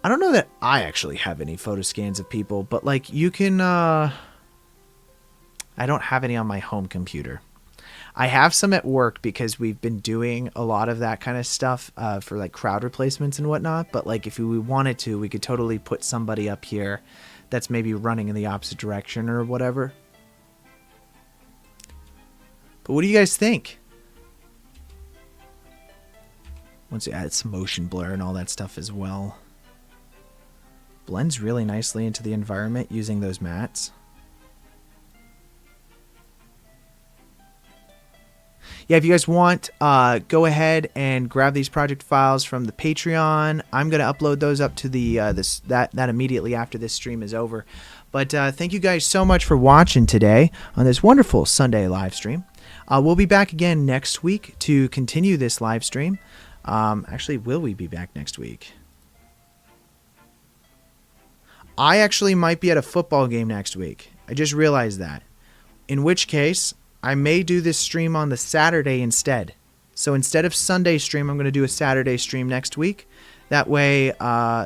I don't know that I actually have any photo scans of people, but like you can. I don't have any on my home computer. I have some at work because we've been doing a lot of that kind of stuff for like crowd replacements and whatnot. But like if we wanted to, we could totally put somebody up here that's maybe running in the opposite direction or whatever. But what do you guys think? Once you add some motion blur and all that stuff as well. Blends really nicely into the environment using those mats. Yeah, if you guys want, go ahead and grab these project files from the Patreon. I'm going to upload those up to the that immediately after this stream is over. But thank you guys so much for watching today on this wonderful Sunday live stream. We'll be back again next week to continue this live stream. Actually, will we be back next week? I actually might be at a football game next week. I just realized that. In which case, I may do this stream on the Saturday instead. So instead of Sunday stream, I'm going to do a Saturday stream next week. That way,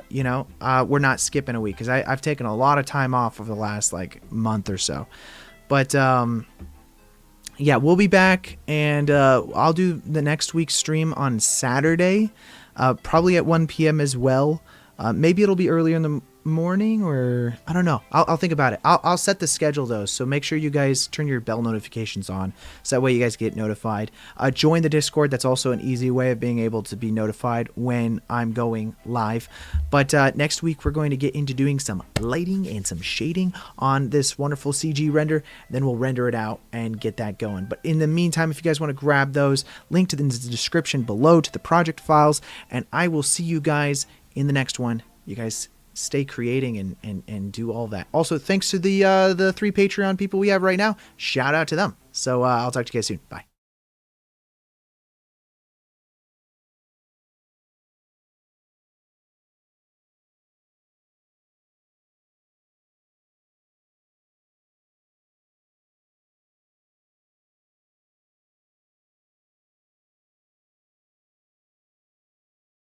you know, we're not skipping a week because I've taken a lot of time off over the last like month or so. But yeah, we'll be back, and I'll do the next week's stream on Saturday, probably at 1 p.m. as well. Maybe it'll be earlier in the morning, or I don't know. I'll think about it. I'll set the schedule though, so make sure you guys turn your bell notifications on so that way you guys get notified. Join the Discord. That's also an easy way of being able to be notified when I'm going live. But next week we're going to get into doing some lighting and some shading on this wonderful CG render. Then we'll render it out and get that going. But in the meantime, if you guys want to grab those, link to the description below to the project files, and I will see you guys in the next one. You guys stay creating and do all that. Also, thanks to the 3 Patreon people we have right now. Shout out to them. So I'll talk to you guys soon. Bye.